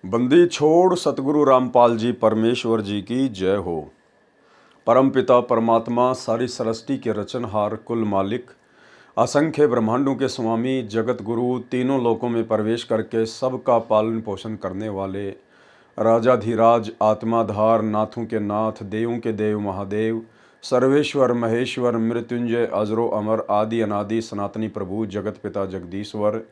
बंदी छोड़ सतगुरु रामपाल जी परमेश्वर जी की जय हो। परमपिता परमात्मा सारी सृष्टि के रचनहार कुल मालिक असंख्य ब्रह्मांडों के स्वामी जगत गुरु तीनों लोकों में प्रवेश करके सबका पालन पोषण करने वाले राजाधिराज आत्माधार नाथों के नाथ देवों के देव महादेव सर्वेश्वर महेश्वर मृत्युंजय अजरो अमर आदि अनादि सनातनी प्रभु जगत पिता जगदीश्वर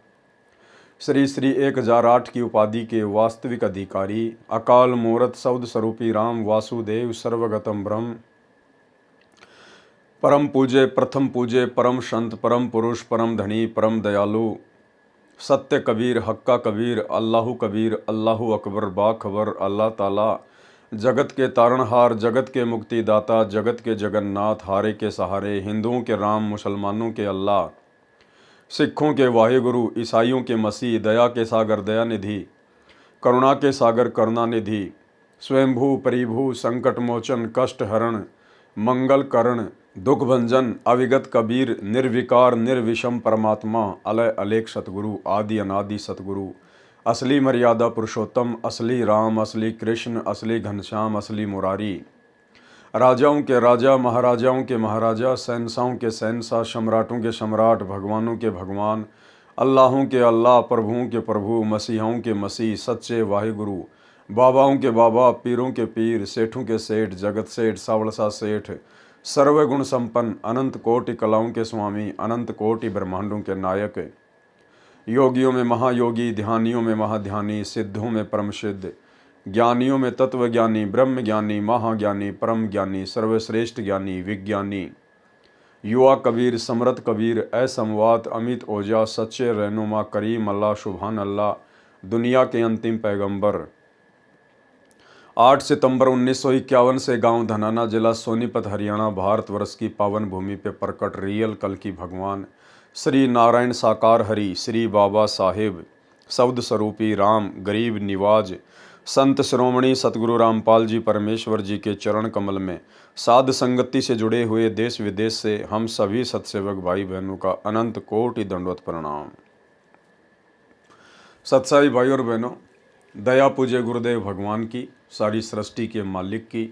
श्री श्री 1008 की उपाधि के वास्तविक अधिकारी अकाल मूर्त शब्द स्वरूपी राम वासुदेव सर्वगतम ब्रह्म परम पूज्य प्रथम पूज्य परम संत परम पुरुष परम धनी परम दयालु सत्य कबीर हक्का कबीर अल्लाहु कबीर अल्लाहु अकबर बाखबर अल्लाह ताला जगत के तारणहार जगत के मुक्तिदाता जगत के जगन्नाथ हारे के सहारे हिंदुओं के राम मुसलमानों के अल्लाह सिखों के वाहिगुरु ईसाइयों के मसीह दया के सागर दयानिधि करुणा के सागर करुणानिधि स्वयंभू परिभू संकट मोचन कष्ट हरण मंगल करण दुख भंजन अविगत कबीर निर्विकार निर्विषम परमात्मा अलय अलेख सतगुरु आदि अनादि सतगुरु असली मर्यादा पुरुषोत्तम असली राम असली कृष्ण असली घनश्याम असली मुरारी राजाओं के राजा महाराजाओं के महाराजा शहंशाहों के शहंशाह सम्राटों के सम्राट भगवानों के भगवान अल्लाहों के अल्लाह प्रभुओं के प्रभु मसीहों के मसीह सच्चे वाहिगुरु बाबाओं के बाबा पीरों के पीर सेठों के सेठ जगत सेठ सावड़सा सेठ सर्वगुण संपन्न अनंत कोटि कलाओं के स्वामी अनंत कोटि ब्रह्मांडों के नायक योगियों में महायोगी ध्यानियों में महाध्यानी सिद्धों में परम सिद्ध ज्ञानियों में तत्वज्ञानी ब्रह्म ज्ञानी महाज्ञानी परम ज्ञानी सर्वश्रेष्ठ ज्ञानी विज्ञानी युवा कबीर समरथ कबीर असमवात अमित ओजा सच्चे रहनुमा करीम अल्लाह सुभान अल्लाह दुनिया के अंतिम पैगंबर 8 सितंबर 1951 से गांव धनाना जिला सोनीपत हरियाणा भारतवर्ष की पावन भूमि पे प्रकट रियल कल की भगवान श्री नारायण साकार हरि श्री बाबा साहेब शब्द स्वरूपी राम गरीब निवाज संत श्रोमणी सतगुरु रामपाल जी परमेश्वर जी के चरण कमल में साध संगति से जुड़े हुए देश विदेश से हम सभी सत्सेवक भाई बहनों का अनंत कोटि दंडवत प्रणाम। सत्साई भाई और बहनों, दया पूज्य गुरुदेव भगवान की सारी सृष्टि के मालिक की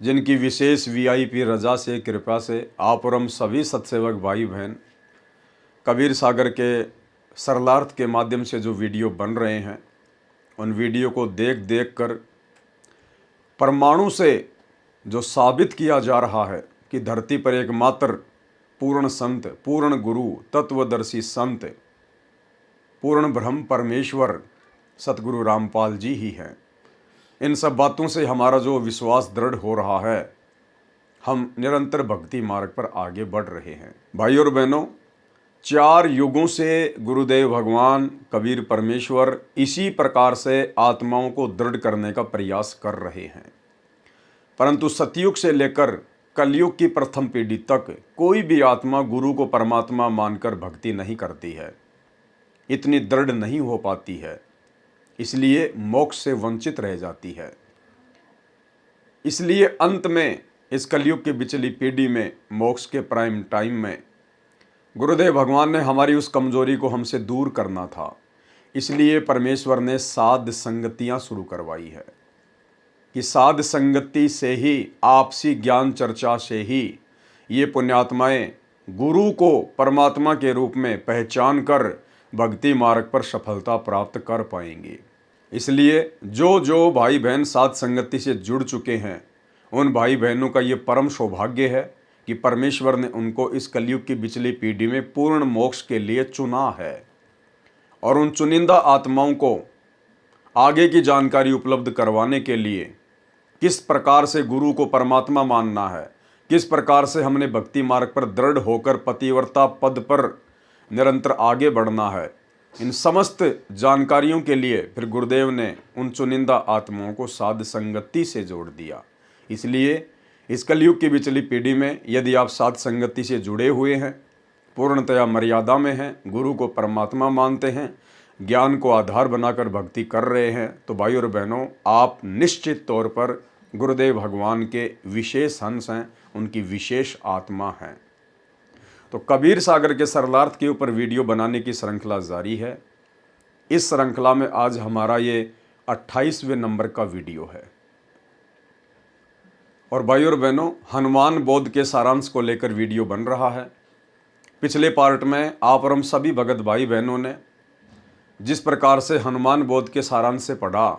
जिनकी विशेष वीआईपी रजा से कृपा से आप और हम सभी सत्सेवक भाई बहन कबीर सागर के सरलार्थ के माध्यम से जो वीडियो बन रहे हैं उन वीडियो को देख देख कर परमाणु से जो साबित किया जा रहा है कि धरती पर एकमात्र पूर्ण संत पूर्ण गुरु तत्वदर्शी संत पूर्ण ब्रह्म परमेश्वर सतगुरु रामपाल जी ही हैं। इन सब बातों से हमारा जो विश्वास दृढ़ हो रहा है, हम निरंतर भक्ति मार्ग पर आगे बढ़ रहे हैं। भाई और बहनों, 4 युगों से गुरुदेव भगवान कबीर परमेश्वर इसी प्रकार से आत्माओं को दृढ़ करने का प्रयास कर रहे हैं, परंतु सतयुग से लेकर कलयुग की प्रथम पीढ़ी तक कोई भी आत्मा गुरु को परमात्मा मानकर भक्ति नहीं करती है, इतनी दृढ़ नहीं हो पाती है, इसलिए मोक्ष से वंचित रह जाती है। इसलिए अंत में इस कलयुग की बिचली पीढ़ी में मोक्ष के प्राइम टाइम में गुरुदेव भगवान ने हमारी उस कमजोरी को हमसे दूर करना था, इसलिए परमेश्वर ने साध संगतियां शुरू करवाई है कि साध संगति से ही आपसी ज्ञान चर्चा से ही ये पुण्यात्माएं गुरु को परमात्मा के रूप में पहचान कर भक्ति मार्ग पर सफलता प्राप्त कर पाएंगे। इसलिए जो जो भाई बहन साध संगति से जुड़ चुके हैं उन भाई बहनों का ये परम सौभाग्य है कि परमेश्वर ने उनको इस कलयुग की बिचली पीढ़ी में पूर्ण मोक्ष के लिए चुना है और उन चुनिंदा आत्माओं को आगे की जानकारी उपलब्ध करवाने के लिए किस प्रकार से गुरु को परमात्मा मानना है, किस प्रकार से हमने भक्ति मार्ग पर दृढ़ होकर पतिव्रता पद पर निरंतर आगे बढ़ना है, इन समस्त जानकारियों के लिए फिर गुरुदेव ने उन चुनिंदा आत्माओं को साध संगति से जोड़ दिया। इसलिए इस कलयुग की बिचली पीढ़ी में यदि आप साध संगति से जुड़े हुए हैं, पूर्णतया मर्यादा में हैं, गुरु को परमात्मा मानते हैं, ज्ञान को आधार बनाकर भक्ति कर रहे हैं, तो भाई और बहनों, आप निश्चित तौर पर गुरुदेव भगवान के विशेष हंस हैं, उनकी विशेष आत्मा हैं। तो कबीर सागर के सरलार्थ के ऊपर वीडियो बनाने की श्रृंखला जारी है। इस श्रृंखला में आज हमारा ये 28वें नंबर का वीडियो है। और भाई और बहनों, हनुमान बोध के सारांश को लेकर वीडियो बन रहा है। पिछले पार्ट में आप और हम सभी भगत भाई बहनों ने जिस प्रकार से हनुमान बोध के सारांश से पढ़ा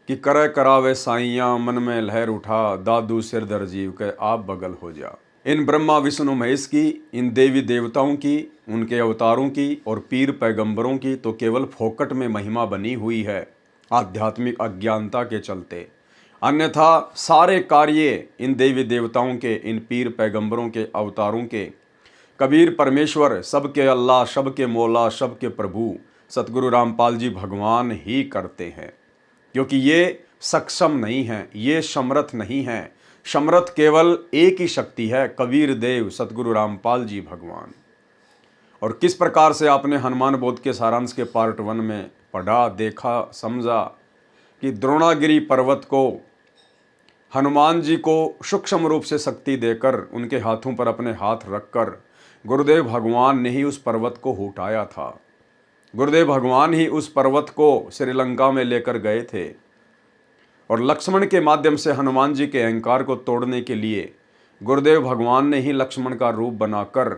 कि करे करावे साइयाँ मन में लहर उठा, दादू सिर दर जीव के आप बगल हो जा। इन ब्रह्मा विष्णु महेश की, इन देवी देवताओं की, उनके अवतारों की और पीर पैगंबरों की तो केवल फोकट में महिमा बनी हुई है आध्यात्मिक अज्ञानता के चलते। अन्यथा सारे कार्य इन देवी देवताओं के, इन पीर पैगंबरों के अवतारों के, कबीर परमेश्वर, सबके अल्लाह, सबके मौला, सबके प्रभु सतगुरु रामपाल जी भगवान ही करते हैं, क्योंकि ये सक्षम नहीं हैं, ये समर्थ नहीं हैं। समर्थ केवल एक ही शक्ति है, कबीर देव सतगुरु रामपाल जी भगवान। और किस प्रकार से आपने हनुमान बोध के सारांश के पार्ट 1 में पढ़ा, देखा, समझा कि द्रोणागिरी पर्वत को हनुमान जी को सूक्ष्म रूप से शक्ति देकर उनके हाथों पर अपने हाथ रखकर गुरुदेव भगवान ने ही उस पर्वत को उठाया था। गुरुदेव भगवान ही उस पर्वत को श्रीलंका में लेकर गए थे और लक्ष्मण के माध्यम से हनुमान जी के अहंकार को तोड़ने के लिए गुरुदेव भगवान ने ही लक्ष्मण का रूप बनाकर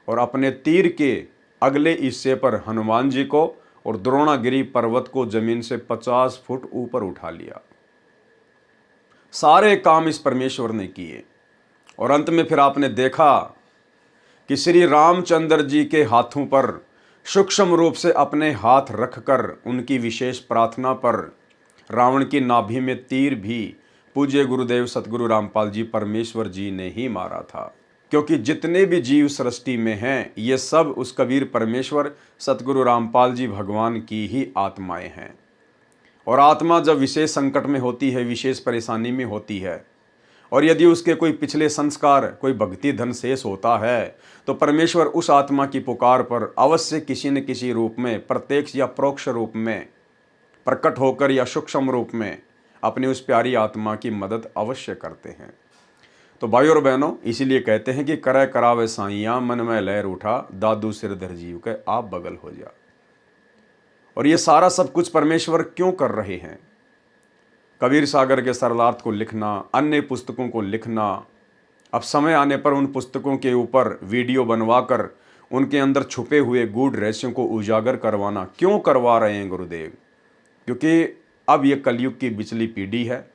और अपने तीर के अगले हिस्से पर हनुमान जी को और द्रोणागिरी पर्वत को जमीन से 50 फुट ऊपर उठा लिया। सारे काम इस परमेश्वर ने किए और अंत में फिर आपने देखा कि श्री रामचंद्र जी के हाथों पर सूक्ष्म रूप से अपने हाथ रखकर उनकी विशेष प्रार्थना पर रावण की नाभि में तीर भी पूज्य गुरुदेव सतगुरु रामपाल जी परमेश्वर जी ने ही मारा था। क्योंकि जितने भी जीव सृष्टि में हैं ये सब उस कबीर परमेश्वर सतगुरु रामपाल जी भगवान की ही आत्माएं हैं। और आत्मा जब विशेष संकट में होती है, विशेष परेशानी में होती है, और यदि उसके कोई पिछले संस्कार, कोई भक्ति धन शेष होता है, तो परमेश्वर उस आत्मा की पुकार पर अवश्य किसी न किसी रूप में, प्रत्यक्ष या परोक्ष रूप में प्रकट होकर या सूक्ष्म रूप में अपनी उस प्यारी आत्मा की मदद अवश्य करते हैं। तो भाई और बहनों, इसीलिए कहते हैं कि करे करावे साइयाँ मन में लहर उठा, दादू सिर धर जीव के आप बगल हो जा। और ये सारा सब कुछ परमेश्वर क्यों कर रहे हैं? कबीर सागर के सरलार्थ को लिखना, अन्य पुस्तकों को लिखना, अब समय आने पर उन पुस्तकों के ऊपर वीडियो बनवाकर उनके अंदर छुपे हुए गूढ़ रहस्यों को उजागर करवाना क्यों करवा रहे हैं गुरुदेव? क्योंकि अब ये कलयुग की बिचली पीढ़ी है,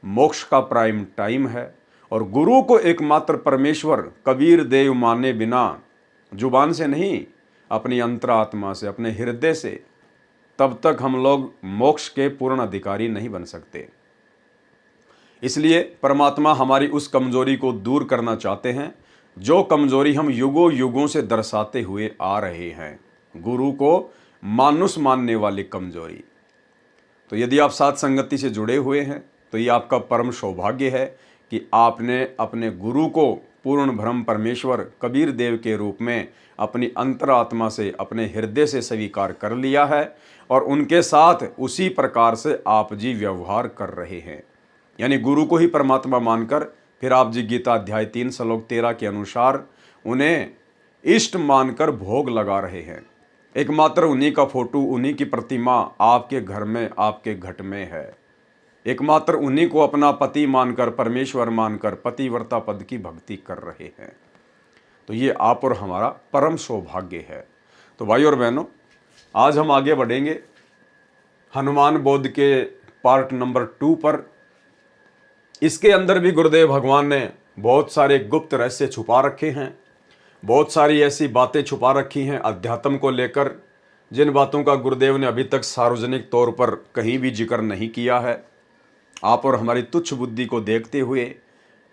मोक्ष का प्राइम टाइम है और गुरु को एकमात्र परमेश्वर कबीर देव माने बिना, जुबान से नहीं, अपनी अंतरात्मा से, अपने हृदय से, तब तक हम लोग मोक्ष के पूर्ण अधिकारी नहीं बन सकते। इसलिए परमात्मा हमारी उस कमजोरी को दूर करना चाहते हैं जो कमजोरी हम युगों युगों से दर्शाते हुए आ रहे हैं, गुरु को मानुष मानने वाली कमजोरी। तो यदि आप साथ संगति से जुड़े हुए हैं तो ये आपका परम सौभाग्य है कि आपने अपने गुरु को पूर्ण ब्रह्म परमेश्वर कबीर देव के रूप में अपनी अंतरात्मा से, अपने हृदय से स्वीकार कर लिया है और उनके साथ उसी प्रकार से आप जी व्यवहार कर रहे हैं। यानी गुरु को ही परमात्मा मानकर फिर आप जी गीता अध्याय 3 श्लोक 13 के अनुसार उन्हें इष्ट मानकर भोग लगा रहे हैं। एकमात्र उन्हीं का फोटो, उन्हीं की प्रतिमा आपके घर में, आपके घट में है। एकमात्र उन्हीं को अपना पति मानकर, परमेश्वर मानकर पतिव्रता पद की भक्ति कर रहे हैं। तो ये आप और हमारा परम सौभाग्य है। तो भाई और बहनों, आज हम आगे बढ़ेंगे हनुमान बोध के पार्ट नंबर 2 पर। इसके अंदर भी गुरुदेव भगवान ने बहुत सारे गुप्त रहस्य छुपा रखे हैं, बहुत सारी ऐसी बातें छुपा रखी हैं अध्यात्म को लेकर, जिन बातों का गुरुदेव ने अभी तक सार्वजनिक तौर पर कहीं भी जिक्र नहीं किया है। आप और हमारी तुच्छ बुद्धि को देखते हुए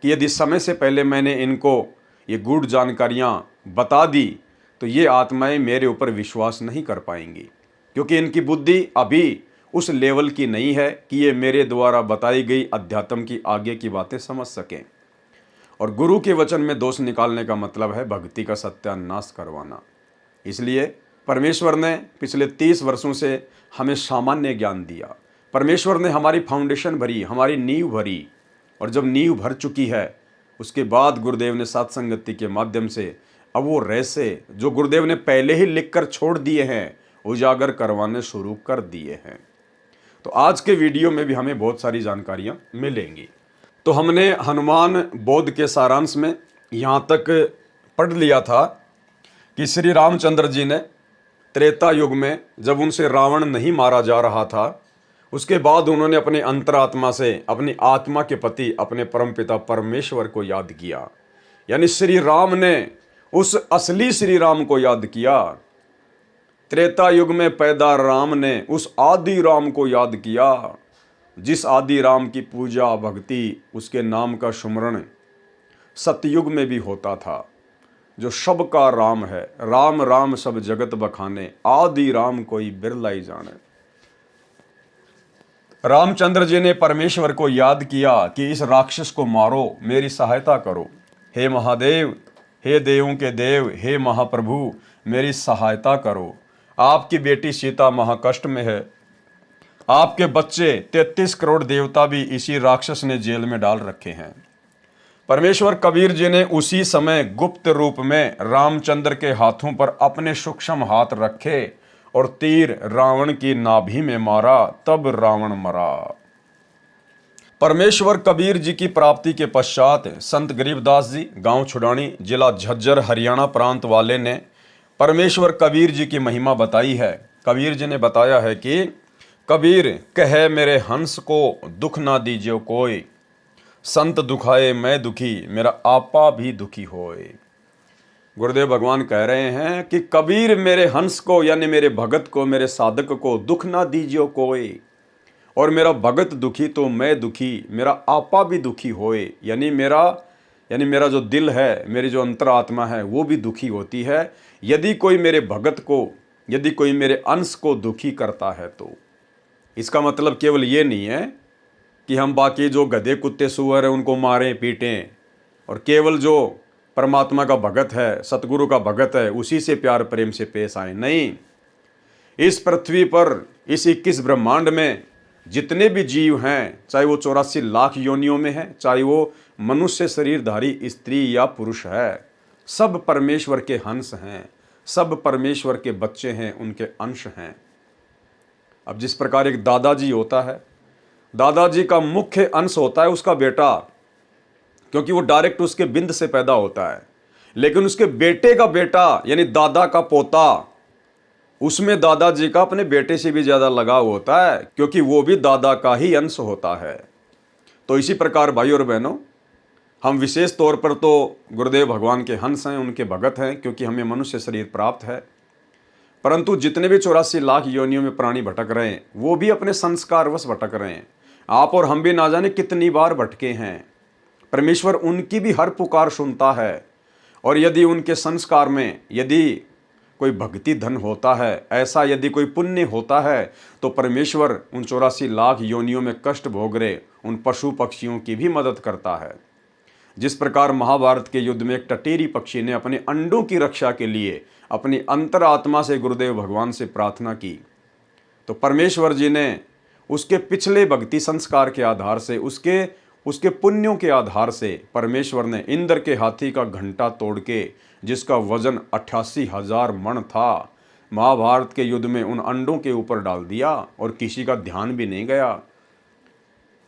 कि यदि समय से पहले मैंने इनको ये गूढ़ जानकारियाँ बता दी तो ये आत्माएं मेरे ऊपर विश्वास नहीं कर पाएंगी, क्योंकि इनकी बुद्धि अभी उस लेवल की नहीं है कि ये मेरे द्वारा बताई गई अध्यात्म की आगे की बातें समझ सकें। और गुरु के वचन में दोष निकालने का मतलब है भक्ति का सत्यानाश करवाना। इसलिए परमेश्वर ने पिछले 30 वर्षों से हमें सामान्य ज्ञान दिया। परमेश्वर ने हमारी फाउंडेशन भरी, हमारी नींव भरी, और जब नींव भर चुकी है उसके बाद गुरुदेव ने साथ संगति के माध्यम से अब वो रहस्य जो गुरुदेव ने पहले ही लिख कर छोड़ दिए हैं उजागर करवाने शुरू कर दिए हैं। तो आज के वीडियो में भी हमें बहुत सारी जानकारियां मिलेंगी। तो हमने हनुमान बोध के सारांश में यहाँ तक पढ़ लिया था कि श्री रामचंद्र जी ने त्रेता युग में जब उनसे रावण नहीं मारा जा रहा था, उसके बाद उन्होंने अपने अंतरात्मा से अपनी आत्मा के पति अपने परमपिता परमेश्वर को याद किया। यानी श्री राम ने उस असली श्री राम को याद किया। त्रेता युग में पैदा राम ने उस आदि राम को याद किया, जिस आदि राम की पूजा भक्ति, उसके नाम का सुमरण सतयुग में भी होता था, जो सब का राम है। राम राम सब जगत बखाने, आदि राम कोई बिरला ही जाने। रामचंद्र जी ने परमेश्वर को याद किया कि इस राक्षस को मारो, मेरी सहायता करो। हे महादेव, हे देवों के देव, हे महाप्रभु, मेरी सहायता करो। आपकी बेटी सीता महाकष्ट में है। आपके बच्चे 33 करोड़ देवता भी इसी राक्षस ने जेल में डाल रखे हैं। परमेश्वर कबीर जी ने उसी समय गुप्त रूप में रामचंद्र के हाथों पर अपने सूक्ष्म हाथ रखे और तीर रावण की नाभि में मारा, तब रावण मरा। परमेश्वर कबीर जी की प्राप्ति के पश्चात संत गरीबदास जी, गांव छुड़ानी, जिला झज्जर, हरियाणा प्रांत वाले ने परमेश्वर कबीर जी की महिमा बताई है। कबीर जी ने बताया है कि कबीर कहे मेरे हंस को दुख ना दीजिए कोई, संत दुखाए मैं दुखी, मेरा आपा भी दुखी होए। गुरुदेव भगवान कह रहे हैं कि कबीर मेरे हंस को, यानी मेरे भगत को, मेरे साधक को दुख ना दीजिए कोई, और मेरा भगत दुखी तो मैं दुखी, मेरा आपा भी दुखी होए। यानी मेरा जो दिल है, मेरी जो अंतरात्मा है, वो भी दुखी होती है यदि कोई मेरे भगत को, यदि कोई मेरे अंश को दुखी करता है। तो इसका मतलब केवल ये नहीं है कि हम बाकी जो गधे कुत्ते सुअर हैं उनको मारें पीटें, और केवल जो परमात्मा का भगत है, सतगुरु का भगत है, उसी से प्यार प्रेम से पेश आए। नहीं, इस पृथ्वी पर, इस 21 ब्रह्मांड में जितने भी जीव हैं, चाहे वो 84 लाख योनियों में है, चाहे वो मनुष्य शरीरधारी स्त्री या पुरुष है, सब परमेश्वर के हंस हैं, सब परमेश्वर के बच्चे हैं, उनके अंश हैं। अब जिस प्रकार एक दादाजी होता है, दादाजी का मुख्य अंश होता है उसका बेटा, क्योंकि वो डायरेक्ट उसके बिंद से पैदा होता है। लेकिन उसके बेटे का बेटा, यानी दादा का पोता, उसमें दादाजी का अपने बेटे से भी ज्यादा लगाव होता है, क्योंकि वो भी दादा का ही अंश होता है। तो इसी प्रकार भाई और बहनों, हम विशेष तौर पर तो गुरुदेव भगवान के हंस हैं, उनके भगत हैं, क्योंकि हमें मनुष्य शरीर प्राप्त है। परंतु जितने भी 84 लाख योनियों में प्राणी भटक रहे हैं, वो भी अपने संस्कारवश भटक रहे हैं। आप और हम भी ना जाने कितनी बार भटके हैं। परमेश्वर उनकी भी हर पुकार सुनता है, और यदि उनके संस्कार में यदि कोई भक्ति धन होता है, ऐसा यदि कोई पुण्य होता है, तो परमेश्वर उन 84 लाख योनियों में कष्ट भोग रहे उन पशु पक्षियों की भी मदद करता है। जिस प्रकार महाभारत के युद्ध में एक टटेरी पक्षी ने अपने अंडों की रक्षा के लिए अपनी अंतरात्मा से गुरुदेव भगवान से प्रार्थना की, तो परमेश्वर जी ने उसके पिछले भक्ति संस्कार के आधार से, उसके पुण्यों के आधार से, परमेश्वर ने इंद्र के हाथी का घंटा तोड़ के, जिसका वजन 88,000 मण था, महाभारत के युद्ध में उन अंडों के ऊपर डाल दिया, और किसी का ध्यान भी नहीं गया।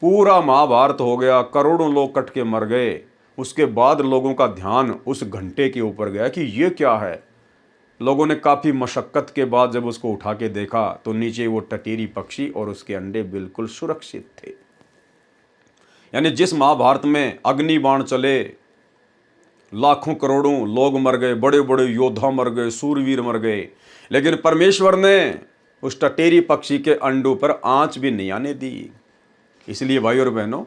पूरा महाभारत हो गया, करोड़ों लोग कट के मर गए। उसके बाद लोगों का ध्यान उस घंटे के ऊपर गया कि ये क्या है। लोगों ने काफ़ी मशक्क़त के बाद जब उसको उठा के देखा, तो नीचे वो टटीरी पक्षी और उसके अंडे बिल्कुल सुरक्षित थे। यानी जिस महाभारत में अग्नि बाण चले, लाखों करोड़ों लोग मर गए, बड़े बड़े योद्धा मर गए, सूरवीर मर गए, लेकिन परमेश्वर ने उस टटेरी पक्षी के अंडों पर आंच भी नहीं आने दी। इसलिए भाई और बहनों,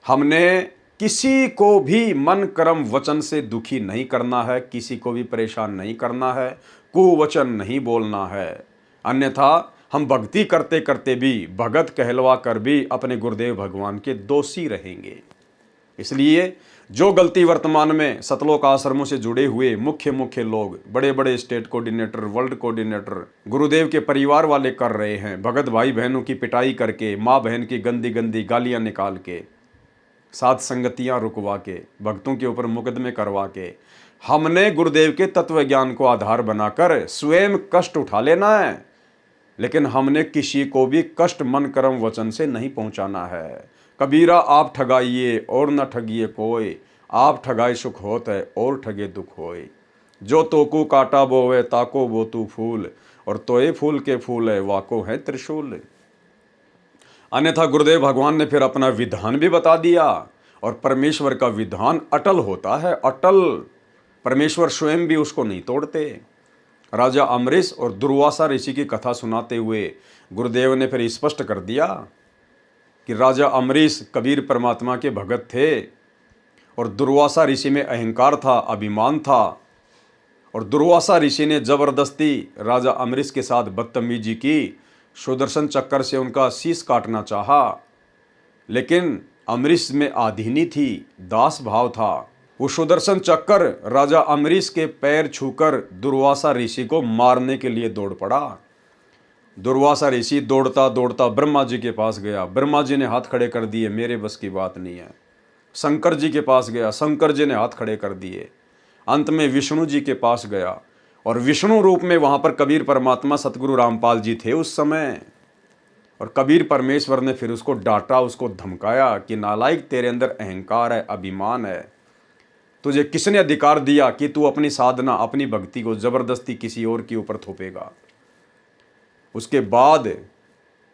हमने किसी को भी मन कर्म वचन से दुखी नहीं करना है, किसी को भी परेशान नहीं करना है, कुवचन नहीं बोलना है। अन्यथा हम भक्ति करते करते भी, भगत कहलवा कर भी अपने गुरुदेव भगवान के दोषी रहेंगे। इसलिए जो गलती वर्तमान में सतलोक आश्रमों से जुड़े हुए मुख्य लोग, बड़े बड़े स्टेट कोऑर्डिनेटर, वर्ल्ड कोऑर्डिनेटर, गुरुदेव के परिवार वाले कर रहे हैं, भगत भाई बहनों की पिटाई करके, माँ बहन की गंदी गंदी गालियाँ निकाल के, साथ संगतियाँ रुकवा के, भक्तों के ऊपर मुकदमे करवा के, हमने गुरुदेव के तत्व ज्ञान को आधार बनाकर स्वयं कष्ट उठा लेना है। लेकिन हमने किसी को भी कष्ट मन कर्म वचन से नहीं पहुंचाना है। कबीरा आप ठगाइए और न ठगिए कोई, आप ठगाए सुख होत है और ठगे दुख होए। जो तोकू काटा बोवे ताको बो तू फूल, और तोए फूल के फूल है वाको है त्रिशूल। अन्यथा गुरुदेव भगवान ने फिर अपना विधान भी बता दिया, और परमेश्वर का विधान अटल होता है, अटल। परमेश्वर स्वयं भी उसको नहीं तोड़ते। राजा अम्बरीश और दुर्वासा ऋषि की कथा सुनाते हुए गुरुदेव ने फिर स्पष्ट कर दिया कि राजा अम्बरीश कबीर परमात्मा के भगत थे, और दुर्वासा ऋषि में अहंकार था, अभिमान था, और दुर्वासा ऋषि ने जबरदस्ती राजा अम्बरीश के साथ बदतमीजी की, सुदर्शन चक्कर से उनका शीश काटना चाहा। लेकिन अम्बरीश में आधीनी थी, दास भाव था। वो सुदर्शन चक्कर राजा अम्बरीश के पैर छूकर दुर्वासा ऋषि को मारने के लिए दौड़ पड़ा। दुर्वासा ऋषि दौड़ता दौड़ता ब्रह्मा जी के पास गया। ब्रह्मा जी ने हाथ खड़े कर दिए, मेरे बस की बात नहीं है। शंकर जी के पास गया, शंकर जी ने हाथ खड़े कर दिए। अंत में विष्णु जी के पास गया, और विष्णु रूप में वहां पर कबीर परमात्मा सतगुरु रामपाल जी थे उस समय। और कबीर परमेश्वर ने फिर उसको डांटा, उसको धमकाया कि नालायक, तेरे अंदर अहंकार है, अभिमान है। तुझे किसने अधिकार दिया कि तू अपनी साधना, अपनी भक्ति को जबरदस्ती किसी और के ऊपर थोपेगा। उसके बाद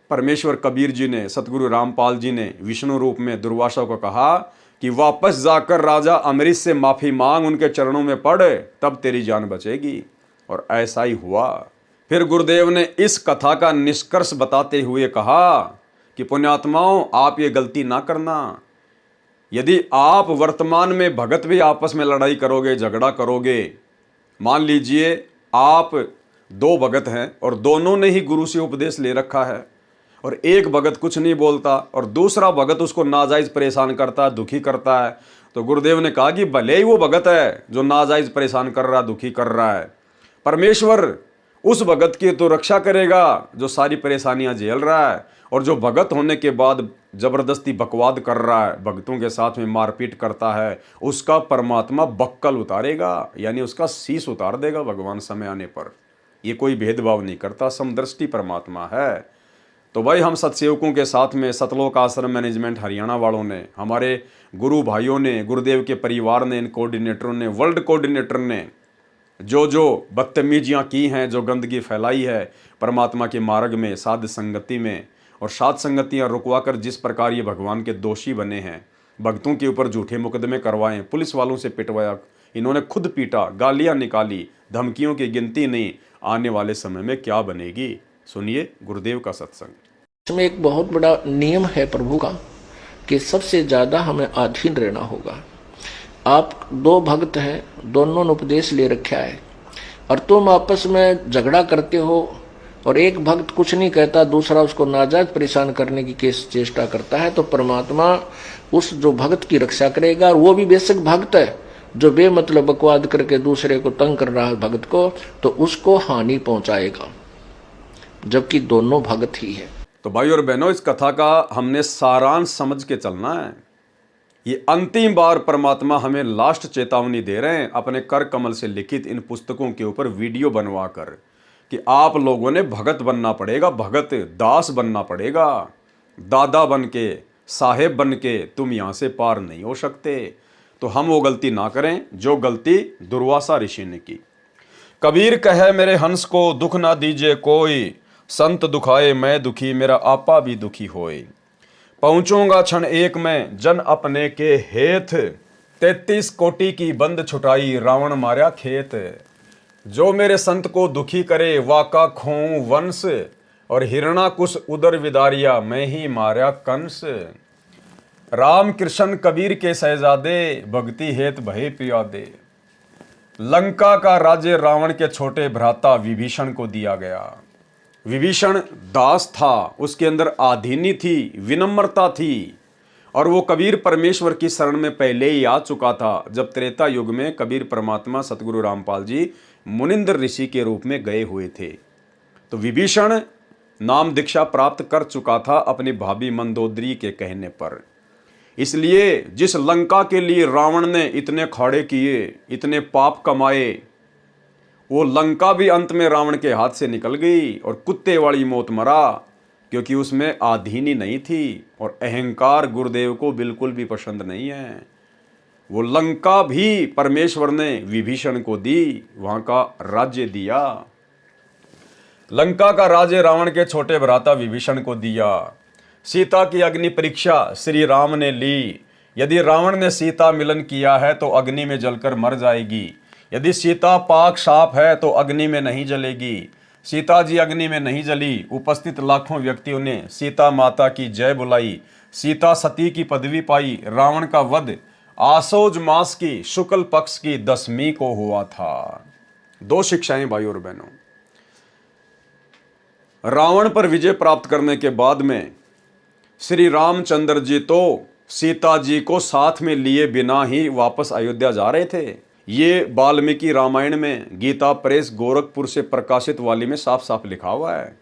परमेश्वर कबीर जी ने, सतगुरु रामपाल जी ने विष्णु रूप में दुर्वासा को कहा कि वापस जाकर राजा अम्बरीश से माफी मांग, उनके चरणों में पड़, तब तेरी जान बचेगी। और ऐसा ही हुआ। फिर गुरुदेव ने इस कथा का निष्कर्ष बताते हुए कहा कि पुण्यात्माओं, आप ये गलती ना करना। यदि आप वर्तमान में भगत भी आपस में लड़ाई करोगे, झगड़ा करोगे, मान लीजिए आप दो भगत हैं और दोनों ने ही गुरु से उपदेश ले रखा है, और एक भगत कुछ नहीं बोलता और दूसरा भगत उसको नाजायज परेशान करता है, दुखी करता है, तो गुरुदेव ने कहा कि भले ही वो भगत है जो नाजायज परेशान कर रहा है, दुखी कर रहा है, परमेश्वर उस भगत की तो रक्षा करेगा जो सारी परेशानियां झेल रहा है। और जो भगत होने के बाद जबरदस्ती बकवाद कर रहा है, भक्तों के साथ में मारपीट करता है, उसका परमात्मा बक्कल उतारेगा, यानी उसका शीश उतार देगा भगवान समय आने पर। ये कोई भेदभाव नहीं करता, समदृष्टि परमात्मा है। तो भाई, हम सत्सेवकों के साथ में सतलोक आश्रम मैनेजमेंट हरियाणा वालों ने, हमारे गुरु भाइयों ने, गुरुदेव के परिवार ने, इन कोऑर्डिनेटरों ने, वर्ल्ड कोऑर्डिनेटर ने जो बदतमीजियाँ की हैं, जो गंदगी फैलाई है परमात्मा के मार्ग में, साध संगति में, और साध संगतियाँ रुकवा कर जिस प्रकार ये भगवान के दोषी बने हैं, भक्तों के ऊपर झूठे मुकदमे करवाएं, पुलिस वालों से पिटवाया, इन्होंने खुद पीटा, गालियाँ निकाली, धमकियों की गिनती नहीं। आने वाले समय में क्या बनेगी, सुनिए गुरुदेव का सत्संग। इसमें एक बहुत बड़ा नियम है प्रभु का कि सबसे ज्यादा हमें अधीन रहना होगा। आप दो भक्त हैं, दोनों ने उपदेश ले रखा है, और तुम आपस में झगड़ा करते हो, और एक भक्त कुछ नहीं कहता, दूसरा उसको नाजायज परेशान करने की चेष्टा करता है, तो परमात्मा उस जो भक्त की रक्षा करेगा। और वो भी बेशक भक्त है जो बेमतलब बकवाद करके दूसरे को तंग कर रहा है भक्त को, तो उसको हानि पहुंचाएगा, जबकि दोनों भक्त ही है। तो भाई और बहनों, इस कथा का हमने सारांश समझ के चलना है। ये अंतिम बार परमात्मा हमें लास्ट चेतावनी दे रहे हैं अपने कर कमल से लिखित इन पुस्तकों के ऊपर वीडियो बनवा कर, कि आप लोगों ने भगत बनना पड़ेगा, भगत दास बनना पड़ेगा। दादा बन के, साहेब बन के तुम यहाँ से पार नहीं हो सकते। तो हम वो गलती ना करें जो गलती दुर्वासा ऋषि ने की। कबीर कहे मेरे हंस को दुख ना दीजिए कोई, संत दुखाए मैं दुखी मेरा आपा भी दुखी होए। पहुंचूंगा क्षण एक में जन अपने के हेत, 33 कोटि की बंद छुटाई रावण मारा खेत। जो मेरे संत को दुखी करे वाका खोऊं वंश, और हिरणाकुश उदर विदारिया मैं ही मारा कंस। राम कृष्ण कबीर के शहजादे भक्ति हेत भय पियादे। लंका का राज्य रावण के छोटे भ्राता विभीषण को दिया गया। विभीषण दास था, उसके अंदर आधीनी थी, विनम्रता थी, और वो कबीर परमेश्वर की शरण में पहले ही आ चुका था। जब त्रेता युग में कबीर परमात्मा सतगुरु रामपाल जी मुनिंद्र ऋषि के रूप में गए हुए थे, तो विभीषण नाम दीक्षा प्राप्त कर चुका था अपनी भाभी मंदोदरी के कहने पर। इसलिए जिस लंका के लिए रावण ने इतने खाड़े किए, इतने पाप कमाए, वो लंका भी अंत में रावण के हाथ से निकल गई और कुत्ते वाली मौत मरा, क्योंकि उसमें आधीनी नहीं थी और अहंकार गुरुदेव को बिल्कुल भी पसंद नहीं है। वो लंका भी परमेश्वर ने विभीषण को दी, वहां का राज्य दिया। लंका का राज्य रावण के छोटे भ्राता विभीषण को दिया। सीता की अग्नि परीक्षा श्री राम ने ली। यदि रावण ने सीता मिलन किया है तो अग्नि में जलकर मर जाएगी। यदि सीता पाक साफ है तो अग्नि में नहीं जलेगी। सीता जी अग्नि में नहीं जली। उपस्थित लाखों व्यक्तियों ने सीता माता की जय बुलाई। सीता सती की पदवी पाई। रावण का वध आसोज मास की शुक्ल पक्ष की 10वीं को हुआ था। 2 शिक्षाएं भाई और बहनों। रावण पर विजय प्राप्त करने के बाद में श्री रामचंद्र जी तो सीता जी को साथ में लिए बिना ही वापस अयोध्या जा रहे थे। ये वाल्मीकि रामायण में गीता प्रेस गोरखपुर से प्रकाशित वाली में साफ साफ लिखा हुआ है।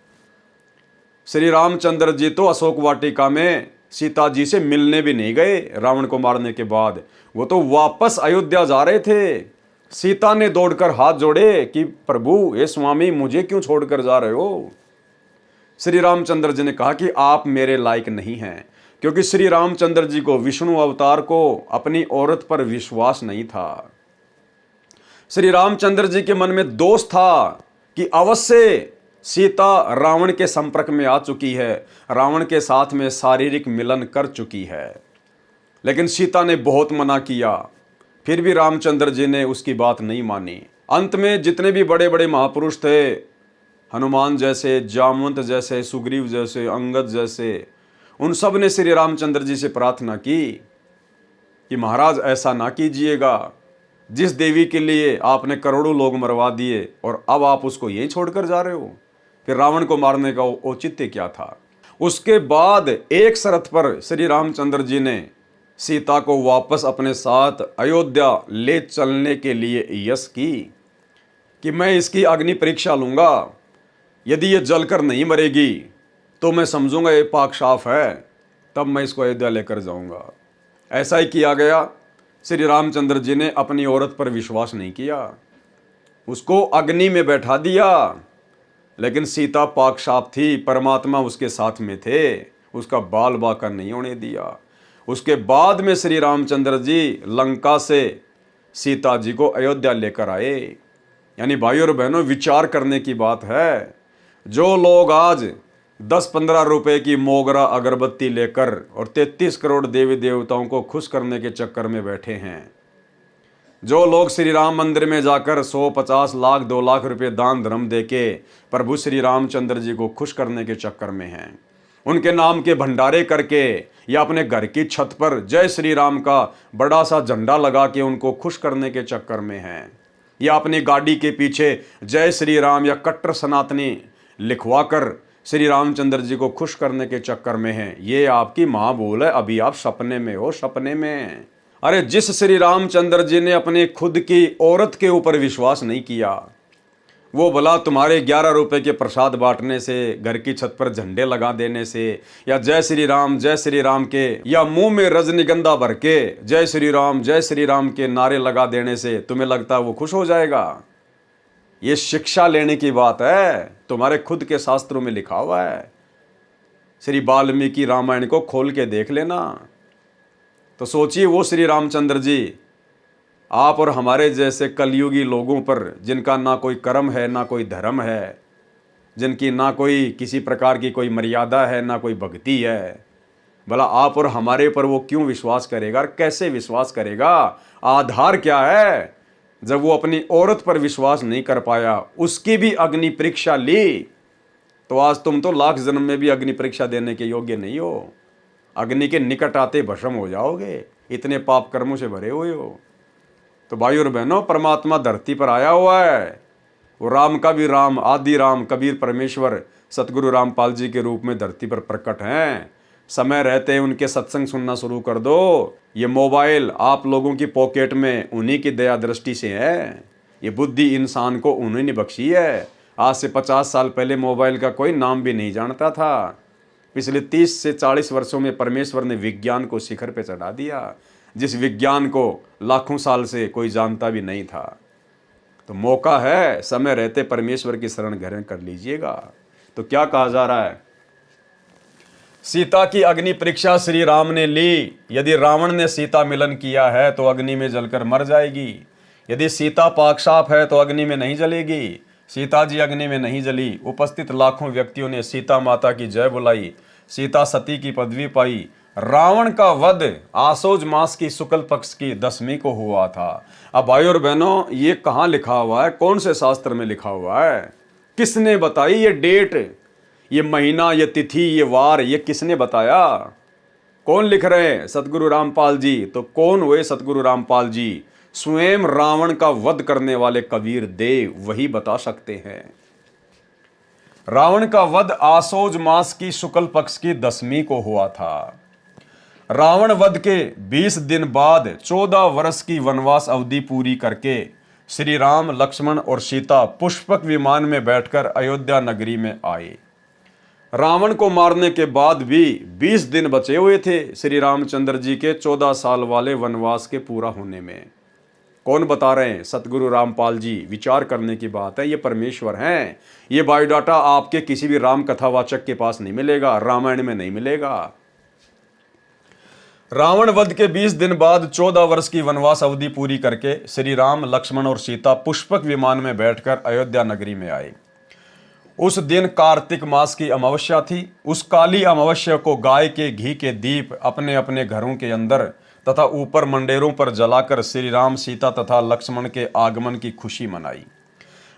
श्री रामचंद्र जी तो अशोक वाटिका में सीता जी से मिलने भी नहीं गए। रावण को मारने के बाद वो तो वापस अयोध्या जा रहे थे। सीता ने दौड़कर हाथ जोड़े कि प्रभु, हे स्वामी, मुझे क्यों छोड़कर जा रहे हो। श्री रामचंद्र जी ने कहा कि आप मेरे लायक नहीं हैं, क्योंकि श्री रामचंद्र जी को विष्णु अवतार को अपनी औरत पर विश्वास नहीं था। श्री रामचंद्र जी के मन में दोष था कि अवश्य सीता रावण के संपर्क में आ चुकी है, रावण के साथ में शारीरिक मिलन कर चुकी है। लेकिन सीता ने बहुत मना किया, फिर भी रामचंद्र जी ने उसकी बात नहीं मानी। अंत में जितने भी बड़े बड़े महापुरुष थे, हनुमान जैसे, जामवंत जैसे, सुग्रीव जैसे, अंगद जैसे, उन सब ने श्री रामचंद्र जी से प्रार्थना की कि महाराज ऐसा ना कीजिएगा। जिस देवी के लिए आपने करोड़ों लोग मरवा दिए और अब आप उसको यही छोड़कर जा रहे हो। फिर रावण को मारने का औचित्य क्या था। उसके बाद एक शर्त पर श्री रामचंद्र जी ने सीता को वापस अपने साथ अयोध्या ले चलने के लिए यश की कि मैं इसकी अग्नि परीक्षा लूंगा। यदि ये जलकर नहीं मरेगी तो मैं समझूंगा ये पाक साफ है, तब मैं इसको अयोध्या लेकर जाऊंगा। ऐसा ही किया गया। श्री रामचंद्र जी ने अपनी औरत पर विश्वास नहीं किया, उसको अग्नि में बैठा दिया। लेकिन सीता पाक साफ थी, परमात्मा उसके साथ में थे, उसका बाल बाका नहीं होने दिया। उसके बाद में श्री रामचंद्र जी लंका से सीता जी को अयोध्या लेकर आए। यानी भाई और बहनों, विचार करने की बात है। जो लोग आज 10-15 रुपए की मोगरा अगरबत्ती लेकर और 33 करोड़ देवी देवताओं को खुश करने के चक्कर में बैठे हैं, जो लोग श्री राम मंदिर में जाकर 100, 50 लाख, 2 लाख रुपए दान धर्म देके प्रभु श्री रामचंद्र जी को खुश करने के चक्कर में हैं, उनके नाम के भंडारे करके या अपने घर की छत पर जय श्री राम का बड़ा सा झंडा लगा के उनको खुश करने के चक्कर में हैं, या अपनी गाड़ी के पीछे जय श्री राम या कट्टर सनातनी लिखवा कर श्री रामचंद्र जी को खुश करने के चक्कर में हैं। ये आपकी माँ बोल है, अभी आप सपने में हो, सपने में। अरे जिस श्री रामचंद्र जी ने अपनी खुद की औरत के ऊपर विश्वास नहीं किया, वो भला तुम्हारे 11 रुपए के प्रसाद बांटने से, घर की छत पर झंडे लगा देने से, या जय श्री राम के, या मुंह में रजनीगंधा भर के जय श्री राम के नारे लगा देने से तुम्हें लगता है वो खुश हो जाएगा। ये शिक्षा लेने की बात है, तुम्हारे खुद के शास्त्रों में लिखा हुआ है। श्री वाल्मीकि रामायण को खोल के देख लेना। तो सोचिए, वो श्री रामचंद्र जी आप और हमारे जैसे कलयुगी लोगों पर, जिनका ना कोई कर्म है ना कोई धर्म है, जिनकी ना कोई किसी प्रकार की कोई मर्यादा है ना कोई भक्ति है, भला आप और हमारे पर वो क्यों विश्वास करेगा और कैसे विश्वास करेगा? आधार क्या है? जब वो अपनी औरत पर विश्वास नहीं कर पाया, उसकी भी अग्नि परीक्षा ली, तो आज तुम तो लाख जन्म में भी अग्नि परीक्षा देने के योग्य नहीं हो। अग्नि के निकट आते भस्म हो जाओगे, इतने पाप कर्मों से भरे हुए हो। तो भाई और बहनों, परमात्मा धरती पर आया हुआ है। वो राम का भी राम, आदि राम, कबीर परमेश्वर, सतगुरु रामपाल जी के रूप में धरती पर प्रकट हैं। समय रहते उनके सत्संग सुनना शुरू कर दो। ये मोबाइल आप लोगों की पॉकेट में उन्हीं की दया दृष्टि से है। ये बुद्धि इंसान को उन्हीं ने बख्शी है। आज से 50 साल पहले मोबाइल का कोई नाम भी नहीं जानता था। पिछले 30 से 40 वर्षों में परमेश्वर ने विज्ञान को शिखर पे चढ़ा दिया, जिस विज्ञान को लाखों साल से कोई जानता भी नहीं था। तो मौका है, समय रहते परमेश्वर की शरण ग्रहण कर लीजिएगा। तो क्या कहा जा रहा है? सीता की अग्नि परीक्षा श्री राम ने ली। यदि रावण ने सीता मिलन किया है तो अग्नि में जलकर मर जाएगी। यदि सीता पाक साफ है तो अग्नि में नहीं जलेगी। सीता जी अग्नि में नहीं जली। उपस्थित लाखों व्यक्तियों ने सीता माता की जय बुलाई। सीता सती की पदवी पाई। रावण का वध आसोज मास की शुक्ल पक्ष की 10वीं को हुआ था। अब भाई और बहनों, ये कहाँ लिखा हुआ है? कौन से शास्त्र में लिखा हुआ है? किसने बताई ये डेट, ये महीना, ये तिथि, ये वार? ये किसने बताया? कौन लिख रहे हैं? सतगुरु रामपाल जी। तो कौन हुए सतगुरु रामपाल जी? स्वयं रावण का वध करने वाले कबीर देव, वही बता सकते हैं। रावण का वध आसोज मास की शुक्ल पक्ष की 10वीं को हुआ था। रावण वध के 20 दिन बाद 14 वर्ष की वनवास अवधि पूरी करके श्री राम, लक्ष्मण और सीता पुष्पक विमान में बैठकर अयोध्या नगरी में आए। रावण को मारने के बाद भी 20 दिन बचे हुए थे श्री रामचंद्र जी के 14 साल वाले वनवास के पूरा होने में। कौन बता रहे हैं? सतगुरु रामपाल जी। विचार करने की बात है, ये परमेश्वर हैं। ये बायोडाटा आपके किसी भी राम कथावाचक के पास नहीं मिलेगा, रामायण में नहीं मिलेगा। रावण वध के 20 दिन बाद 14 वर्ष की वनवास अवधि पूरी करके श्री राम, लक्ष्मण और सीता पुष्पक विमान में बैठकर अयोध्या नगरी में आए। उस दिन कार्तिक मास की अमावस्या थी। उस काली अमावस्या को गाय के घी के दीप अपने अपने घरों के अंदर तथा ऊपर मंडेरों पर जलाकर श्री राम, सीता तथा लक्ष्मण के आगमन की खुशी मनाई।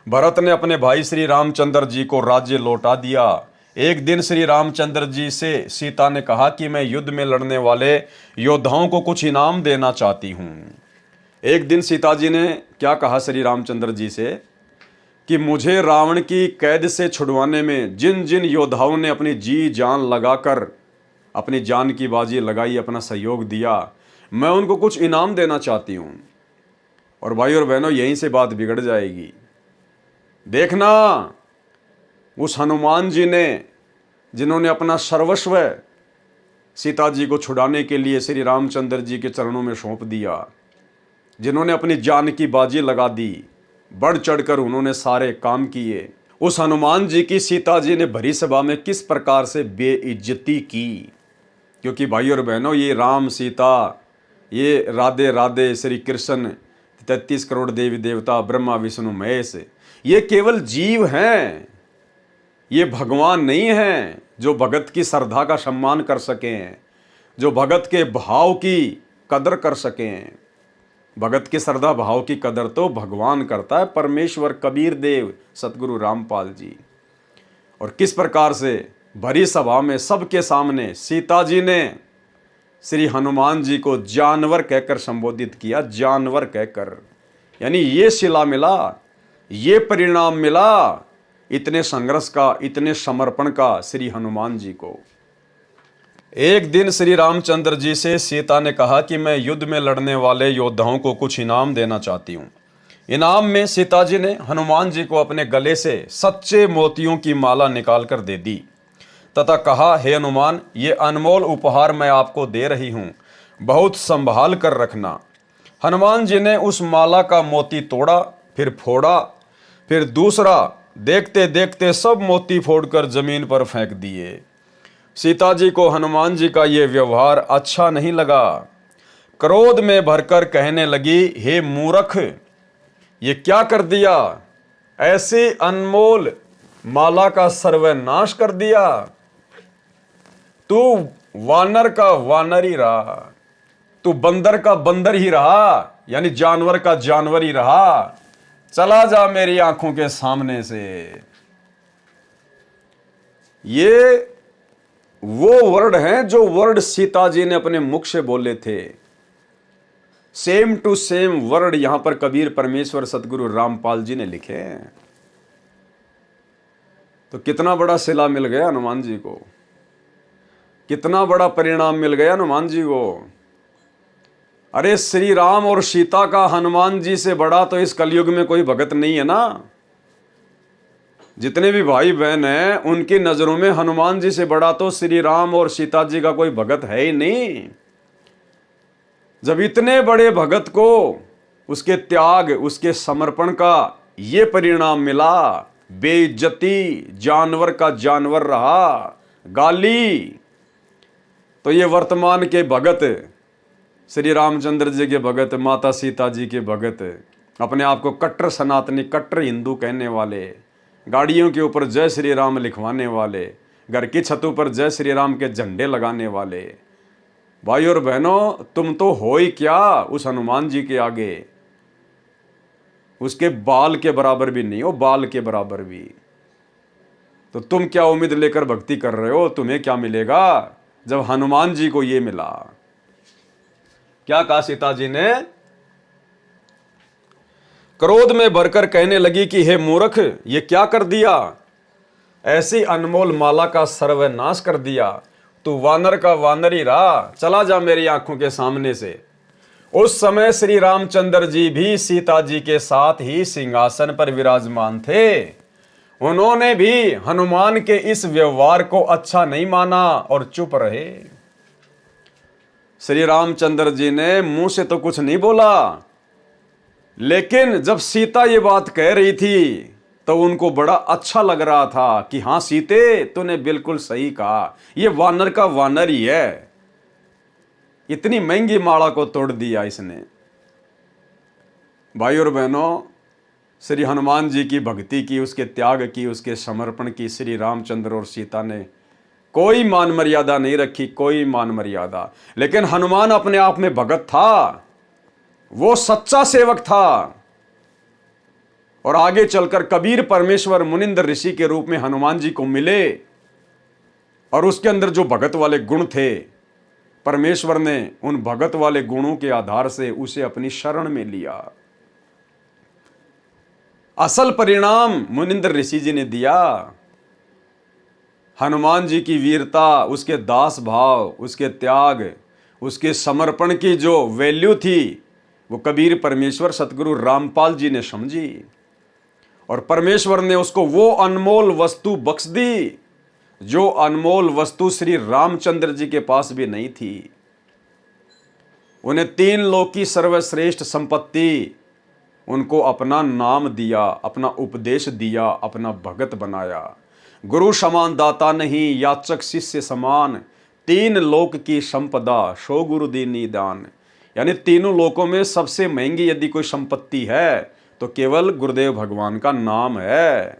भरत ने अपने भाई श्री रामचंद्र जी को राज्य लौटा दिया। एक दिन श्री रामचंद्र जी से सीता ने कहा कि मैं युद्ध में लड़ने वाले योद्धाओं को कुछ इनाम देना चाहती हूँ। एक दिन सीता जी ने क्या कहा श्री रामचंद्र जी से कि मुझे रावण की कैद से छुड़वाने में जिन जिन योद्धाओं ने अपनी जी जान लगाकर अपनी जान की बाजी लगाई, अपना सहयोग दिया, मैं उनको कुछ इनाम देना चाहती हूँ। और भाई और बहनों, यहीं से बात बिगड़ जाएगी। देखना, उस हनुमान जी ने, जिन्होंने अपना सर्वस्व सीता जी को छुड़ाने के लिए श्री रामचंद्र जी के चरणों में सौंप दिया, जिन्होंने अपनी जान की बाजी लगा दी, बढ़ चढ़कर उन्होंने सारे काम किए, उस हनुमान जी की सीता जी ने भरी सभा में किस प्रकार से बेइज्जती की। क्योंकि भाई और बहनों, ये राम, सीता, ये राधे राधे, श्री कृष्ण, 33 करोड़ देवी देवता, ब्रह्मा विष्णु महेश, ये केवल जीव हैं। ये भगवान नहीं हैं जो भगत की श्रद्धा का सम्मान कर सकें, जो भगत के भाव की कदर कर सकें। भगत की श्रद्धा भाव की कदर तो भगवान करता है, परमेश्वर कबीर देव, सतगुरु रामपाल जी। और किस प्रकार से भरी सभा में सबके सामने सीता जी ने श्री हनुमान जी को जानवर कहकर संबोधित किया, जानवर कहकर। यानी ये सिला मिला, ये परिणाम मिला इतने संघर्ष का, इतने समर्पण का श्री हनुमान जी को। एक दिन श्री रामचंद्र जी से सीता ने कहा कि मैं युद्ध में लड़ने वाले योद्धाओं को कुछ इनाम देना चाहती हूँ। इनाम में सीता जी ने हनुमान जी को अपने गले से सच्चे मोतियों की माला निकालकर दे दी तथा कहा, हे हनुमान, ये अनमोल उपहार मैं आपको दे रही हूँ, बहुत संभाल कर रखना। हनुमान जी ने उस माला का मोती तोड़ा, फिर फोड़ा, फिर दूसरा। देखते देखते सब मोती फोड़कर जमीन पर फेंक दिए। सीता जी को हनुमान जी का ये व्यवहार अच्छा नहीं लगा। क्रोध में भरकर कहने लगी, हे मूर्ख, ये क्या कर दिया? ऐसी अनमोल माला का सर्वनाश कर दिया। तू वानर का वानर ही रहा, तू बंदर का बंदर ही रहा, यानी जानवर का जानवर ही रहा। चला जा मेरी आंखों के सामने से। ये वो वर्ड हैं जो वर्ड सीता जी ने अपने मुख से बोले थे। सेम टू सेम वर्ड यहां पर कबीर परमेश्वर सतगुरु रामपाल जी ने लिखे हैं। तो कितना बड़ा सिला मिल गया हनुमान जी को, कितना बड़ा परिणाम मिल गया हनुमान जी को। अरे श्री राम और सीता का हनुमान जी से बड़ा तो इस कलयुग में कोई भगत नहीं है ना। जितने भी भाई बहन हैं उनकी नजरों में हनुमान जी से बड़ा तो श्री राम और सीता जी का कोई भगत है ही नहीं। जब इतने बड़े भगत को उसके त्याग, उसके समर्पण का ये परिणाम मिला, बेइज्जती, जानवर का जानवर रहा, गाली। तो ये वर्तमान के भगत, श्री रामचंद्र जी के भगत, माता सीता जी के भगत, अपने आप को कट्टर सनातनी, कट्टर हिंदू कहने वाले, गाड़ियों के ऊपर जय श्री राम लिखवाने वाले, घर की छतों पर जय श्री राम के झंडे लगाने वाले, भाई और बहनों, तुम तो हो ही क्या उस हनुमान जी के आगे। उसके बाल के बराबर भी नहीं हो, बाल के बराबर भी। तो तुम क्या उम्मीद लेकर भक्ति कर रहे हो? तुम्हें क्या मिलेगा जब हनुमान जी को ये मिला? क्या कहा सीता जी ने? क्रोध में भरकर कहने लगी कि हे मूर्ख, ये क्या कर दिया? ऐसी अनमोल माला का सर्वनाश कर दिया। तू वानर का वानर ही रहा, चला जा मेरी आंखों के सामने से। उस समय श्री रामचंद्र जी भी सीता जी के साथ ही सिंहासन पर विराजमान थे। उन्होंने भी हनुमान के इस व्यवहार को अच्छा नहीं माना और चुप रहे। श्री रामचंद्र जी ने मुंह से तो कुछ नहीं बोला, लेकिन जब सीता ये बात कह रही थी तो उनको बड़ा अच्छा लग रहा था कि हाँ सीते, तूने बिल्कुल सही कहा, ये वानर का वानर ही है। इतनी महंगी माला को तोड़ दिया इसने। भाई और बहनों, श्री हनुमान जी की भक्ति की, उसके त्याग की, उसके समर्पण की श्री रामचंद्र और सीता ने कोई मान मर्यादा नहीं रखी, कोई मान मर्यादा। लेकिन हनुमान अपने आप में भगत था, वो सच्चा सेवक था। और आगे चलकर कबीर परमेश्वर मुनिंद्र ऋषि के रूप में हनुमान जी को मिले, और उसके अंदर जो भगत वाले गुण थे, परमेश्वर ने उन भगत वाले गुणों के आधार से उसे अपनी शरण में लिया। असल परिणाम मुनिंद्र ऋषि जी ने दिया। हनुमान जी की वीरता, उसके दास भाव, उसके त्याग, उसके समर्पण की जो वैल्यू थी, वो कबीर परमेश्वर सतगुरु रामपाल जी ने समझी, और परमेश्वर ने उसको वो अनमोल वस्तु बख्श दी जो अनमोल वस्तु श्री रामचंद्र जी के पास भी नहीं थी। उन्हें 3 लोक की सर्वश्रेष्ठ संपत्ति, उनको अपना नाम दिया, अपना उपदेश दिया, अपना भगत बनाया। गुरु समान दाता नहीं, याचक शिष्य समान, 3 लोक की संपदा, सो गुरु दीनी दान। यानी तीनों लोकों में सबसे महंगी यदि कोई संपत्ति है तो केवल गुरुदेव भगवान का नाम है।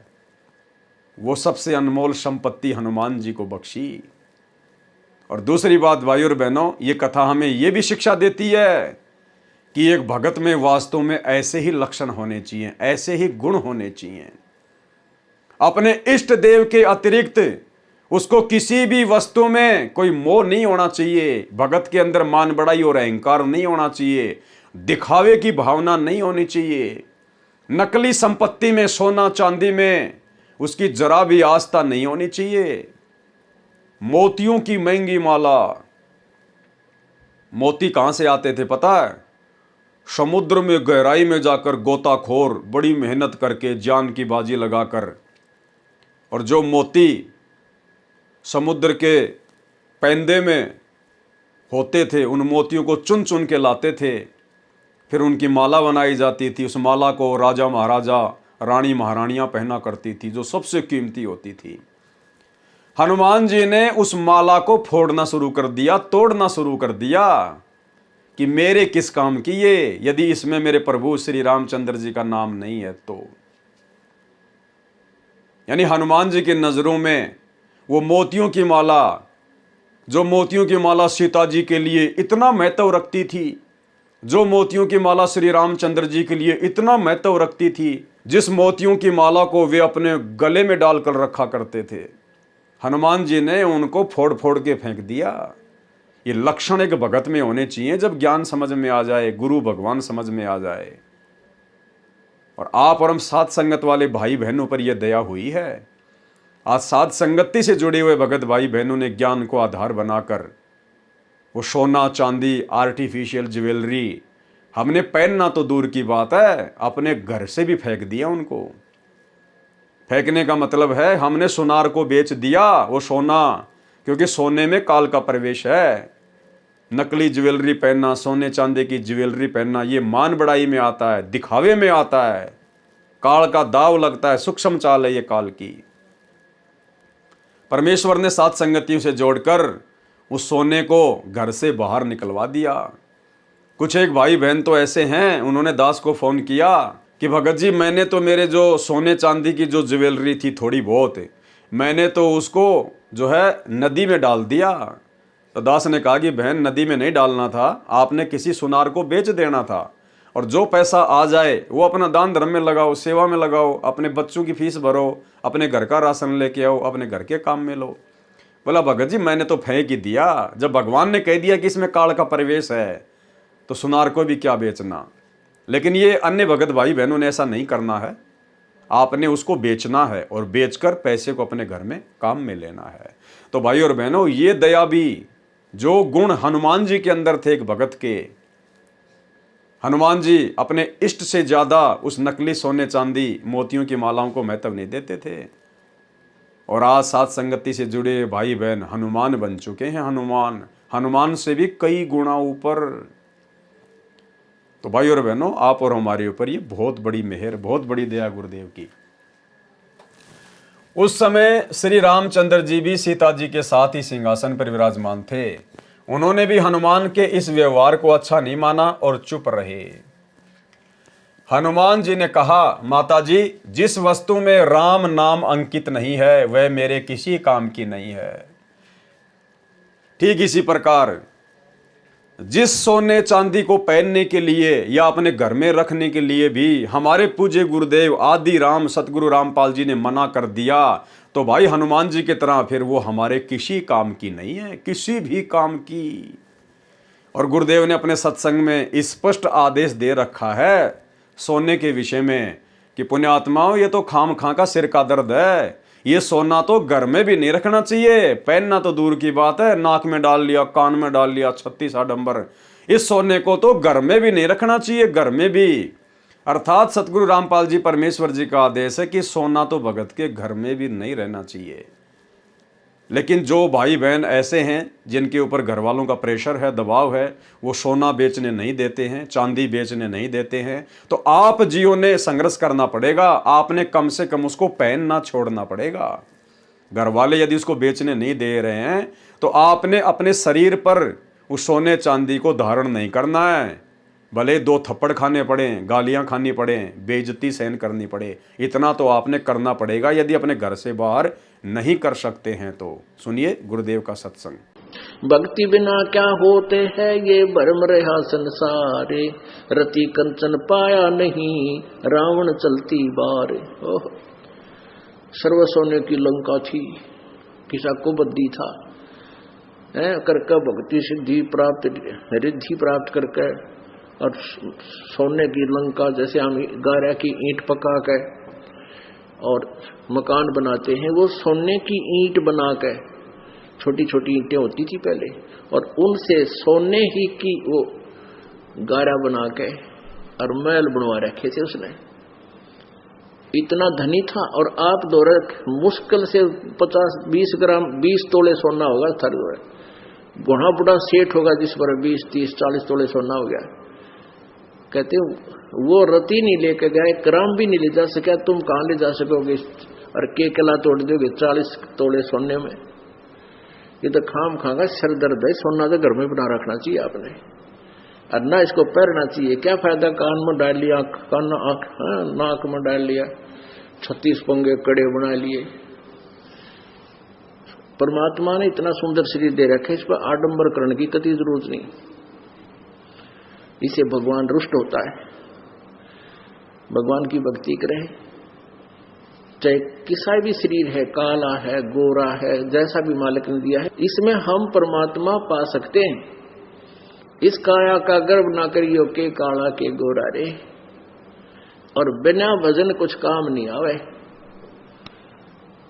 वो सबसे अनमोल संपत्ति हनुमान जी को बख्शी। और दूसरी बात भाई और बहनों, ये कथा हमें ये भी शिक्षा देती है कि एक भगत में वास्तव में ऐसे ही लक्षण होने चाहिए, ऐसे ही गुण होने चाहिए। अपने इष्ट देव के अतिरिक्त उसको किसी भी वस्तु में कोई मोह नहीं होना चाहिए। भगत के अंदर मान बढ़ाई और अहंकार नहीं होना चाहिए। दिखावे की भावना नहीं होनी चाहिए। नकली संपत्ति में, सोना चांदी में उसकी जरा भी आस्था नहीं होनी चाहिए। मोतियों की महंगी माला, मोती कहां से आते थे पता है? समुद्र में गहराई में जाकर गोताखोर बड़ी मेहनत करके, जान की बाजी लगाकर, और जो मोती समुद्र के पैंदे में होते थे, उन मोतियों को चुन चुन के लाते थे। फिर उनकी माला बनाई जाती थी। उस माला को राजा महाराजा, रानी महारानियां पहना करती थी, जो सबसे कीमती होती थी। हनुमान जी ने उस माला को फोड़ना शुरू कर दिया, तोड़ना शुरू कर दिया कि मेरे किस काम की ये, यदि इसमें मेरे प्रभु श्री रामचंद्र जी का नाम नहीं है तो। यानी हनुमान जी की नजरों में वो मोतियों की माला, जो मोतियों की माला सीता जी के लिए इतना महत्व रखती थी, जो मोतियों की माला श्री रामचंद्र जी के लिए इतना महत्व रखती थी, जिस मोतियों की माला को वे अपने गले में डालकर रखा करते थे, हनुमान जी ने उनको फोड़ फोड़ के फेंक दिया। ये लक्षण एक भगत में होने चाहिए। जब ज्ञान समझ में आ जाए, गुरु भगवान समझ में आ जाए, और आप और हम साध संगत वाले भाई बहनों पर यह दया हुई है। आज साध संगति से जुड़े हुए भगत भाई बहनों ने ज्ञान को आधार बनाकर वो सोना चांदी, आर्टिफिशियल ज्वेलरी हमने पहनना तो दूर की बात है, अपने घर से भी फेंक दिया उनको। फेंकने का मतलब है हमने सुनार को बेच दिया वो सोना, क्योंकि सोने में काल का प्रवेश है। नकली ज्वेलरी पहनना, सोने चांदी की ज्वेलरी पहनना, ये मान बढ़ाई में आता है, दिखावे में आता है। काल का दाव लगता है, सूक्ष्म चाल है ये काल की। परमेश्वर ने सात संगतियों से जोड़कर उस सोने को घर से बाहर निकलवा दिया। कुछ एक भाई बहन तो ऐसे हैं, उन्होंने दास को फोन किया कि भगत जी मैंने तो मेरे जो सोने चांदी की जो ज्वेलरी थी थोड़ी बहुत, मैंने तो उसको जो है नदी में डाल दिया। तो दास ने कहा कि बहन नदी में नहीं डालना था, आपने किसी सुनार को बेच देना था, और जो पैसा आ जाए वो अपना दान धर्म में लगाओ, सेवा में लगाओ, अपने बच्चों की फीस भरो, अपने घर का राशन लेके आओ, अपने घर के काम में लो। बोला भगत जी मैंने तो फेंक ही दिया, जब भगवान ने कह दिया कि इसमें काल का प्रवेश है तो सुनार को भी क्या बेचना। लेकिन ये अन्य भगत भाई बहनों ने ऐसा नहीं करना है, आपने उसको बेचना है और बेचकर पैसे को अपने घर में काम में लेना है। तो भाई और बहनों, ये दया भी जो गुण हनुमान जी के अंदर थे एक भगत के, हनुमान जी अपने इष्ट से ज्यादा उस नकली सोने चांदी मोतियों की मालाओं को महत्व नहीं देते थे। और आज सात संगति से जुड़े भाई बहन हनुमान बन चुके हैं। हनुमान से भी कई गुना ऊपर। तो भाई और बहनों, आप और हमारे ऊपर ये बहुत बड़ी मेहर, बहुत बड़ी दया गुरुदेव की। उस समय श्री रामचंद्र जी भी सीता जी के साथ ही सिंहासन पर विराजमान थे। उन्होंने भी हनुमान के इस व्यवहार को अच्छा नहीं माना और चुप रहे। हनुमान जी ने कहा, माता जी जिस वस्तु में राम नाम अंकित नहीं है वह मेरे किसी काम की नहीं है। ठीक इसी प्रकार जिस सोने चांदी को पहनने के लिए या अपने घर में रखने के लिए भी हमारे पूज्य गुरुदेव आदि राम सतगुरु रामपाल जी ने मना कर दिया, तो भाई हनुमान जी की तरह फिर वो हमारे किसी काम की नहीं है, किसी भी काम की। और गुरुदेव ने अपने सत्संग में स्पष्ट आदेश दे रखा है सोने के विषय में कि पुण्यात्माओं, ये तो खाम खा का सिर का दर्द है, ये सोना तो घर में भी नहीं रखना चाहिए, पहनना तो दूर की बात है, नाक में डाल लिया, कान में डाल लिया, 36 आडंबर। इस सोने को तो घर में भी नहीं रखना चाहिए, घर में भी। अर्थात सतगुरु रामपाल जी परमेश्वर जी का आदेश है कि सोना तो भगत के घर में भी नहीं रहना चाहिए। लेकिन जो भाई बहन ऐसे हैं जिनके ऊपर घर वालों का प्रेशर है, दबाव है, वो सोना बेचने नहीं देते हैं, चांदी बेचने नहीं देते हैं, तो आप जियो ने संघर्ष करना पड़ेगा। आपने कम से कम उसको पहनना छोड़ना पड़ेगा। घर वाले यदि उसको बेचने नहीं दे रहे हैं तो आपने अपने शरीर पर उस सोने चांदी को धारण नहीं करना है। भले 2 थप्पड़ खाने पड़े, गालियां खानी पड़े, बेइज्जती सहन करनी पड़े, इतना तो आपने करना पड़ेगा यदि अपने घर से बाहर नहीं कर सकते हैं तो। सुनिए गुरुदेव का सत्संग। भक्ति बिना क्या होते हैं ये भरम रहा संसारे, रति कंचन पाया नहीं रावण चलती बार। सर्व सोने की लंका थी, किसा को बद्दी था, करके भक्ति सिद्धि प्राप्त रिद्धि प्राप्त करके, और सोने की लंका जैसे हम गारा की ईंट पका के और मकान बनाते हैं, वो सोने की ईंट बना के, छोटी छोटी ईंटें होती थी पहले, और उनसे सोने ही की वो गारा बना के और महल बनवा रखे थे उसने। इतना धनी था। और आप दौरे मुश्किल से 50-20 ग्राम 20 तोले सोना होगा थर, बुढ़ा बुढ़ा सेठ होगा जिस पर 20-30-40 तोले सोना हो गया। कहते वो रति नहीं लेके गए, ग्राम भी नहीं ले जा सका, तुम कहां ले जा सकोगे और के कला तोड़ दोगे 40 तोले सोने में। ये तो खाम खागा सर दर्द है। सोना तो घर में बना रखना चाहिए आपने, और ना इसको पहनना चाहिए। क्या फायदा, कान में डाल लिया, कान नाक में डाल लिया, 36 पंगे कड़े बना लिए। परमात्मा ने इतना सुंदर शरीर दे रखे, इस पर आडंबर करने की कति जरूरत नहीं। इसे भगवान रुष्ट होता है। भगवान की भक्ति करें, चाहे किसा भी शरीर है, काला है, गोरा है, जैसा भी मालिक ने दिया है, इसमें हम परमात्मा पा सकते हैं। इस काया का गर्व ना करियो के काला के गोरा रे, और बिना भजन कुछ काम नहीं आवे,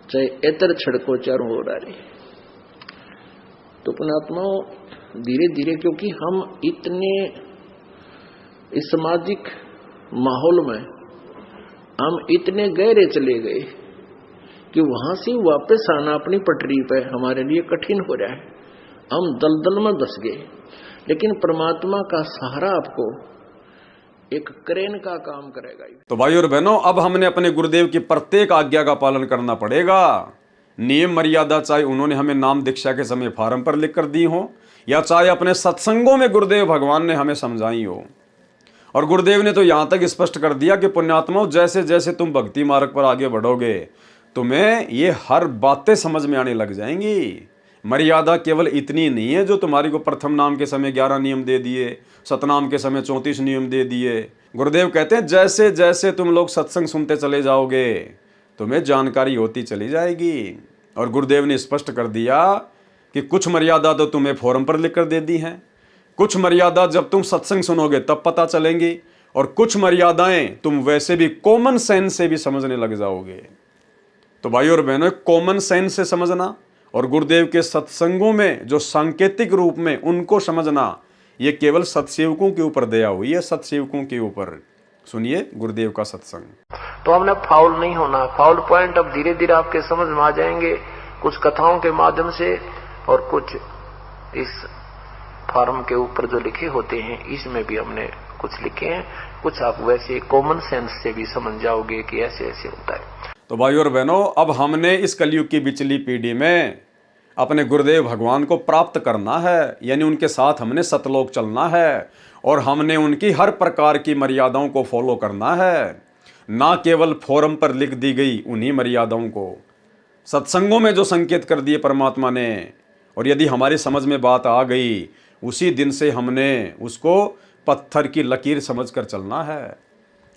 चाहे एतर छड़को चारों हो रे। तो पुण्यात्माओं, धीरे धीरे, क्योंकि हम इतने इस सामाजिक माहौल में हम इतने गहरे चले गए कि वहां से वापस आना अपनी पटरी पे हमारे लिए कठिन हो रहा है। हम दलदल में धस गए। लेकिन परमात्मा का सहारा आपको एक क्रेन का काम करेगा। तो भाई और बहनों, अब हमने अपने गुरुदेव की प्रत्येक आज्ञा का पालन करना पड़ेगा। नियम मर्यादा चाहे उन्होंने हमें नाम दीक्षा के समय फार्म पर लिख कर दी हो, या चाहे अपने सत्संगों में गुरुदेव भगवान ने हमें समझाई हो। और गुरुदेव ने तो यहां तक स्पष्ट कर दिया कि पुण्यात्माओं, जैसे जैसे तुम भक्ति मार्ग पर आगे बढ़ोगे, तुम्हें ये हर बातें समझ में आने लग जाएंगी। मर्यादा केवल इतनी नहीं है जो तुम्हारी को प्रथम नाम के समय 11 नियम दे दिए, सतनाम के समय 34 नियम दे दिए। गुरुदेव कहते हैं जैसे जैसे तुम लोग सत्संग सुनते चले जाओगे, तुम्हें जानकारी होती चली जाएगी। और गुरुदेव ने स्पष्ट कर दिया कि कुछ मर्यादा तो तुम्हें फोरम पर लिख कर दे दी है, कुछ मर्यादा जब तुम सत्संग सुनोगे तब पता चलेंगी, और कुछ मर्यादाएं तुम वैसे भी कॉमन सेंस से भी समझने लग जाओगे। तो भाई और बहनों, कॉमन सेंस से समझना और गुरुदेव के सत्संगों में जो सांकेतिक रूप में उनको समझना, ये केवल सत्सेवकों के ऊपर दया हुई है, सत्सेवकों के ऊपर। सुनिए गुरुदेव का सत्संग। तो हमने फाउल नहीं होना। फाउल पॉइंट अब धीरे धीरे आपके समझ में आ जाएंगे, कुछ कथाओं के माध्यम से और कुछ इस फार्म के ऊपर जो लिखे होते हैं, इसमें भी हमने कुछ लिखे हैं। कुछ आप वैसे कॉमन सेंस से भी समझ जाओगे कि ऐसे ऐसे होता है। तो भाई और बहनों, अब हमने इस कलयुग की बिचली पीढ़ी में अपने गुरुदेव भगवान को प्राप्त करना है, यानी उनके साथ हमने सतलोक चलना है, और हमने उनकी हर प्रकार की मर्यादाओं को फॉलो करना है, ना केवल फोरम पर लिख दी गई उन्हीं मर्यादाओं को, सत्संगों में जो संकेत कर दिए परमात्मा ने। और यदि हमारी समझ में बात आ गई, उसी दिन से हमने उसको पत्थर की लकीर समझकर चलना है।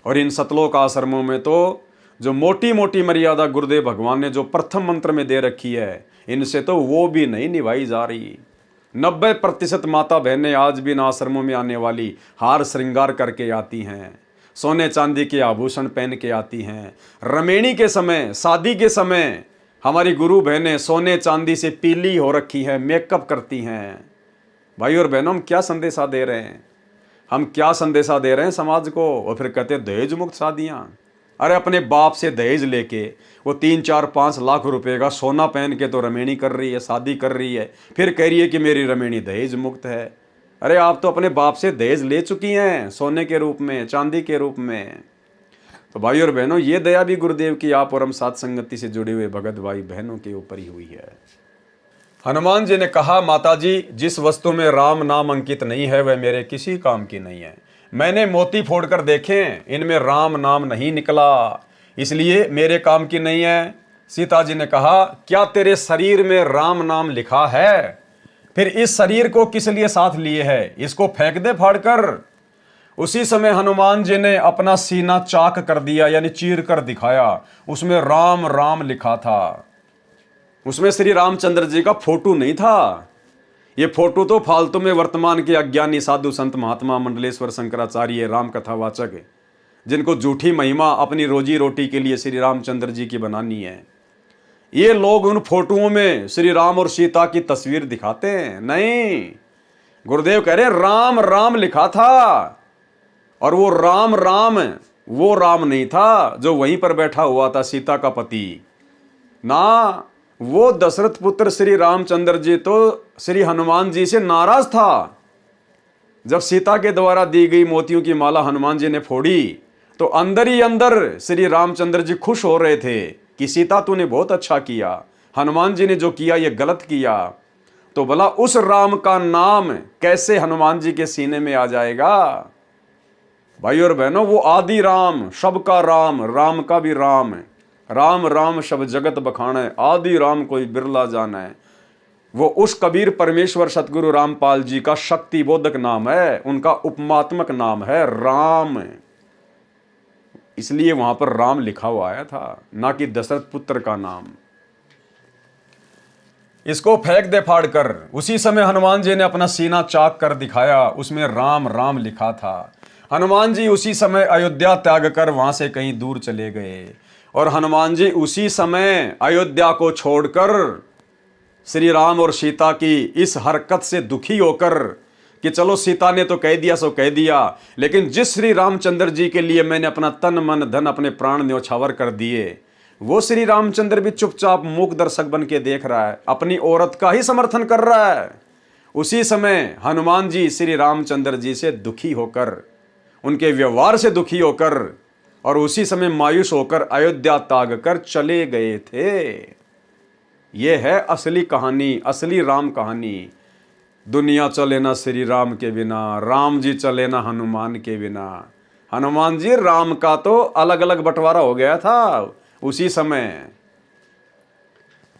और इन सतलोक आश्रमों में तो जो मोटी मोटी मर्यादा गुरुदेव भगवान ने जो प्रथम मंत्र में दे रखी है, इनसे तो वो भी नहीं निभाई जा रही। 90% माता बहनें आज भी इन आश्रमों में आने वाली हार श्रृंगार करके आती हैं, सोने चांदी के आभूषण पहन के आती हैं। रमेणी के समय, शादी के समय हमारी गुरु बहनें सोने चांदी से पीली हो रखी हैं, मेकअप करती हैं। भाई और बहनों, हम क्या संदेशा दे रहे हैं? हम क्या संदेशा दे रहे हैं समाज को? और फिर कहते हैं दहेज मुक्त शादियां। अरे अपने बाप से दहेज लेके वो 3, 4, 5 लाख रुपए का सोना पहन के तो रमेणी कर रही है, शादी कर रही है, फिर कह रही है कि मेरी रमेणी दहेज मुक्त है। अरे आप तो अपने बाप से दहेज ले चुकी हैं, सोने के रूप में, चांदी के रूप में। तो भाई और बहनों, ये दया भी गुरुदेव की आप और हम साथ संगति से जुड़े हुए भगत भाई बहनों के ऊपर ही हुई है। हनुमान जी ने कहा, माताजी, जिस वस्तु में राम नाम अंकित नहीं है वह मेरे किसी काम की नहीं है। मैंने मोती फोड़कर देखे, इनमें राम नाम नहीं निकला, इसलिए मेरे काम की नहीं है। सीता जी ने कहा, क्या तेरे शरीर में राम नाम लिखा है? फिर इस शरीर को किस लिए साथ लिए है? इसको फेंक दे फाड़कर। उसी समय हनुमान जी ने अपना सीना चाक कर दिया, यानी चीर कर दिखाया। उसमें राम राम लिखा था। उसमें श्री रामचंद्र जी का फोटो नहीं था। ये फोटो तो फालतू में वर्तमान के अज्ञानी साधु संत महात्मा मंडलेश्वर शंकराचार्य राम कथावाचक है, जिनको झूठी महिमा अपनी रोजी रोटी के लिए श्री रामचंद्र जी की बनानी है, ये लोग उन फोटोओं में श्री राम और सीता की तस्वीर दिखाते हैं। नहीं, गुरुदेव कह रहे राम राम लिखा था, और वो राम राम वो राम नहीं था जो वहीं पर बैठा हुआ था, सीता का पति ना। वो दशरथ पुत्र श्री रामचंद्र जी तो श्री हनुमान जी से नाराज था। जब सीता के द्वारा दी गई मोतियों की माला हनुमान जी ने फोड़ी, तो अंदर ही अंदर श्री रामचंद्र जी खुश हो रहे थे कि सीता तूने बहुत अच्छा किया, हनुमान जी ने जो किया ये गलत किया। तो भला उस राम का नाम कैसे हनुमान जी के सीने में आ जाएगा? भाई और बहनों, वो आदि राम, सबका राम, राम का भी राम, राम राम शब जगत बखाने, आदि राम कोई बिरला जाना है। वो उस कबीर परमेश्वर सतगुरु रामपाल जी का शक्ति बोधक नाम है, उनका उपमात्मक नाम है राम। इसलिए वहां पर राम लिखा हुआ आया था, ना कि दशरथ पुत्र का नाम। इसको फेंक दे फाड़ कर। उसी समय हनुमान जी ने अपना सीना चाक कर दिखाया, उसमें राम राम लिखा था। हनुमान जी उसी समय अयोध्या त्याग कर वहां से कहीं दूर चले गए, और हनुमान जी उसी समय अयोध्या को छोड़कर श्री राम और सीता की इस हरकत से दुखी होकर कि चलो सीता ने तो कह दिया सो कह दिया, लेकिन जिस श्री रामचंद्र जी के लिए मैंने अपना तन मन धन अपने प्राण न्यौछावर कर दिए, वो श्री रामचंद्र भी चुपचाप मूक दर्शक बन के देख रहा है, अपनी औरत का ही समर्थन कर रहा है। उसी समय हनुमान जी श्री रामचंद्र जी से दुखी होकर उनके व्यवहार से दुखी होकर और उसी समय मायूस होकर अयोध्या त्याग कर चले गए थे। ये है असली कहानी, असली राम कहानी। दुनिया चले ना श्री राम के बिना, राम जी चले ना हनुमान के बिना। हनुमान जी राम का तो अलग अलग बंटवारा हो गया था उसी समय।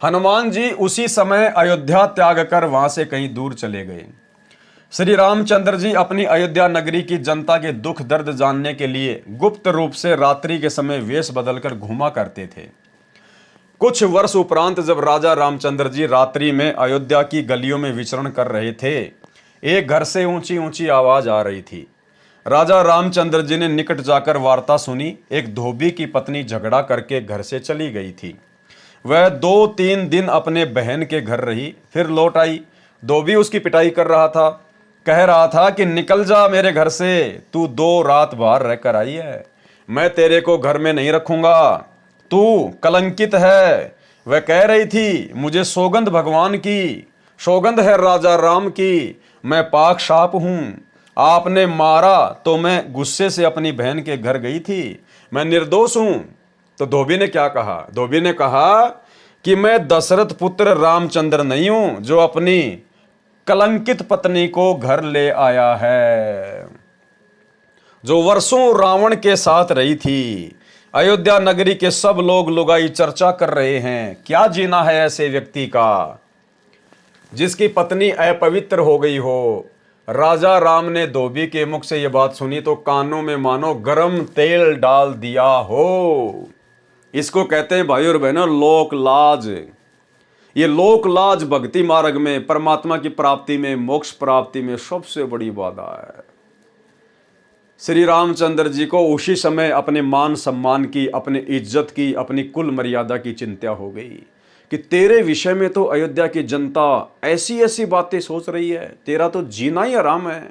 हनुमान जी उसी समय अयोध्या त्याग कर वहां से कहीं दूर चले गए। श्री रामचंद्र जी अपनी अयोध्या नगरी की जनता के दुख दर्द जानने के लिए गुप्त रूप से रात्रि के समय वेश बदलकर घूमा करते थे। कुछ वर्ष उपरांत जब राजा रामचंद्र जी रात्रि में अयोध्या की गलियों में विचरण कर रहे थे, एक घर से ऊंची ऊंची आवाज आ रही थी। राजा रामचंद्र जी ने निकट जाकर वार्ता सुनी। एक धोबी की पत्नी झगड़ा करके घर से चली गई थी। वह 2-3 दिन अपने बहन के घर रही, फिर लौट आई। धोबी उसकी पिटाई कर रहा था, कह रहा था कि निकल जा मेरे घर से, तू 2 रात बाहर रहकर आई है, मैं तेरे को घर में नहीं रखूंगा, तू कलंकित है। वह कह रही थी, मुझे सौगंध भगवान की, सौगंध है राजा राम की, मैं पाक साफ हूं, आपने मारा तो मैं गुस्से से अपनी बहन के घर गई थी, मैं निर्दोष हूं। तो धोबी ने क्या कहा? धोबी ने कहा कि मैं दशरथ पुत्र रामचंद्र नहीं हूं जो अपनी कलंकित पत्नी को घर ले आया है, जो वर्षों रावण के साथ रही थी। अयोध्या नगरी के सब लोग लुगाई चर्चा कर रहे हैं, क्या जीना है ऐसे व्यक्ति का जिसकी पत्नी अपवित्र हो गई हो। राजा राम ने धोबी के मुख से यह बात सुनी तो कानों में मानो गरम तेल डाल दिया हो। इसको कहते हैं भाई और बहनों लोक लाज। ये लोक लाज भक्ति मार्ग में, परमात्मा की प्राप्ति में, मोक्ष प्राप्ति में सबसे बड़ी बाधा है। श्री रामचंद्र जी को उसी समय अपने मान सम्मान की, अपनी इज्जत की, अपनी कुल मर्यादा की चिंता हो गई कि तेरे विषय में तो अयोध्या की जनता ऐसी ऐसी बातें सोच रही है, तेरा तो जीना ही हराम है।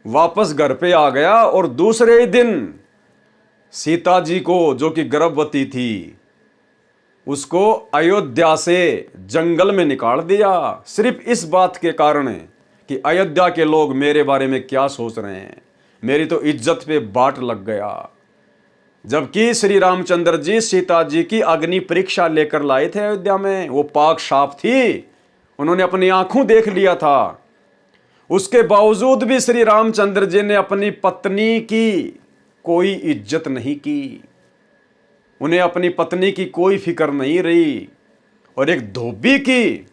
वापस घर पे आ गया और दूसरे ही दिन सीता जी को, जो कि गर्भवती थी, उसको अयोध्या से जंगल में निकाल दिया, सिर्फ इस बात के कारण कि अयोध्या के लोग मेरे बारे में क्या सोच रहे हैं, मेरी तो इज्जत पे बाट लग गया। जबकि श्री रामचंद्र जी सीता जी की अग्नि परीक्षा लेकर लाए थे अयोध्या में, वो पाक साफ थी, उन्होंने अपनी आंखों देख लिया था। उसके बावजूद भी श्री रामचंद्र जी ने अपनी पत्नी की कोई इज्जत नहीं की, उन्हें अपनी पत्नी की कोई फिक्र नहीं रही। और एक धोबी की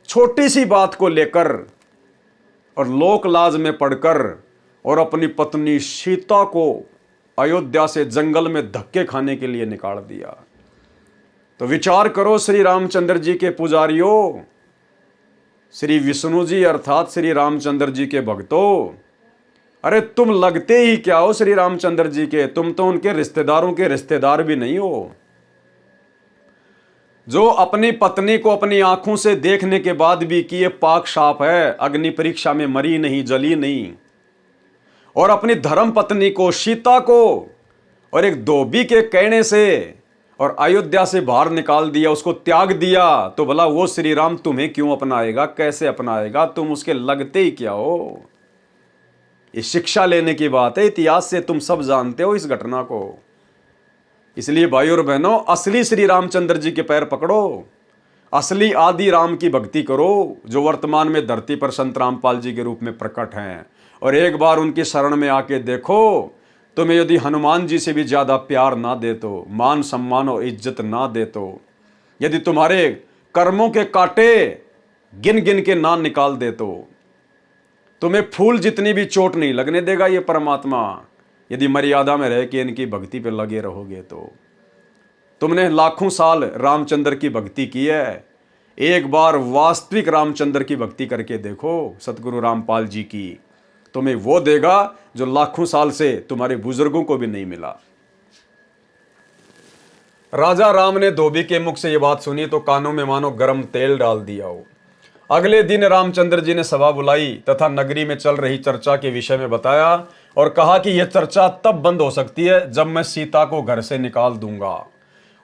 छोटी सी बात को लेकर और लोक लाज में पड़कर और अपनी पत्नी सीता को अयोध्या से जंगल में धक्के खाने के लिए निकाल दिया। तो विचार करो श्री रामचंद्र जी के पुजारियों, श्री विष्णु जी अर्थात श्री रामचंद्र जी के भक्तों, अरे तुम लगते ही क्या हो श्री रामचंद्र जी के, तुम तो उनके रिश्तेदारों के रिश्तेदार भी नहीं हो। जो अपनी पत्नी को अपनी आंखों से देखने के बाद भी कि ये पाक साफ है, अग्नि परीक्षा में मरी नहीं, जली नहीं, और अपनी धर्म पत्नी को, सीता को, और एक धोबी के कहने से और अयोध्या से बाहर निकाल दिया, उसको त्याग दिया, तो भला वो श्री राम तुम्हें क्यों अपनाएगा, कैसे अपनाएगा? तुम उसके लगते ही क्या हो? ये शिक्षा लेने की बात है, इतिहास से तुम सब जानते हो इस घटना को। इसलिए भाई और बहनों, असली श्री रामचंद्र जी के पैर पकड़ो, असली आदि राम की भक्ति करो, जो वर्तमान में धरती पर संत रामपाल जी के रूप में प्रकट हैं, और एक बार उनकी शरण में आके देखो। तुम्हें यदि हनुमान जी से भी ज्यादा प्यार ना दे तो, मान सम्मान और इज्जत ना दे तो, यदि तुम्हारे कर्मों के कांटे गिन गिन के ना निकाल दे तो, तुम्हें फूल जितनी भी चोट नहीं लगने देगा ये परमात्मा, यदि मर्यादा में रह के इनकी भक्ति पे लगे रहोगे तो। तुमने लाखों साल रामचंद्र की भक्ति की है, एक बार वास्तविक रामचंद्र की भक्ति करके देखो, सतगुरु रामपाल जी की, तुम्हें वो देगा जो लाखों साल से तुम्हारे बुजुर्गों को भी नहीं मिला। राजा राम ने धोबी के मुख से ये बात सुनी तो कानों में मानो गरम तेल डाल दिया हो। अगले दिन रामचंद्र जी ने सभा बुलाई तथा नगरी में चल रही चर्चा के विषय में बताया और कहा कि यह चर्चा तब बंद हो सकती है जब मैं सीता को घर से निकाल दूंगा।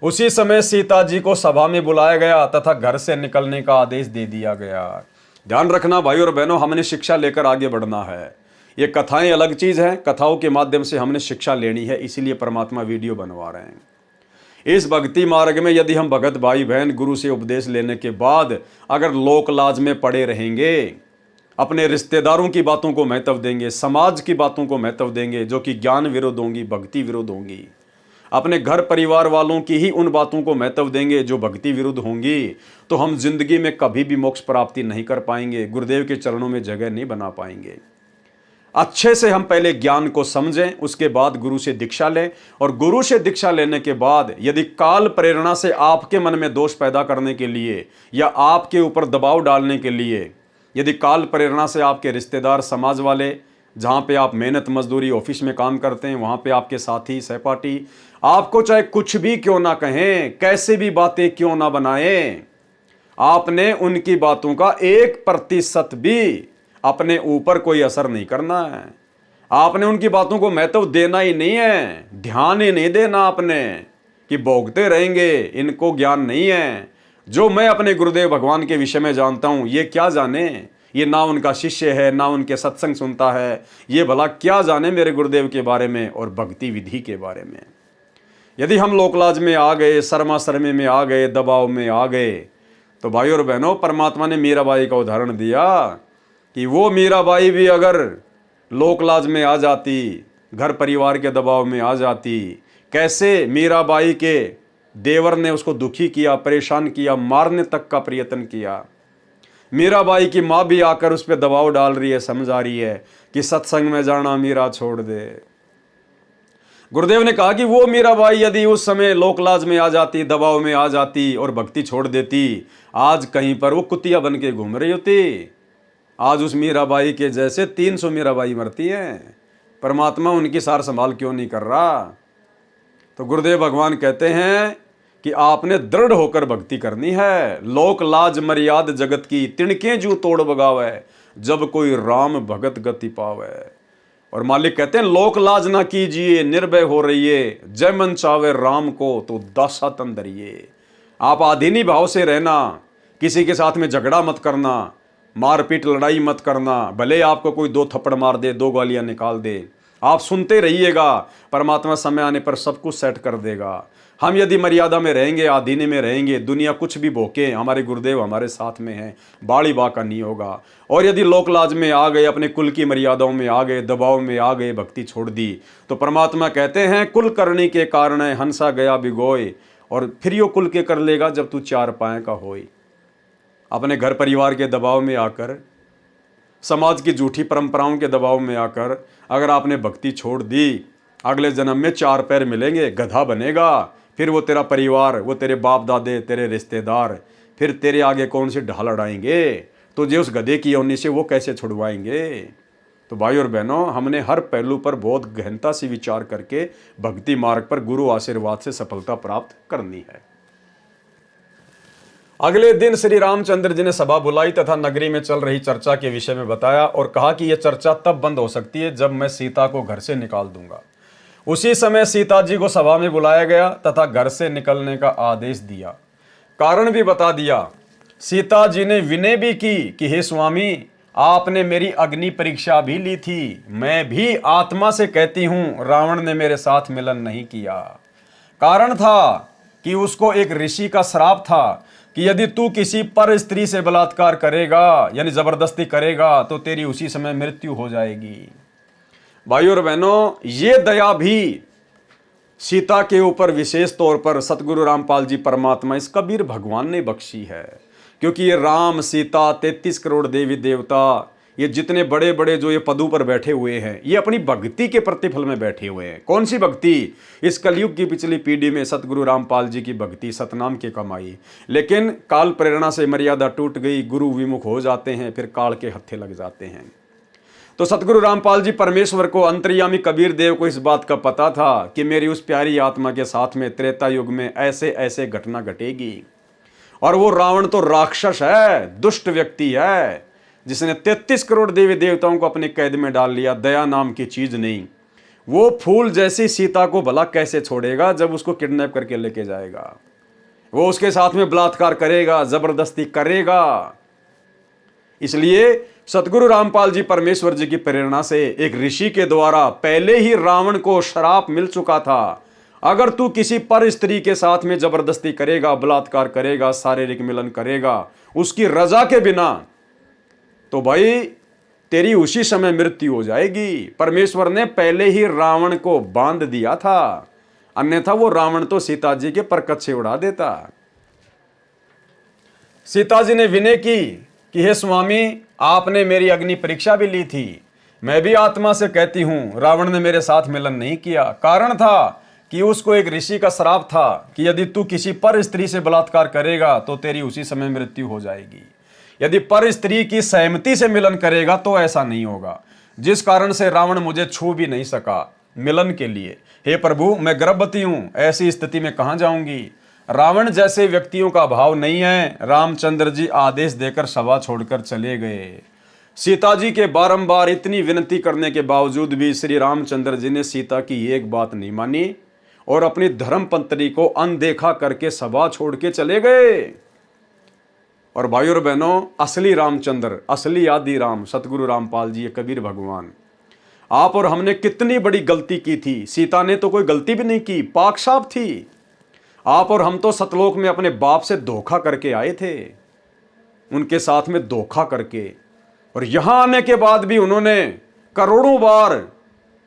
उसी समय सीता जी को सभा में बुलाया गया तथा घर से निकलने का आदेश दे दिया गया। ध्यान रखना भाई और बहनों, हमने शिक्षा लेकर आगे बढ़ना है। ये कथाएं अलग चीज़ हैं, कथाओं के माध्यम से हमने शिक्षा लेनी है, इसीलिए परमात्मा वीडियो बनवा रहे हैं। इस भक्ति मार्ग में यदि हम भगत भाई बहन गुरु से उपदेश लेने के बाद अगर लोक लाज में पड़े रहेंगे, अपने रिश्तेदारों की बातों को महत्व देंगे, समाज की बातों को महत्व देंगे जो कि ज्ञान विरुद्ध होंगी, भक्ति विरुद्ध होंगी, अपने घर परिवार वालों की ही उन बातों को महत्व देंगे जो भक्ति विरुद्ध होंगी, तो हम जिंदगी में कभी भी मोक्ष प्राप्ति नहीं कर पाएंगे, गुरुदेव के चरणों में जगह नहीं बना पाएंगे। अच्छे से हम पहले ज्ञान को समझें, उसके बाद गुरु से दीक्षा लें, और गुरु से दीक्षा लेने के बाद यदि काल प्रेरणा से आपके मन में दोष पैदा करने के लिए या आपके ऊपर दबाव डालने के लिए, यदि काल प्रेरणा से आपके रिश्तेदार, समाज वाले, जहाँ पे आप मेहनत मजदूरी ऑफिस में काम करते हैं, वहाँ पे आपके साथी सहपाठी आपको चाहे कुछ भी क्यों ना कहें, कैसे भी बातें क्यों ना बनाएं, आपने उनकी बातों का 1% भी अपने ऊपर कोई असर नहीं करना है। आपने उनकी बातों को महत्व देना ही नहीं है, ध्यान ही नहीं देना आपने कि भोगते रहेंगे, इनको ज्ञान नहीं है। जो मैं अपने गुरुदेव भगवान के विषय में जानता हूँ, ये क्या जाने, ये ना उनका शिष्य है, ना उनके सत्संग सुनता है, ये भला क्या जाने मेरे गुरुदेव के बारे में और भक्ति विधि के बारे में। यदि हम लोकलाज में आ गए, शर्मा शर्मे में आ गए, दबाव में आ गए, तो भाई और बहनों, परमात्मा ने मीराबाई का उदाहरण दिया कि वो मीराबाई भी अगर लोकलाज में आ जाती, घर परिवार के दबाव में आ जाती, कैसे मीराबाई के देवर ने उसको दुखी किया, परेशान किया, मारने तक का प्रयत्न किया। मीराबाई की माँ भी आकर उस पर दबाव डाल रही है, समझा रही है कि सत्संग में जाना मीरा छोड़ दे। गुरुदेव ने कहा कि वो मीराबाई यदि उस समय लोकलाज में आ जाती, दबाव में आ जाती और भक्ति छोड़ देती, आज कहीं पर वो कुतिया बन के घूम रही होती। आज उस मीराबाई के जैसे 300 मीराबाई मरती हैं। परमात्मा उनकी सार संभाल क्यों नहीं कर रहा? तो गुरुदेव भगवान कहते हैं कि आपने दृढ़ होकर भक्ति करनी है। लोक लाज मर्याद जगत की, तिणके जू तोड़ बगावे, जब कोई राम भगत गति पावे। और मालिक कहते हैं लोक लाज ना कीजिए, निर्भय हो रहिए, जय मन चावे राम को तो दासा तन धरिए। आप आधीनी भाव से रहना, किसी के साथ में झगड़ा मत करना, मारपीट लड़ाई मत करना, भले आपको कोई 2 थप्पड़ मार दे, 2 गालियां निकाल दे, आप सुनते रहिएगा, परमात्मा समय आने पर सब कुछ सेट कर देगा। हम यदि मर्यादा में रहेंगे, आधीने में रहेंगे, दुनिया कुछ भी भोके, हमारे गुरुदेव हमारे साथ में हैं, बाड़ी बाका नहीं होगा। और यदि लोकलाज में आ गए, अपने कुल की मर्यादाओं में आ गए, दबाव में आ गए, भक्ति छोड़ दी, तो परमात्मा कहते हैं कुल करने के कारण हंसा गया बिगोय, और फिर यो कुल के कर लेगा जब तू 4 पाए का होई। अपने घर परिवार के दबाव में आकर, समाज की झूठी परंपराओं के दबाव में आकर अगर आपने भक्ति छोड़ दी, अगले जन्म में 4 पैर मिलेंगे, गधा बनेगा। फिर वो तेरा परिवार, वो तेरे बाप दादे, तेरे रिश्तेदार, फिर तेरे आगे कौन से ढाल अड़ाएंगे, तुझे उस गधे की योनि से वो कैसे छुड़वाएंगे। तो भाई और बहनों, हमने हर पहलू पर बहुत गहनता से विचार करके भक्ति मार्ग पर गुरु आशीर्वाद से सफलता प्राप्त करनी है। अगले दिन श्री रामचंद्र जी ने सभा बुलाई तथा नगरी में चल रही चर्चा के विषय में बताया और कहा कि यह चर्चा तब बंद हो सकती है जब मैं सीता को घर से निकाल दूंगा। उसी समय सीता जी को सभा में बुलाया गया तथा घर से निकलने का आदेश दिया, कारण भी बता दिया। सीता जी ने विनय भी की कि हे स्वामी, आपने मेरी अग्नि परीक्षा भी ली थी, मैं भी आत्मा से कहती हूं रावण ने मेरे साथ मिलन नहीं किया। कारण था कि उसको एक ऋषि का श्राप था कि यदि तू किसी पर स्त्री से बलात्कार करेगा, यानी जबरदस्ती करेगा, तो तेरी उसी समय मृत्यु हो जाएगी। भाइयों और बहनों, ये दया भी सीता के ऊपर विशेष तौर पर सतगुरु रामपाल जी परमात्मा, इस कबीर भगवान ने बख्शी है। क्योंकि ये राम, सीता, 33 करोड़ देवी देवता, ये जितने बड़े बड़े जो ये पदों पर बैठे हुए हैं, ये अपनी भक्ति के प्रतिफल में बैठे हुए हैं। कौन सी भक्ति? इस कलयुग की पिछली पीढ़ी में सतगुरु रामपाल जी की भक्ति, सतनाम की कमाई। लेकिन काल प्रेरणा से मर्यादा टूट गई, गुरु विमुख हो जाते हैं, फिर काल के हत्थे लग जाते हैं। तो सतगुरु रामपाल जी परमेश्वर को, अंतर्यामी कबीर देव को इस बात का पता था कि मेरी उस प्यारी आत्मा के साथ में त्रेता युग में ऐसे ऐसे घटना घटेगी। और वो रावण तो राक्षस है, दुष्ट व्यक्ति है, जिसने 33 करोड़ देवी देवताओं को अपने कैद में डाल लिया। दया नाम की चीज नहीं। वो फूल जैसी सीता को भला कैसे छोड़ेगा जब उसको किडनैप करके लेके जाएगा? वो उसके साथ में बलात्कार करेगा, जबरदस्ती करेगा। इसलिए सतगुरु रामपाल जी परमेश्वर जी की प्रेरणा से एक ऋषि के द्वारा पहले ही रावण को श्राप मिल चुका था, अगर तू किसी पर स्त्री के साथ में जबरदस्ती करेगा, बलात्कार करेगा, शारीरिक मिलन करेगा उसकी रजा के बिना, तो भाई तेरी उसी समय मृत्यु हो जाएगी। परमेश्वर ने पहले ही रावण को बांध दिया था, अन्यथा वो रावण तो सीता जी के परकच्चे उड़ा देता। सीता जी ने विनय की कि हे स्वामी, आपने मेरी अग्नि परीक्षा भी ली थी, मैं भी आत्मा से कहती हूं रावण ने मेरे साथ मिलन नहीं किया। कारण था कि उसको एक ऋषि का श्राप था कि यदि तू किसी पर स्त्री से बलात्कार करेगा तो तेरी उसी समय मृत्यु हो जाएगी। यदि पर स्त्री की सहमति से मिलन करेगा तो ऐसा नहीं होगा, जिस कारण से रावण मुझे छू भी नहीं सका मिलन के लिए। हे प्रभु, मैं गर्भवती हूं, ऐसी स्थिति में कहां जाऊंगी। रावण जैसे व्यक्तियों का भाव नहीं है। रामचंद्र जी आदेश देकर सभा छोड़कर चले गए। सीता जी के बारंबार इतनी विनती करने के बावजूद भी श्री रामचंद्र जी ने सीता की एक बात नहीं मानी और अपनी धर्मपत्नी को अनदेखा करके सभा छोड़ के चले गए। और भाइयों और बहनों, असली रामचंद्र, असली आदि राम सतगुरु रामपाल जी, कबीर भगवान, आप और हमने कितनी बड़ी गलती की थी। सीता ने तो कोई गलती भी नहीं की, पाक साफ थी। आप और हम तो सतलोक में अपने बाप से धोखा करके आए थे, उनके साथ में धोखा करके, और यहां आने के बाद भी उन्होंने करोड़ों बार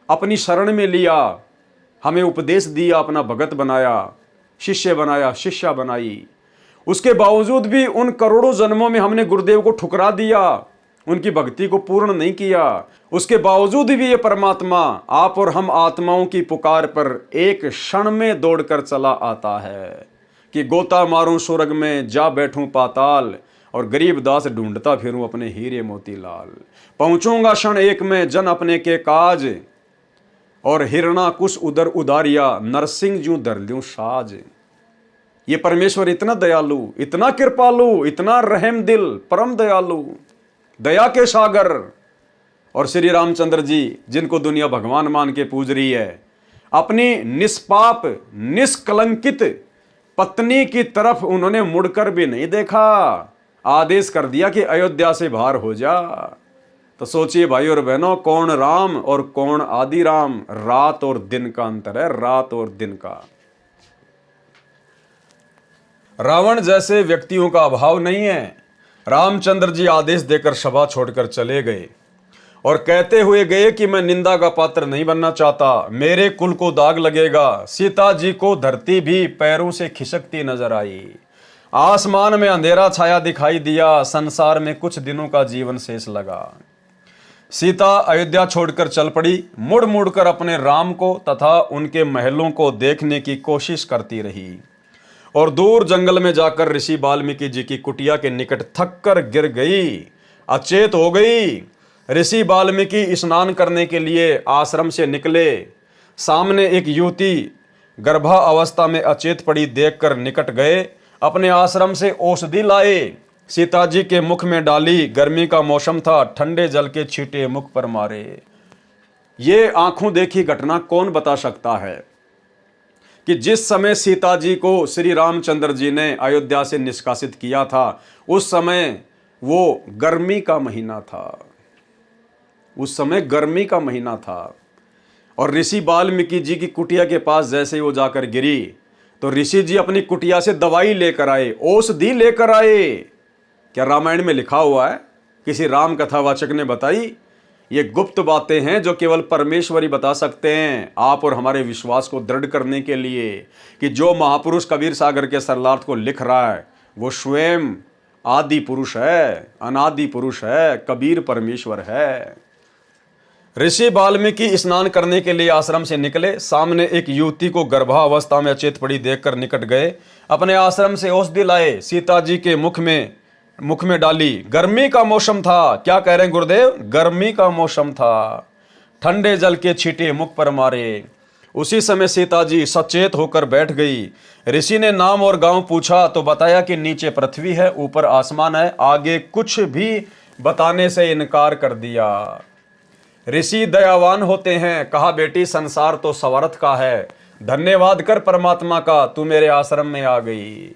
अपनी शरण में लिया, हमें उपदेश दिया, अपना भगत बनाया, शिष्य बनाया, शिष्या बनाई। उसके बावजूद भी उन करोड़ों जन्मों में हमने गुरुदेव को ठुकरा दिया, उनकी भक्ति को पूर्ण नहीं किया। उसके बावजूद भी ये परमात्मा आप और हम आत्माओं की पुकार पर एक क्षण में दौड़कर चला आता है कि गोता मारूं स्वर्ग में, जा बैठूं पाताल, और गरीब दास ढूंढता फिरूं अपने हीरे मोतीलाल। पहुंचूंगा क्षण एक में जन अपने के काज, और हिरणा कुश उदर उदारिया, नरसिंह जूं धर ल्यूं साज। ये परमेश्वर इतना दयालु, इतना कृपालु, इतना रहम दिल, परम दयालु, दया के सागर। और श्री रामचंद्र जी, जिनको दुनिया भगवान मान के पूज रही है, अपनी निष्पाप निष्कलंकित पत्नी की तरफ उन्होंने मुड़कर भी नहीं देखा। आदेश कर दिया कि अयोध्या से बाहर हो जा। तो सोचिए भाई और बहनों, कौन राम और कौन आदि राम। रात और दिन का अंतर है, रात और दिन का। रावण जैसे व्यक्तियों का अभाव नहीं है। रामचंद्र जी आदेश देकर सभा छोड़कर चले गए और कहते हुए गए कि मैं निंदा का पात्र नहीं बनना चाहता, मेरे कुल को दाग लगेगा। सीता जी को धरती भी पैरों से खिसकती नजर आई। आसमान में अंधेरा छाया दिखाई दिया। संसार में कुछ दिनों का जीवन शेष लगा। सीता अयोध्या छोड़कर चल पड़ी। मुड़ मुड़ कर अपने राम को तथा उनके महलों को देखने की कोशिश करती रही और दूर जंगल में जाकर ऋषि वाल्मीकि जी की कुटिया के निकट थक कर गिर गई, अचेत हो गई। ऋषि वाल्मीकि स्नान करने के लिए आश्रम से निकले। सामने एक युवती गर्भावस्था में अचेत पड़ी देखकर निकट गए। अपने आश्रम से औषधि लाए, सीता जी के मुख में डाली। गर्मी का मौसम था, ठंडे जल के छींटे मुख पर मारे। ये आंखों देखी घटना कौन बता सकता है कि जिस समय सीता जी को श्री रामचंद्र जी ने अयोध्या से निष्कासित किया था, उस समय वो गर्मी का महीना था। उस समय गर्मी का महीना था। और ऋषि वाल्मीकि जी की कुटिया के पास जैसे ही वो जाकर गिरी, तो ऋषि जी अपनी कुटिया से दवाई लेकर आए, औषधि लेकर आए। क्या रामायण में लिखा हुआ है? किसी राम कथावाचक ने बताई? ये गुप्त बातें हैं जो केवल परमेश्वर ही बता सकते हैं, आप और हमारे विश्वास को दृढ़ करने के लिए कि जो महापुरुष कबीर सागर के सरलार्थ को लिख रहा है वो स्वयं आदि पुरुष है, अनादि पुरुष है, कबीर परमेश्वर है। ऋषि वाल्मीकि स्नान करने के लिए आश्रम से निकले। सामने एक युवती को गर्भावस्था में अचेत पड़ी देखकर निकट गए। अपने आश्रम से औषधि लाए, सीता जी के मुख में डाली। गर्मी का मौसम था। क्या कह रहे हैं गुरुदेव? गर्मी का मौसम था। ठंडे जल के छींटे मुख पर मारे। उसी समय सीता जी सचेत होकर बैठ गई। ऋषि ने नाम और गांव पूछा तो बताया कि नीचे पृथ्वी है, ऊपर आसमान है। आगे कुछ भी बताने से इनकार कर दिया। ऋषि दयावान होते हैं। कहा, बेटी संसार तो स्वार्थ का है, धन्यवाद कर परमात्मा का, तू मेरे आश्रम में आ गई।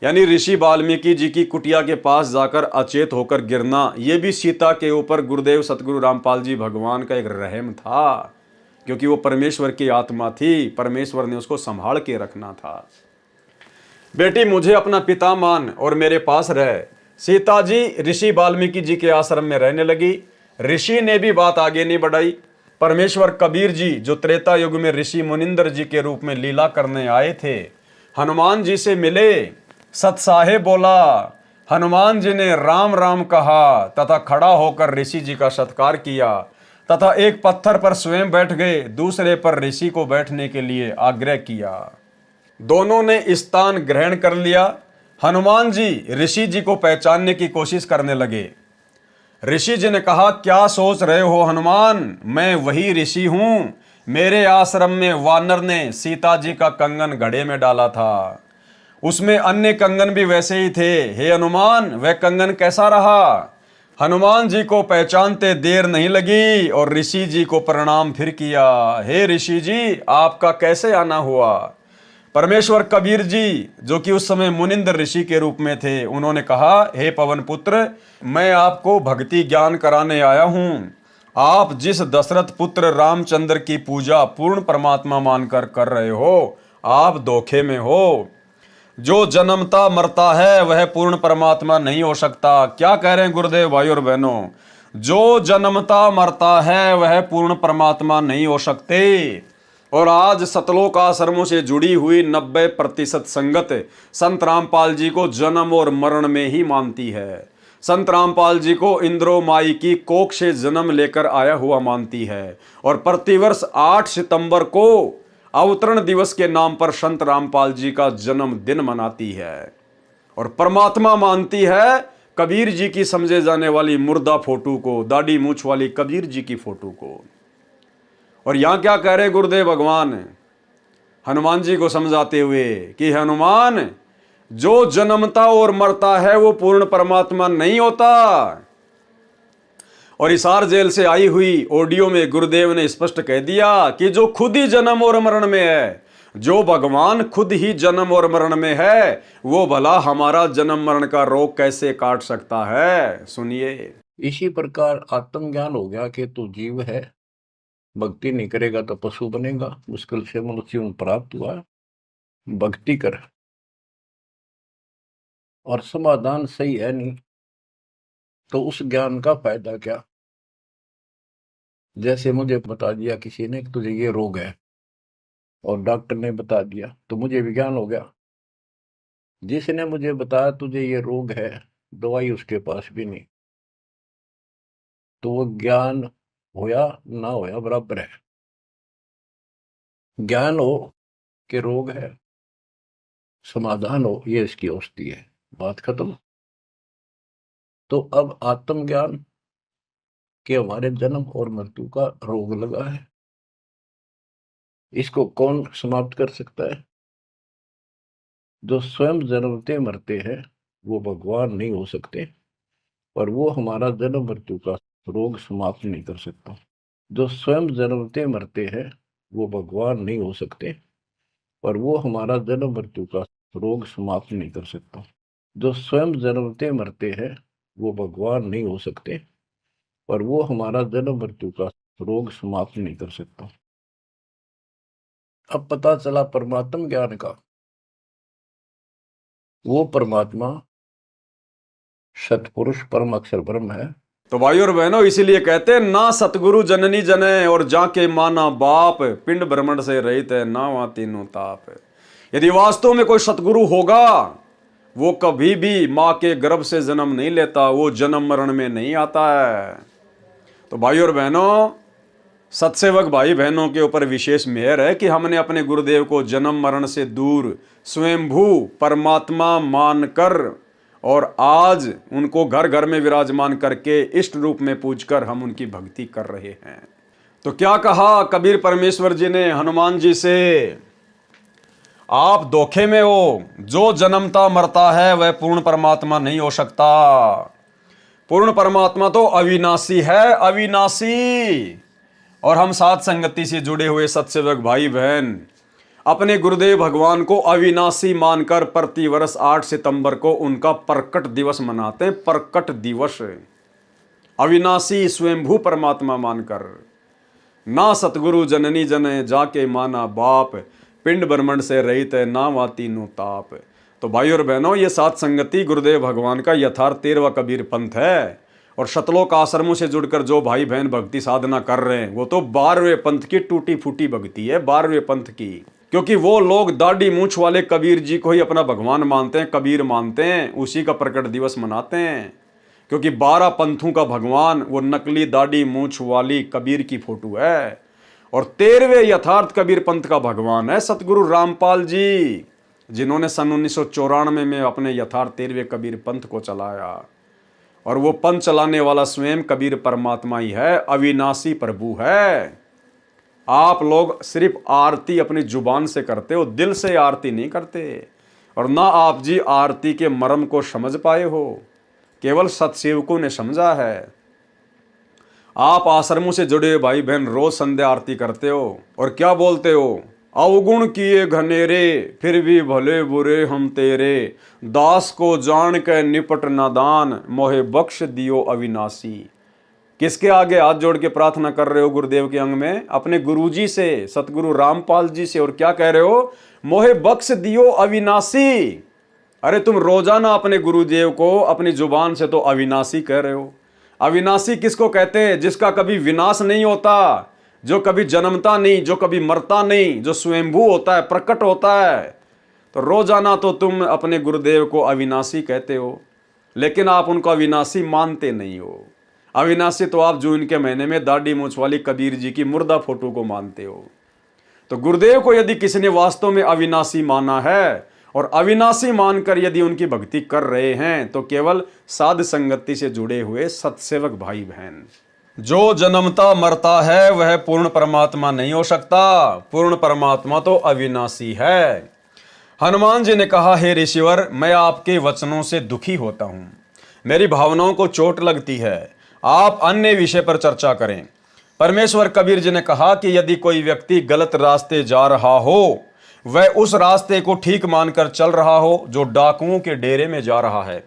यानी ऋषि वाल्मीकि जी की कुटिया के पास जाकर अचेत होकर गिरना, ये भी सीता के ऊपर गुरुदेव सतगुरु रामपाल जी भगवान का एक रहम था, क्योंकि वो परमेश्वर की आत्मा थी, परमेश्वर ने उसको संभाल के रखना था। बेटी मुझे अपना पिता मान और मेरे पास रह। सीता जी ऋषि वाल्मीकि जी के आश्रम में रहने लगी। ऋषि ने भी बात आगे नहीं बढ़ाई। परमेश्वर कबीर जी जो त्रेता युग में ऋषि मुनिंदर जी के रूप में लीला करने आए थे, हनुमान जी से मिले। सतसाहे बोला, हनुमान जी ने राम राम कहा तथा खड़ा होकर ऋषि जी का सत्कार किया तथा एक पत्थर पर स्वयं बैठ गए, दूसरे पर ऋषि को बैठने के लिए आग्रह किया। दोनों ने स्थान ग्रहण कर लिया। हनुमान जी ऋषि जी को पहचानने की कोशिश करने लगे। ऋषि जी ने कहा, क्या सोच रहे हो हनुमान, मैं वही ऋषि हूं। मेरे आश्रम में वानर ने सीता जी का कंगन घड़े में डाला था, उसमें अन्य कंगन भी वैसे ही थे। हे हनुमान, वह कंगन कैसा रहा? हनुमान जी को पहचानते देर नहीं लगी और ऋषि जी को प्रणाम फिर किया। हे ऋषि जी, आपका कैसे आना हुआ? परमेश्वर कबीर जी जो कि उस समय मुनिंदर ऋषि के रूप में थे, उन्होंने कहा, हे पवन पुत्र, मैं आपको भक्ति ज्ञान कराने आया हूं। आप जिस दशरथ पुत्र रामचंद्र की पूजा पूर्ण परमात्मा मानकर कर रहे हो, आप धोखे में हो। जो जन्मता मरता है वह पूर्ण परमात्मा नहीं हो सकता। क्या कह रहे हैं गुरुदेव भाई और बहनों? जो जन्मता मरता है वह पूर्ण परमात्मा नहीं हो सकते। और आज सतलोक आश्रमों से जुड़ी हुई 90% संगत संत रामपाल जी को जन्म और मरण में ही मानती है। संत रामपाल जी को इंद्रो माई की कोख से जन्म लेकर आया हुआ मानती है और प्रतिवर्ष 8 सितंबर को अवतरण दिवस के नाम पर संत रामपाल जी का जन्मदिन मनाती है और परमात्मा मानती है कबीर जी की समझे जाने वाली मुर्दा फोटो को, दाढ़ी मूछ वाली कबीर जी की फोटो को। और यहां क्या कह रहे गुरुदेव भगवान हनुमान जी को समझाते हुए कि हनुमान, जो जन्मता और मरता है वो पूर्ण परमात्मा नहीं होता। और हिसार जेल से आई हुई ऑडियो में गुरुदेव ने स्पष्ट कह दिया कि जो खुद ही जन्म और मरण में है, जो भगवान खुद ही जन्म और मरण में है, वो भला हमारा जन्म मरण का रोग कैसे काट सकता है? सुनिए। इसी प्रकार आत्मज्ञान हो गया कि तू जीव है, भक्ति नहीं करेगा तो पशु बनेगा, मुश्किल से मनुष्य में प्राप्त हुआ, भक्ति कर। और समाधान सही है नहीं तो उस ज्ञान का फायदा क्या? जैसे मुझे बता दिया किसी ने कि तुझे ये रोग है और डॉक्टर ने बता दिया तो मुझे विज्ञान हो गया। जिसने मुझे बताया तुझे ये रोग है, दवाई उसके पास भी नहीं, तो वो ज्ञान होया ना होया बराबर है। ज्ञान हो कि रोग है, समाधान हो ये इसकी औषधि है, बात खत्म। तो अब आत्मज्ञान कि हमारे जन्म और मृत्यु का रोग लगा है, इसको कौन समाप्त कर सकता है? जो स्वयं जन्मते मरते हैं वो भगवान नहीं हो सकते और वो हमारा जन्म मृत्यु का रोग समाप्त नहीं कर सकता। जो स्वयं जन्मते मरते हैं वो भगवान नहीं हो सकते और वो हमारा जन्म मृत्यु का रोग समाप्त नहीं कर सकता। जो स्वयं जन्मते मरते हैं वो भगवान नहीं हो सकते और वो हमारा जन्म मृत्यु का रोग समाप्त नहीं कर सकता। अब पता चला परमात्म ज्ञान का, वो परमात्मा सतपुरुष परम अक्षर ब्रह्म है। तो भाई और बहनों, इसीलिए कहते हैं ना सतगुरु जननी जने और जाके माना बाप, पिंड भ्रमण से रहित है ना वहां तीनों ताप। यदि वास्तव में कोई सतगुरु होगा वो कभी भी माँ के गर्भ से जन्म नहीं लेता, वो जन्म मरण में नहीं आता है। तो भाई और बहनों, सत्सेवक भाई बहनों के ऊपर विशेष मेहर है कि हमने अपने गुरुदेव को जन्म मरण से दूर स्वयंभू परमात्मा मानकर और आज उनको घर घर में विराजमान करके इष्ट रूप में पूजकर हम उनकी भक्ति कर रहे हैं। तो क्या कहा कबीर परमेश्वर जी ने हनुमान जी से? आप धोखे में हो। जो जन्मता मरता है वह पूर्ण परमात्मा नहीं हो सकता। पूर्ण परमात्मा तो अविनाशी है, अविनाशी। और हम साथ संगति से जुड़े हुए सत्सेवक भाई बहन, अपने गुरुदेव भगवान को अविनाशी मानकर प्रतिवर्ष 8 सितंबर को उनका प्रकट दिवस मनाते हैं। प्रकट दिवस, अविनाशी स्वयंभू परमात्मा मानकर। ना सतगुरु जननी जने जाके माना बाप, पिंड ब्रह्मंड से रहित है ना वाती नु ताप। तो भाई और बहनों, ये सात संगति गुरुदेव भगवान का यथार्थ 13वां कबीर पंथ है। और शतलोक आश्रमों से जुड़कर जो भाई बहन भक्ति साधना कर रहे हैं वो तो 12वें पंथ की टूटी फूटी भक्ति है, 12वें पंथ की। क्योंकि वो लोग दाढ़ी मूंछ वाले कबीर जी को ही अपना भगवान मानते हैं, कबीर मानते हैं, उसी का प्रकट दिवस मनाते हैं। क्योंकि 12 पंथों का भगवान वो नकली दाढ़ी मूंछ वाली कबीर की फोटो है। और 13वें यथार्थ कबीर पंथ का भगवान है सतगुरु रामपाल जी, जिन्होंने सन 1994 में अपने यथार्थ 13वें कबीर पंथ को चलाया। और वो पंथ चलाने वाला स्वयं कबीर परमात्मा ही है, अविनाशी प्रभु है। आप लोग सिर्फ आरती अपनी जुबान से करते हो, दिल से आरती नहीं करते। और ना आप जी आरती के मर्म को समझ पाए हो, केवल सत्सेवकों ने समझा है। आप आश्रमों से जुड़े हुए भाई बहन रोज संध्या आरती करते हो और क्या बोलते हो, अवगुण किए घनेरे फिर भी भले बुरे हम तेरे, दास को जान के निपट नादान मोहे बख्श दियो अविनाशी। किसके आगे हाथ जोड़ के प्रार्थना कर रहे हो गुरुदेव के अंग में? अपने गुरुजी से, सतगुरु रामपाल जी से। और क्या कह रहे हो? मोहे बख्श दियो अविनाशी। अरे तुम रोजाना अपने गुरुदेव को अपनी जुबान से तो अविनाशी कह रहे हो। अविनाशी किसको कहते हैं? जिसका कभी विनाश नहीं होता, जो कभी जन्मता नहीं, जो कभी मरता नहीं, जो स्वयंभू होता है, प्रकट होता है। तो रोजाना तो तुम अपने गुरुदेव को अविनाशी कहते हो, लेकिन आप उनको अविनाशी मानते नहीं हो। अविनाशी तो आप जून के महीने में दाढ़ी मूंछ वाली कबीर जी की मुर्दा फोटो को मानते हो। तो गुरुदेव को यदि किसी ने वास्तव में अविनाशी माना है और अविनाशी मानकर यदि उनकी भक्ति कर रहे हैं तो केवल साध संगति से जुड़े हुए सत्सेवक भाई बहन। जो जन्मता मरता है वह पूर्ण परमात्मा नहीं हो सकता, पूर्ण परमात्मा तो अविनाशी है। हनुमान जी ने कहा, हे ऋषिवर, मैं आपके वचनों से दुखी होता हूं, मेरी भावनाओं को चोट लगती है, आप अन्य विषय पर चर्चा करें। परमेश्वर कबीर जी ने कहा कि यदि कोई व्यक्ति गलत रास्ते जा रहा हो, वह उस रास्ते को ठीक मानकर चल रहा हो जो डाकुओं के डेरे में जा रहा है।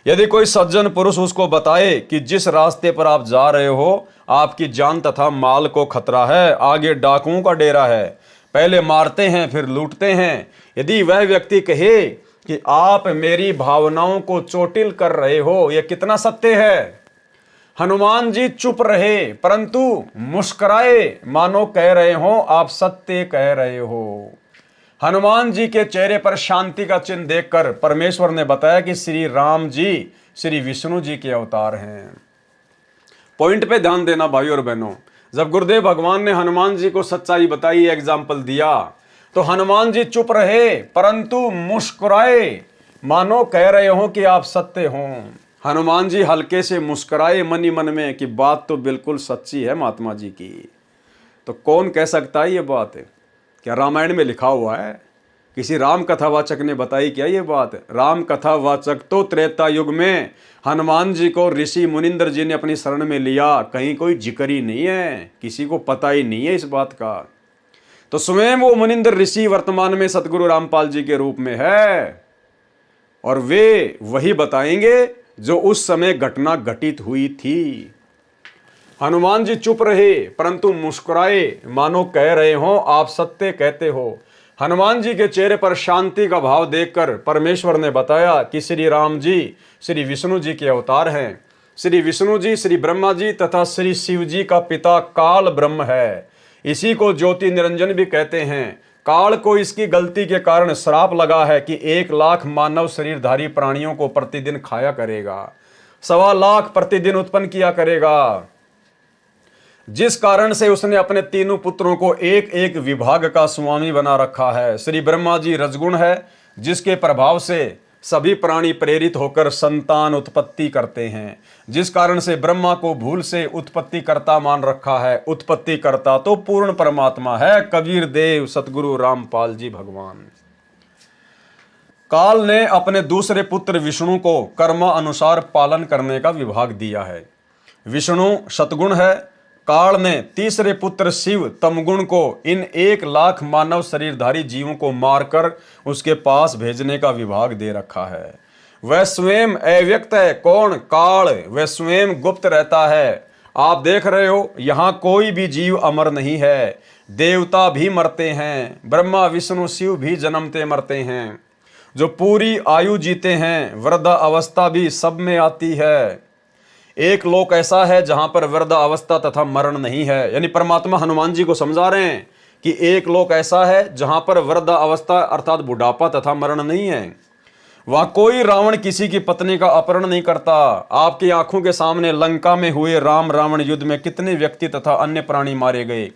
यदि कोई सज्जन पुरुष उसको बताए कि जिस रास्ते पर आप जा रहे हो आपकी जान तथा माल को खतरा है, आगे डाकुओं का डेरा है, पहले मारते हैं फिर लूटते हैं, यदि वह व्यक्ति कहे कि आप मेरी भावनाओं को चोटिल कर रहे हो, यह कितना सत्य है। हनुमान जी चुप रहे परंतु मुस्कुराए, मानो कह रहे हो आप सत्य कह रहे हो। हनुमान जी के चेहरे पर शांति का चिन्ह देखकर परमेश्वर ने बताया कि श्री राम जी श्री विष्णु जी के अवतार हैं। पॉइंट पे ध्यान देना भाई और बहनों, जब गुरुदेव भगवान ने हनुमान जी को सच्चाई बताई, एग्जाम्पल दिया, तो हनुमान जी चुप रहे परंतु मुस्कुराए, मानो कह रहे हो कि आप सत्य हो। हनुमान जी हल्के से मुस्कुराए मन ही मन में कि बात तो बिल्कुल सच्ची है महात्मा जी की। तो कौन कह सकता है ये बात? क्या रामायण में लिखा हुआ है? किसी राम कथावाचक ने बताई क्या ये बात? राम कथावाचक तो त्रेता युग में हनुमान जी को ऋषि मुनिंद्र जी ने अपनी शरण में लिया, कहीं कोई जिक्र ही नहीं है, किसी को पता ही नहीं है इस बात का। तो स्वयं वो मुनिंद्र ऋषि वर्तमान में सतगुरु रामपाल जी के रूप में है और वे वही बताएंगे जो उस समय घटना घटित हुई थी। हनुमान जी चुप रहे परंतु मुस्कुराए, मानो कह रहे हो आप सत्य कहते हो। हनुमान जी के चेहरे पर शांति का भाव देखकर परमेश्वर ने बताया कि श्री राम जी श्री विष्णु जी के अवतार हैं। श्री विष्णु जी श्री ब्रह्मा जी तथा श्री शिव जी का पिता काल ब्रह्म है। इसी को ज्योति निरंजन भी कहते हैं। काल को इसकी गलती के कारण श्राप लगा है कि 1 लाख मानव शरीरधारी प्राणियों को प्रतिदिन खाया करेगा, 1.25 लाख प्रतिदिन उत्पन्न किया करेगा, जिस कारण से उसने अपने तीनों पुत्रों को एक एक विभाग का स्वामी बना रखा है। श्री ब्रह्मा जी रजगुण है, जिसके प्रभाव से सभी प्राणी प्रेरित होकर संतान उत्पत्ति करते हैं, जिस कारण से ब्रह्मा को भूल से उत्पत्ति कर्ता मान रखा है। उत्पत्ति कर्ता तो पूर्ण परमात्मा है, कबीर देव सतगुरु रामपाल जी भगवान। काल ने अपने दूसरे पुत्र विष्णु को कर्म अनुसार पालन करने का विभाग दिया है। विष्णु सतगुण है, काल ने तीसरे पुत्र शिव तमगुण को इन 1,00,000 मानव शरीरधारी जीवों को मारकर उसके पास भेजने का विभाग दे रखा है। वह स्वयं अव्यक्त है। कौन? काल। वह स्वयं गुप्त रहता है। आप देख रहे हो, यहां कोई भी जीव अमर नहीं है। देवता भी मरते हैं, ब्रह्मा विष्णु शिव भी जन्मते मरते हैं। जो पूरी आयु जीते हैं, वृद्धा अवस्था भी सब में आती है। एक लोक ऐसा है जहां पर वृद्धा अवस्था तथा मरण नहीं है। यानी परमात्मा हनुमान जी को समझा रहे हैं कि एक लोक ऐसा है जहां पर वृद्धा अवस्था अर्थात बुढ़ापा तथा मरण नहीं है। वहां कोई रावण किसी की पत्नी का अपहरण नहीं करता। आपकी आंखों के सामने लंका में हुए राम रावण युद्ध में कितने व्यक्ति तथा अन्य प्राणी मारे गए।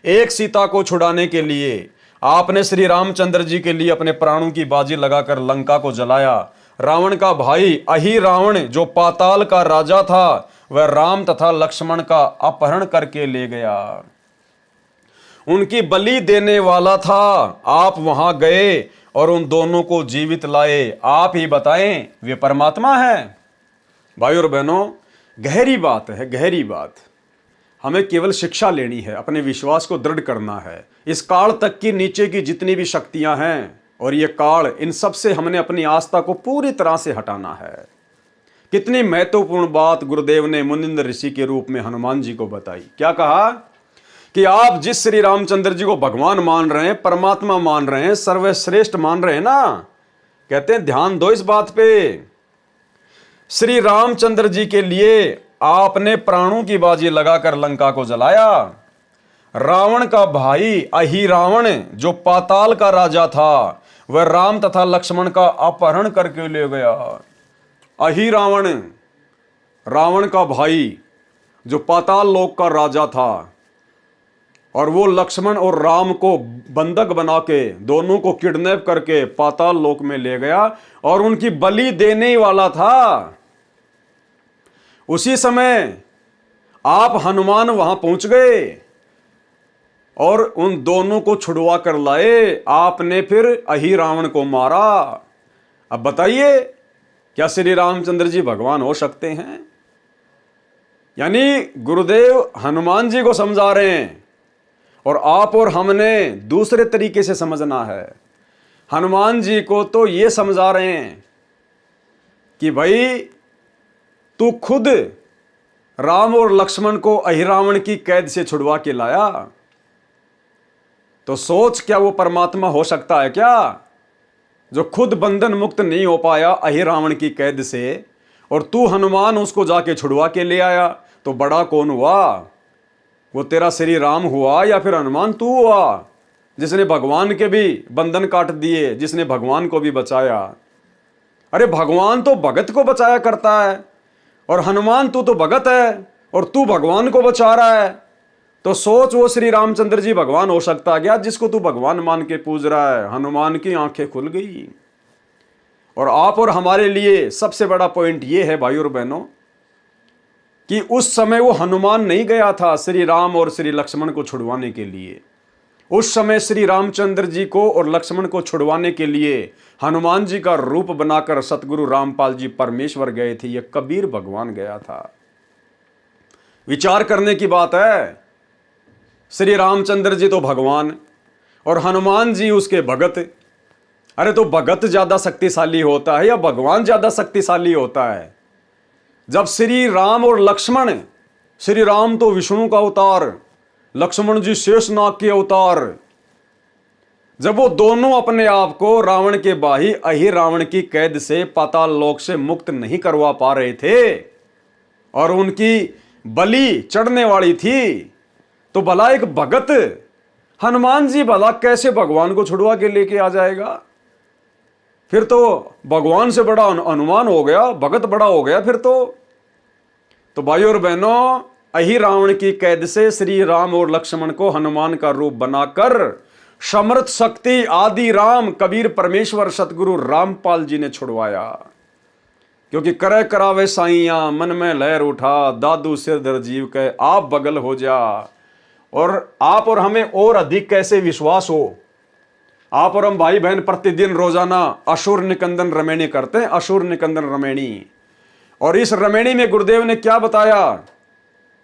एक सीता को छुड़ाने के लिए आपने श्री रामचंद्र जी के लिए अपने प्राणों की बाजी लगाकर लंका को जलाया। रावण का भाई अहि रावण जो पाताल का राजा था, वह राम तथा लक्ष्मण का अपहरण करके ले गया। उनकी बलि देने वाला था। आप वहां गए और उन दोनों को जीवित लाए। आप ही बताएं, वे परमात्मा है? भाई और बहनों, गहरी बात है, गहरी बात। हमें केवल शिक्षा लेनी है, अपने विश्वास को दृढ़ करना है। इस काल तक की नीचे की जितनी भी शक्तियां हैं और ये काल, इन सब से हमने अपनी आस्था को पूरी तरह से हटाना है। कितनी महत्वपूर्ण बात गुरुदेव ने मुनिंद्र ऋषि के रूप में हनुमान जी को बताई। क्या कहा कि आप जिस श्री रामचंद्र जी को भगवान मान रहे हैं, परमात्मा मान रहे हैं, सर्वश्रेष्ठ मान रहे हैं ना, कहते हैं ध्यान दो इस बात पे। श्री रामचंद्र जी के लिए आपने प्राणों की बाजी लगाकर लंका को जलाया। रावण का भाई अहि रावण जो पाताल का राजा था, वह राम तथा लक्ष्मण का अपहरण करके ले गया। अहि रावण, रावण का भाई जो पाताल लोक का राजा था, और वो लक्ष्मण और राम को बंधक बना के दोनों को किडनैप करके पाताल लोक में ले गया और उनकी बलि देने वाला था। उसी समय आप हनुमान वहां पहुंच गए और उन दोनों को छुड़वा कर लाए। आपने फिर अहि रावण को मारा। अब बताइए, क्या श्री रामचंद्र जी भगवान हो सकते हैं? यानी गुरुदेव हनुमान जी को समझा रहे हैं और आप और हमने दूसरे तरीके से समझना है। हनुमान जी को तो ये समझा रहे हैं कि भाई तू खुद राम और लक्ष्मण को अहि रावण की कैद से छुड़वा के लाया, तो सोच क्या वो परमात्मा हो सकता है क्या, जो खुद बंधन मुक्त नहीं हो पाया अहि रावण की कैद से, और तू हनुमान उसको जाके छुड़वा के ले आया? तो बड़ा कौन हुआ? वो तेरा श्री राम हुआ या फिर हनुमान तू हुआ, जिसने भगवान के भी बंधन काट दिए, जिसने भगवान को भी बचाया? अरे भगवान तो भगत को बचाया करता है, और हनुमान तू तो भगत है और तू भगवान को बचा रहा है। तो सोच, वो श्री रामचंद्र जी भगवान हो सकता क्या जिसको तू भगवान मान के पूज रहा है? हनुमान की आंखें खुल गई। और आप और हमारे लिए सबसे बड़ा पॉइंट ये है भाई और बहनों, कि उस समय वो हनुमान नहीं गया था श्री राम और श्री लक्ष्मण को छुड़वाने के लिए। उस समय श्री रामचंद्र जी को और लक्ष्मण को छुड़वाने के लिए हनुमान जी का रूप बनाकर सतगुरु रामपाल जी परमेश्वर गए थे। ये कबीर भगवान गया था। विचार करने की बात है। श्री रामचंद्र जी तो भगवान और हनुमान जी उसके भगत। अरे तो भगत ज्यादा शक्तिशाली होता है या भगवान ज्यादा शक्तिशाली होता है? जब श्री राम और लक्ष्मण, श्री राम तो विष्णु का अवतार, लक्ष्मण जी शेषनाग के अवतार, जब वो दोनों अपने आप को रावण के भाई अहि रावण की कैद से पाताल लोक से मुक्त नहीं करवा पा रहे थे और उनकी बलि चढ़ने वाली थी, तो भला एक भगत हनुमान जी भला कैसे भगवान को छुड़वा के लेके आ जाएगा? फिर तो भगवान से बड़ा हनुमान हो गया, भगत बड़ा हो गया फिर तो भाइयों और बहनों, अहि रावण की कैद से श्री राम और लक्ष्मण को हनुमान का रूप बनाकर समर्थ शक्ति आदि राम कबीर परमेश्वर सतगुरु रामपाल जी ने छुड़वाया। क्योंकि करे करावे साइया मन में लहर उठा, दादू सिरधर जीव के आप बगल हो जा। और आप और हमें और अधिक कैसे विश्वास हो, आप और हम भाई बहन प्रतिदिन रोजाना असुर निकंदन रमेणी करते हैं, असुर निकंदन रमेणी। और इस रमेणी में गुरुदेव ने क्या बताया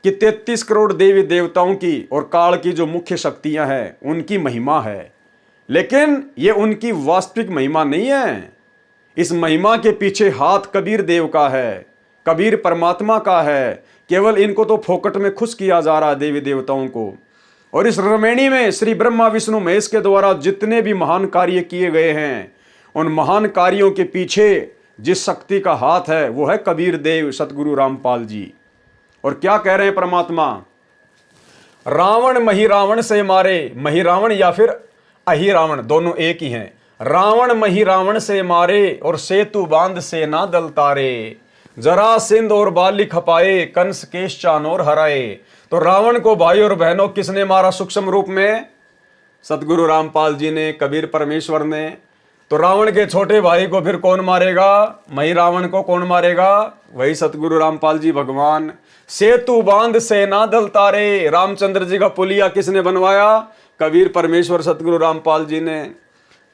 कि 33 करोड़ देवी देवताओं की और काल की जो मुख्य शक्तियां हैं उनकी महिमा है, लेकिन ये उनकी वास्तविक महिमा नहीं है। इस महिमा के पीछे हाथ कबीर देव का है, कबीर परमात्मा का है। केवल इनको तो फोकट में खुश किया जा रहा है देवी देवताओं को। और इस रमैनी में श्री ब्रह्मा विष्णु महेश के द्वारा जितने भी महान कार्य किए गए हैं, उन महान कार्यों के पीछे जिस शक्ति का हाथ है वो है कबीर देव सतगुरु रामपाल जी। और क्या कह रहे हैं परमात्मा, रावण महिरावण से मारे, महिरावण या फिर अहिरावण दोनों एक ही हैं। रावण महिरावण से मारे और सेतु बांध से ना दल तारे, जरा सिंध और बाली खपाए, कंस केश चानोर हराए। तो रावण को भाई और बहनों किसने मारा सूक्ष्म रूप में? सतगुरु रामपाल जी ने, कबीर परमेश्वर ने। तो रावण के छोटे भाई को फिर कौन मारेगा? महिरावण को कौन मारेगा? वही सतगुरु रामपाल जी भगवान। सेतु बांध से ना दल तारे, रामचंद्र जी का पुलिया किसने बनवाया? कबीर परमेश्वर सतगुरु रामपाल जी ने।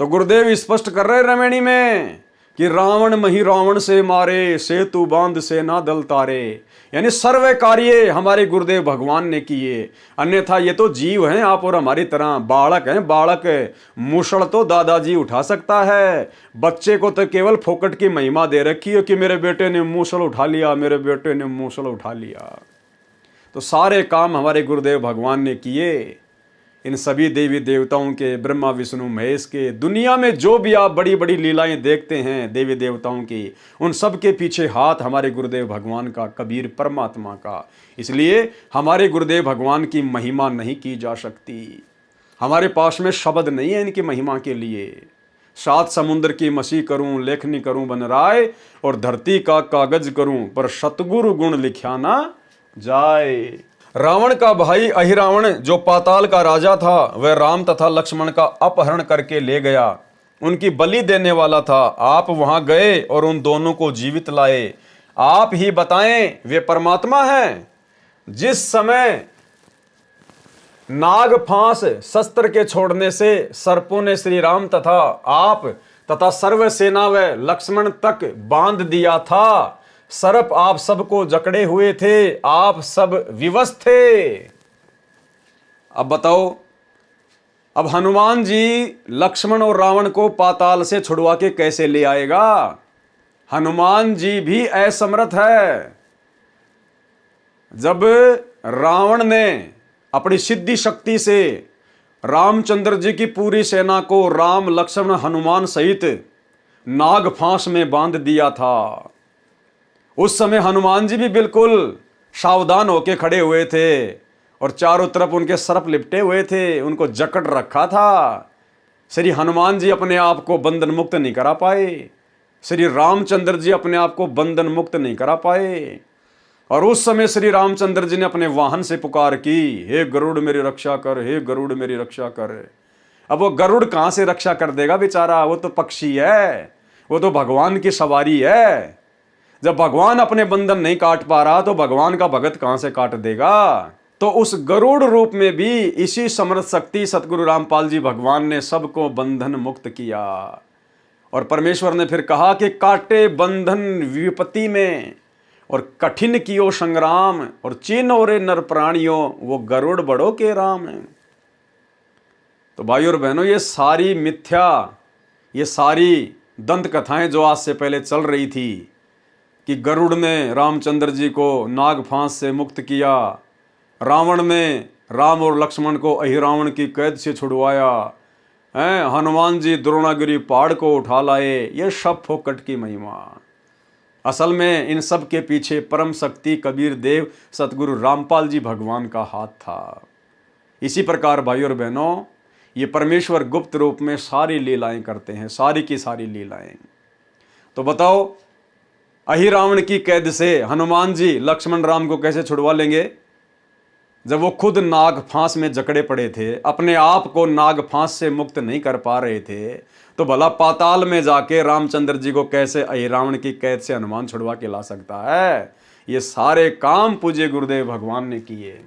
तो गुरुदेव स्पष्ट कर रहे रमैनी में कि रावण महिरावण से मारे, सेतु बांध से ना दल तारे, यानी सर्व कार्य हमारे गुरुदेव भगवान ने किए। अन्यथा ये तो जीव हैं आप और हमारी तरह, बालक हैं बालक। मूसल तो दादाजी उठा सकता है, बच्चे को तो केवल फोकट की महिमा दे रखी है कि मेरे बेटे ने मूसल उठा लिया, मेरे बेटे ने मूसल उठा लिया। तो सारे काम हमारे गुरुदेव भगवान ने किए। इन सभी देवी देवताओं के, ब्रह्मा विष्णु महेश के, दुनिया में जो भी आप बड़ी बड़ी लीलाएं देखते हैं देवी देवताओं की, उन सब के पीछे हाथ हमारे गुरुदेव भगवान का, कबीर परमात्मा का। इसलिए हमारे गुरुदेव भगवान की महिमा नहीं की जा सकती। हमारे पास में शब्द नहीं है इनकी महिमा के लिए। 7 समुद्र की मसी करूं, लेखनी करूं बन राय, और धरती का कागज करूं, पर सतगुरु गुण लिख्या ना जाए। रावण का भाई अहिरावण जो पाताल का राजा था, वह राम तथा लक्ष्मण का अपहरण करके ले गया, उनकी बलि देने वाला था। आप वहां गए और उन दोनों को जीवित लाए। आप ही बताएं, वे परमात्मा हैं। जिस समय नाग फांस शस्त्र के छोड़ने से सर्पों ने श्री राम तथा आप तथा सर्व सेना व लक्ष्मण तक बांध दिया था, सर्प आप सबको जकड़े हुए थे, आप सब विवश थे। अब बताओ, अब हनुमान जी लक्ष्मण और रावण को पाताल से छुड़वा के कैसे ले आएगा? हनुमान जी भी असमर्थ है। जब रावण ने अपनी सिद्धि शक्ति से रामचंद्र जी की पूरी सेना को राम लक्ष्मण हनुमान सहित नाग फांस में बांध दिया था, उस समय हनुमान जी भी बिल्कुल सावधान होके खड़े हुए थे और चारों तरफ उनके सर्प लिपटे हुए थे, उनको जकड़ रखा था। श्री हनुमान जी अपने आप को बंधन मुक्त नहीं करा पाए, श्री रामचंद्र जी अपने आप को बंधन मुक्त नहीं करा पाए। और उस समय श्री रामचंद्र जी ने अपने वाहन से पुकार की, हे गरुड़ मेरी रक्षा कर, हे गरुड़ मेरी रक्षा कर। अब वो गरुड़ कहाँ से रक्षा कर देगा बेचारा? वो तो पक्षी है, वो तो भगवान की सवारी है। जब भगवान अपने बंधन नहीं काट पा रहा तो भगवान का भगत कहां से काट देगा? तो उस गरुड़ रूप में भी इसी समर्थ शक्ति सतगुरु रामपाल जी भगवान ने सबको बंधन मुक्त किया। और परमेश्वर ने फिर कहा कि काटे बंधन विपत्ति में और कठिन कियो संग्राम, और चीनो रे नर प्राणियों वो गरुड़ बड़ो के राम है। तो भाई और बहनों, ये सारी मिथ्या, ये सारी दंत कथाएं जो आज से पहले चल रही थी कि गरुड़ ने रामचंद्र जी को नाग फांस से मुक्त किया, रावण ने राम और लक्ष्मण को अहिरावण की कैद से छुड़वाया, हनुमान जी द्रोणागिरी पहाड़ को उठा लाए, ये सब फोकट की महिमा। असल में इन सब के पीछे परम शक्ति कबीर देव सतगुरु रामपाल जी भगवान का हाथ था। इसी प्रकार भाई और बहनों, ये परमेश्वर गुप्त रूप में सारी लीलाएं करते हैं, सारी की सारी लीलाएं। तो बताओ, अहिरावण की कैद से हनुमान जी लक्ष्मण राम को कैसे छुड़वा लेंगे जब वो खुद नाग फांस में जकड़े पड़े थे, अपने आप को नाग फांस से मुक्त नहीं कर पा रहे थे? तो भला पाताल में जाके रामचंद्र जी को कैसे अहिरावण की कैद से हनुमान छुड़वा के ला सकता है? ये सारे काम पूज्य गुरुदेव भगवान ने किए।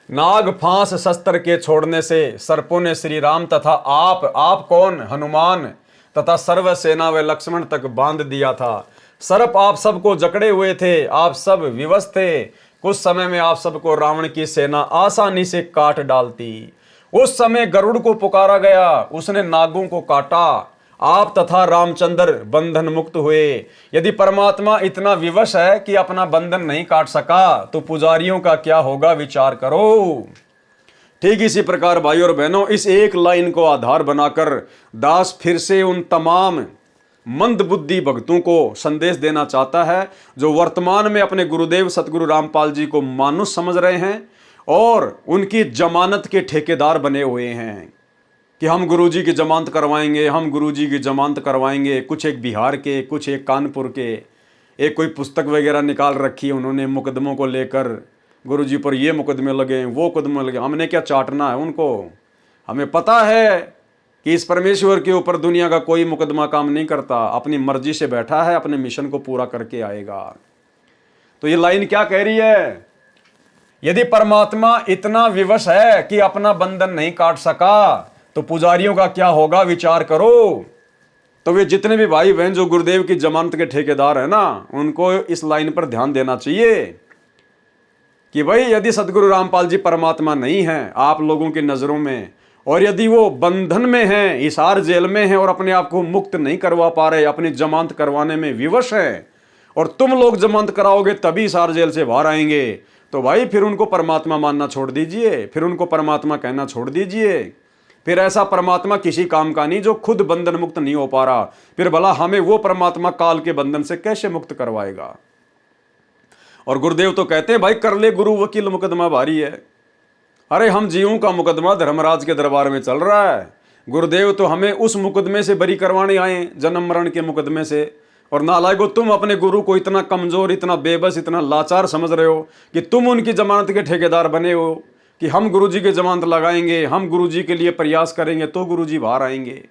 नाग फांस शस्त्र के छोड़ने से सर्पों ने श्री राम तथा आप कौन? हनुमान तथा सर्व सेना व लक्ष्मण तक बांध दिया था। सर्प आप सबको जकड़े हुए थे, आप सब विवश थे। कुछ समय में आप सबको रावण की सेना आसानी से काट डालती। उस समय गरुड़ को पुकारा गया, उसने नागों को काटा, आप तथा रामचंद्र बंधन मुक्त हुए। यदि परमात्मा इतना विवश है कि अपना बंधन नहीं काट सका तो पुजारियों का क्या होगा, विचार करो। ठीक इसी प्रकार भाई और बहनों, इस एक लाइन को आधार बनाकर दास फिर से उन तमाम मंद बुद्धि भक्तों को संदेश देना चाहता है जो वर्तमान में अपने गुरुदेव सतगुरु रामपाल जी को मानुष समझ रहे हैं और उनकी जमानत के ठेकेदार बने हुए हैं कि हम गुरुजी की जमानत करवाएंगे, हम गुरुजी की जमानत करवाएंगे। कुछ एक बिहार के, कुछ एक कानपुर के, एक कोई पुस्तक वगैरह निकाल रखी है उन्होंने मुकदमों को लेकर, गुरुजी पर ये मुकदमे लगे, वो मुकदमे लगे। हमने क्या चाटना है उनको? हमें पता है कि इस परमेश्वर के ऊपर दुनिया का कोई मुकदमा काम नहीं करता, अपनी मर्जी से बैठा है, अपने मिशन को पूरा करके आएगा। तो ये लाइन क्या कह रही है? यदि परमात्मा इतना विवश है कि अपना बंधन नहीं काट सका तो पुजारियों का क्या होगा, विचार करो। तो वे जितने भी भाई बहन जो गुरुदेव की जमानत के ठेकेदार है ना, उनको इस लाइन पर ध्यान देना चाहिए कि भाई यदि सतगुरु रामपाल जी परमात्मा नहीं है आप लोगों की नजरों में, और यदि वो बंधन में हैं, हिसार जेल में हैं और अपने आप को मुक्त नहीं करवा पा रहे, अपनी जमानत करवाने में विवश है, और तुम लोग जमानत कराओगे तभी हिसार जेल से बाहर आएंगे, तो भाई फिर उनको परमात्मा मानना छोड़ दीजिए, फिर उनको परमात्मा कहना छोड़ दीजिए। फिर ऐसा परमात्मा किसी काम का नहीं जो खुद बंधन मुक्त नहीं हो पा रहा, फिर भला हमें वो परमात्मा काल के बंधन से कैसे मुक्त करवाएगा? और गुरुदेव तो कहते हैं भाई कर ले गुरु वकील मुकदमा भारी है। अरे हम जीवों का मुकदमा धर्मराज के दरबार में चल रहा है, गुरुदेव तो हमें उस मुकदमे से बरी करवाने आए, जन्म मरण के मुकदमे से। और नालायको तुम अपने गुरु को इतना कमजोर, इतना बेबस, इतना लाचार समझ रहे हो कि तुम उनकी जमानत के ठेकेदार बने हो कि हम गुरुजी की जमानत लगाएंगे, हम गुरुजी के लिए प्रयास करेंगे तो गुरुजी बाहर आएंगे।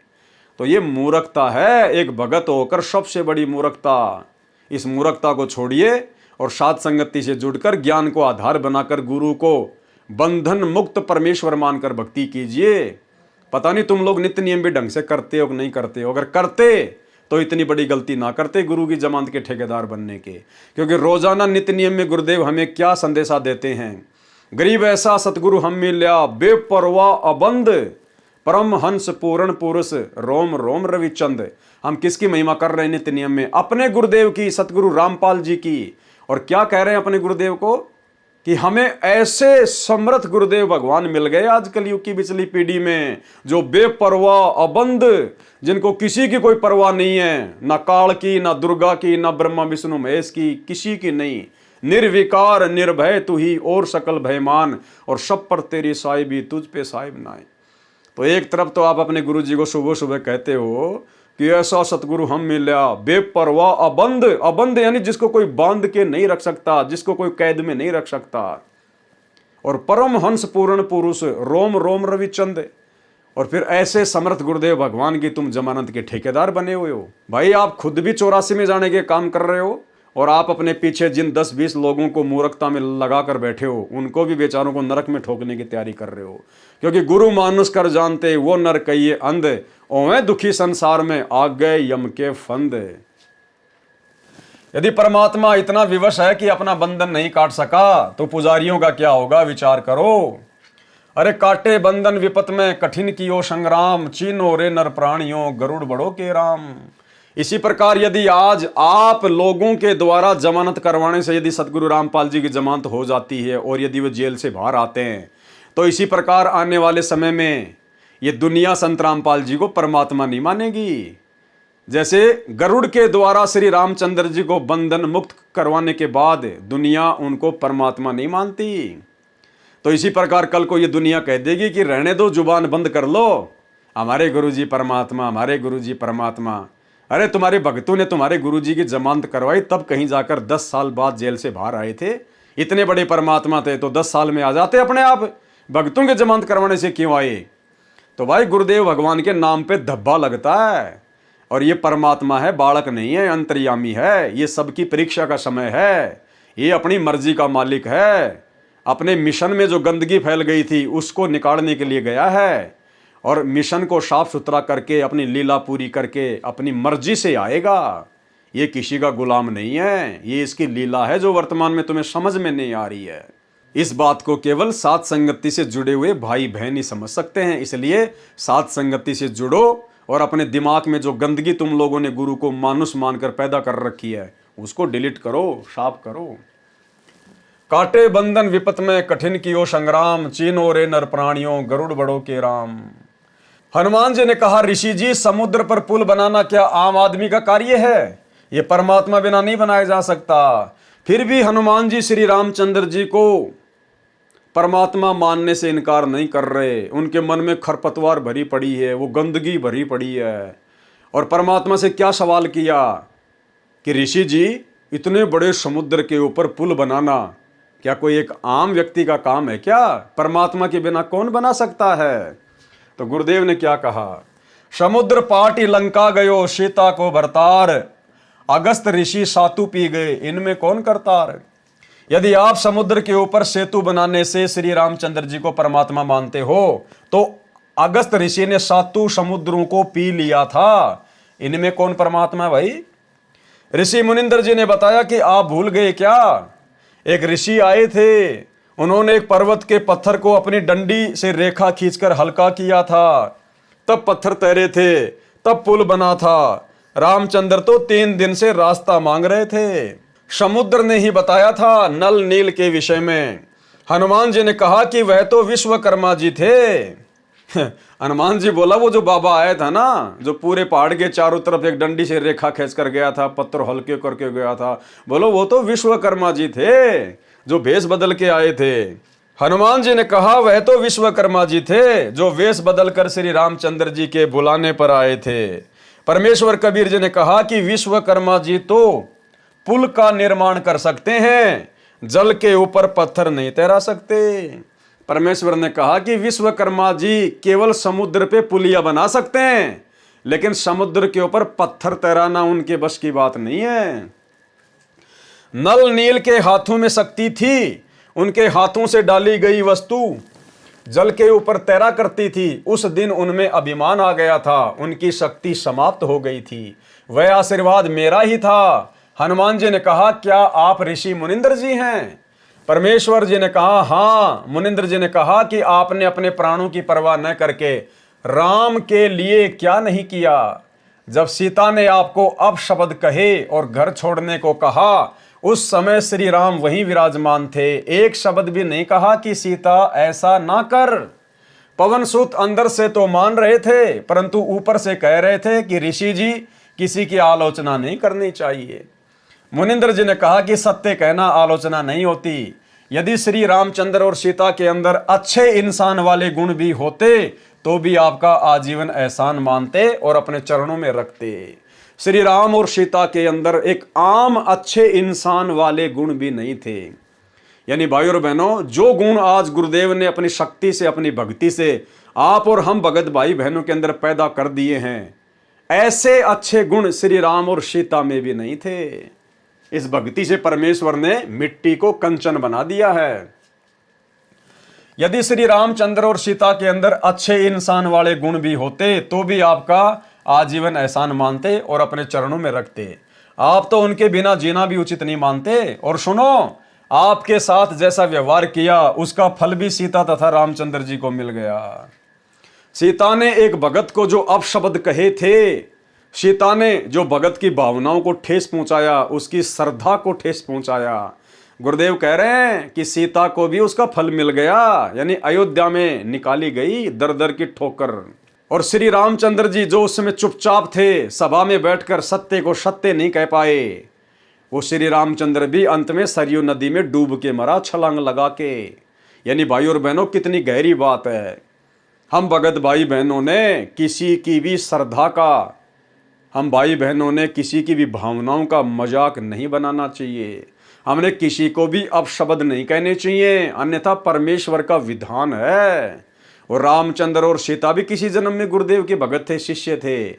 तो ये मूर्खता है, एक भगत होकर सबसे बड़ी मूर्खता। इस मूर्खता को छोड़िए और साध संगति से जुड़कर ज्ञान को आधार बनाकर गुरु को बंधन मुक्त परमेश्वर मानकर भक्ति कीजिए। पता नहीं तुम लोग नित्य नियम भी ढंग से करते हो कि नहीं करते हो। अगर करते तो इतनी बड़ी गलती ना करते गुरु की जमानत के ठेकेदार बनने के, क्योंकि रोजाना नित्य नियम में गुरुदेव हमें क्या संदेशा देते हैं। गरीब ऐसा सतगुरु हम मिल्या, बेपरवाह अबंध, परम हंस पूर्ण पुरुष, रोम रोम रविचंद। हम किसकी महिमा कर रहे हैं नित्य नियम में? अपने गुरुदेव की, सतगुरु रामपाल जी की। और क्या कह रहे हैं अपने गुरुदेव को कि हमें ऐसे समर्थ गुरुदेव भगवान मिल गए आज कलयुग की पिछली पीढ़ी में, जो बेपरवाह अबंध, जिनको किसी की कोई परवाह नहीं है, ना काल की, ना दुर्गा की, ना ब्रह्मा विष्णु महेश की, किसी की नहीं। निर्विकार निर्भय तू ही और सकल भयमान, और सब पर तेरी साहिबी तुझ पे साहिब नाए। तो एक तरफ तो आप अपने गुरु जी को सुबह सुबह कहते हो कि ऐसा सतगुरु हम मिला, बेपरवाह अबंध, अबंध यानी जिसको कोई बांध के नहीं रख सकता, जिसको कोई कैद में नहीं रख सकता, और परम हंस पूर्ण पुरुष, रोम रोम रविचंद। और फिर ऐसे समर्थ गुरुदेव भगवान की तुम जमानत के ठेकेदार बने हुए हो। भाई आप खुद भी 84 में जाने के काम कर रहे हो, और आप अपने पीछे जिन 10-20 लोगों को मूर्खता में लगा कर बैठे हो, उनको भी बेचारों को नरक में ठोकने की तैयारी कर रहे हो। क्योंकि गुरु मानुष कर जानते वो नर कहिए अंध, ओवे दुखी संसार में आ गए यम के फंद। यदि परमात्मा इतना विवश है कि अपना बंधन नहीं काट सका तो पुजारियों का क्या होगा, विचार करो। अरे काटे बंधन विपत में कठिन कियो संग्राम, चीनो रे नर प्राणियों गरुड़ बड़ो के राम। इसी प्रकार यदि आज आप लोगों के द्वारा जमानत करवाने से यदि सतगुरु रामपाल जी की जमानत हो जाती है और यदि वो जेल से बाहर आते हैं, तो इसी प्रकार आने वाले समय में ये दुनिया संत रामपाल जी को परमात्मा नहीं मानेगी। जैसे गरुड़ के द्वारा श्री रामचंद्र जी को बंधन मुक्त करवाने के बाद दुनिया उनको परमात्मा नहीं मानती, तो इसी प्रकार कल को ये दुनिया कह देगी कि रहने दो, जुबान बंद कर लो, हमारे गुरुजी परमात्मा, हमारे गुरुजी परमात्मा। अरे तुम्हारे भक्तों ने तुम्हारे गुरुजी की जमानत करवाई, तब कहीं जाकर 10 साल बाद जेल से बाहर आए थे। इतने बड़े परमात्मा थे तो 10 साल में आ जाते अपने आप। भक्तों के जमानत करवाने से क्यों आए? तो भाई गुरुदेव भगवान के नाम पे धब्बा लगता है, और ये परमात्मा है, बालक नहीं है, अंतर्यामी है। ये सबकी परीक्षा का समय है, ये अपनी मर्जी का मालिक है। अपने मिशन में जो गंदगी फैल गई थी उसको निकालने के लिए गया है, और मिशन को साफ सुथरा करके अपनी लीला पूरी करके अपनी मर्जी से आएगा। ये किसी का गुलाम नहीं है, ये इसकी लीला है जो वर्तमान में तुम्हें समझ में नहीं आ रही है। इस बात को केवल साथ संगति से जुड़े हुए भाई बहन ही समझ सकते हैं। इसलिए साथ संगति से जुड़ो और अपने दिमाग में जो गंदगी तुम लोगों ने गुरु को मानुष मानकर पैदा कर रखी है उसको डिलीट करो, साफ करो। काटे बंधन विपत में कठिन कियो संग्राम, चीनो रे नर प्राणियों गरुड़ बड़ों के राम। हनुमान जी ने कहा, ऋषि जी समुद्र पर पुल बनाना क्या आम आदमी का कार्य है? ये परमात्मा बिना नहीं बनाया जा सकता। फिर भी हनुमान जी श्री रामचंद्र जी को परमात्मा मानने से इनकार नहीं कर रहे। उनके मन में खरपतवार भरी पड़ी है, वो गंदगी भरी पड़ी है। और परमात्मा से क्या सवाल किया कि ऋषि जी इतने बड़े समुद्र के ऊपर पुल बनाना क्या कोई एक आम व्यक्ति का काम है क्या? परमात्मा के बिना कौन बना सकता है? तो गुरुदेव ने क्या कहा, समुद्र पाटी लंका गयो सीता को भरतार, अगस्त ऋषि सातु पी गए इनमें कौन करतार। यदि आप समुद्र के ऊपर सेतु बनाने से श्री रामचंद्र जी को परमात्मा मानते हो तो अगस्त ऋषि ने सातु समुद्रों को पी लिया था, इनमें कौन परमात्मा है भाई? ऋषि मुनिंदर जी ने बताया कि आप भूल गए क्या, एक ऋषि आए थे, उन्होंने एक पर्वत के पत्थर को अपनी डंडी से रेखा खींचकर हल्का किया था, तब पत्थर तैरे थे, तब पुल बना था। रामचंद्र तो 3 दिन से रास्ता मांग रहे थे। समुद्र ने ही बताया था नल नील के विषय में। हनुमान जी ने कहा कि वह तो विश्वकर्मा जी थे। हनुमान जी बोला, वो जो बाबा आया था ना, जो पूरे पहाड़ के चारों तरफ एक डंडी से रेखा खींच कर गया था, पत्थर हल्के करके गया था, बोलो वो तो विश्वकर्मा जी थे जो भेष बदल के आए थे। हनुमान जी ने कहा वह तो विश्वकर्मा जी थे जो वेश बदल कर श्री रामचंद्र जी के बुलाने पर आए थे। परमेश्वर कबीर जी ने कहा कि विश्वकर्मा जी तो पुल का निर्माण कर सकते हैं, जल के ऊपर पत्थर नहीं तैरा सकते। परमेश्वर ने कहा कि विश्वकर्मा जी केवल समुद्र पे पुलिया बना सकते हैं, लेकिन समुद्र के ऊपर पत्थर तैराना उनके बस की बात नहीं है। नल नील के हाथों में शक्ति थी, उनके हाथों से डाली गई वस्तु जल के ऊपर तैरा करती थी। उस दिन उनमें अभिमान आ गया था, उनकी शक्ति समाप्त हो गई थी। वह आशीर्वाद मेरा ही था। हनुमान जी ने कहा, क्या आप ऋषि मुनिंदर जी हैं? परमेश्वर जी ने कहा, हाँ। मुनिंदर जी ने कहा कि आपने अपने प्राणों की परवाह न करके राम के लिए क्या नहीं किया? जब सीता ने आपको अपशब्द कहे और घर छोड़ने को कहा, उस समय श्री राम वहीं विराजमान थे। एक शब्द भी नहीं कहा कि सीता ऐसा ना कर। पवन सुत अंदर से तो मान रहे थे, परंतु ऊपर से कह रहे थे कि ऋषि जी किसी की आलोचना नहीं करनी चाहिए। मुनिंदर जी ने कहा कि सत्य कहना आलोचना नहीं होती। यदि श्री रामचंद्र और सीता के अंदर अच्छे इंसान वाले गुण भी होते तो भी आपका आजीवन एहसान मानते और अपने चरणों में रखते। श्री राम और सीता के अंदर एक आम अच्छे इंसान वाले गुण भी नहीं थे। यानी भाई और बहनों, जो गुण आज गुरुदेव ने अपनी शक्ति से, अपनी भक्ति से आप और हम भगत भाई बहनों के अंदर पैदा कर दिए हैं, ऐसे अच्छे गुण श्री राम और सीता में भी नहीं थे। इस भक्ति से परमेश्वर ने मिट्टी को कंचन बना दिया है। यदि श्री रामचंद्र और सीता के अंदर अच्छे इंसान वाले गुण भी होते तो भी आपका आजीवन एहसान मानते और अपने चरणों में रखते। आप तो उनके बिना जीना भी उचित नहीं मानते। और सुनो, आपके साथ जैसा व्यवहार किया उसका फल भी सीता तथा रामचंद्र जी को मिल गया। सीता ने एक भगत को जो अपशब्द कहे थे, सीता ने जो भगत की भावनाओं को ठेस पहुंचाया, उसकी श्रद्धा को ठेस पहुंचाया, गुरुदेव कह रहे हैं कि सीता को भी उसका फल मिल गया। यानी अयोध्या में निकाली गई दर दर की ठोकर। और श्री रामचंद्र जी जो उस समय चुपचाप थे, सभा में बैठकर सत्य को सत्य नहीं कह पाए, वो श्री रामचंद्र भी अंत में सरयू नदी में डूब के मरा, छलांग लगा के। यानी भाई और बहनों, कितनी गहरी बात है। हम भगत भाई बहनों ने किसी की भी श्रद्धा का, हम भाई बहनों ने किसी की भी भावनाओं का मजाक नहीं बनाना चाहिए। हमने किसी को भी अपशब्द नहीं कहने चाहिए, अन्यथा परमेश्वर का विधान है। और रामचंद्र और सीता भी किसी जन्म में गुरुदेव के भगत थे, शिष्य थे।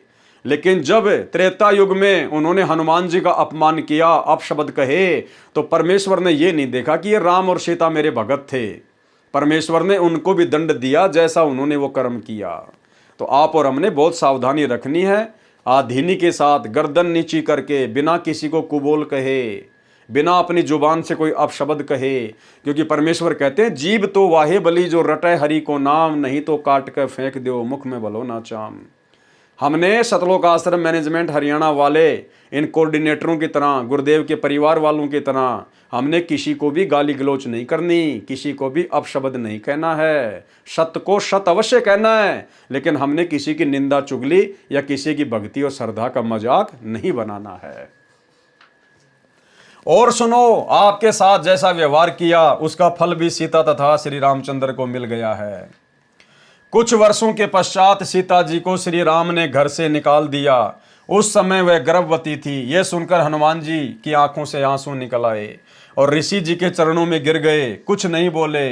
लेकिन जब त्रेता युग में उन्होंने हनुमान जी का अपमान किया, अपशब्द कहे, तो परमेश्वर ने ये नहीं देखा कि ये राम और सीता मेरे भगत थे। परमेश्वर ने उनको भी दंड दिया जैसा उन्होंने वो कर्म किया। तो आप और हमने बहुत सावधानी रखनी है। आधीनी के साथ गर्दन नीची करके, बिना किसी को कुबोल कहे, बिना अपनी जुबान से कोई अपशब्द कहे। क्योंकि परमेश्वर कहते हैं जीभ तो वाहे बली जो रटे हरि को नाम, नहीं तो काट कर फेंक दो मुख में भलो ना चाम। हमने सतलोक आश्रम मैनेजमेंट हरियाणा वाले इन कोऑर्डिनेटरों की तरह, गुरुदेव के परिवार वालों की तरह, हमने किसी को भी गाली गलौच नहीं करनी, किसी को भी अपशब्द नहीं कहना है, सत्य को सत्य अवश्य कहना है, लेकिन हमने किसी की निंदा चुगली या किसी की भक्ति और श्रद्धा का मजाक नहीं बनाना है। और सुनो, आपके साथ जैसा व्यवहार किया उसका फल भी सीता तथा श्री रामचंद्र को मिल गया है। कुछ वर्षों के पश्चात सीता जी को श्री राम ने घर से निकाल दिया। उस समय वह गर्भवती थी। यह सुनकर हनुमान जी की आंखों से आंसू निकल आए और ऋषि जी के चरणों में गिर गए, कुछ नहीं बोले।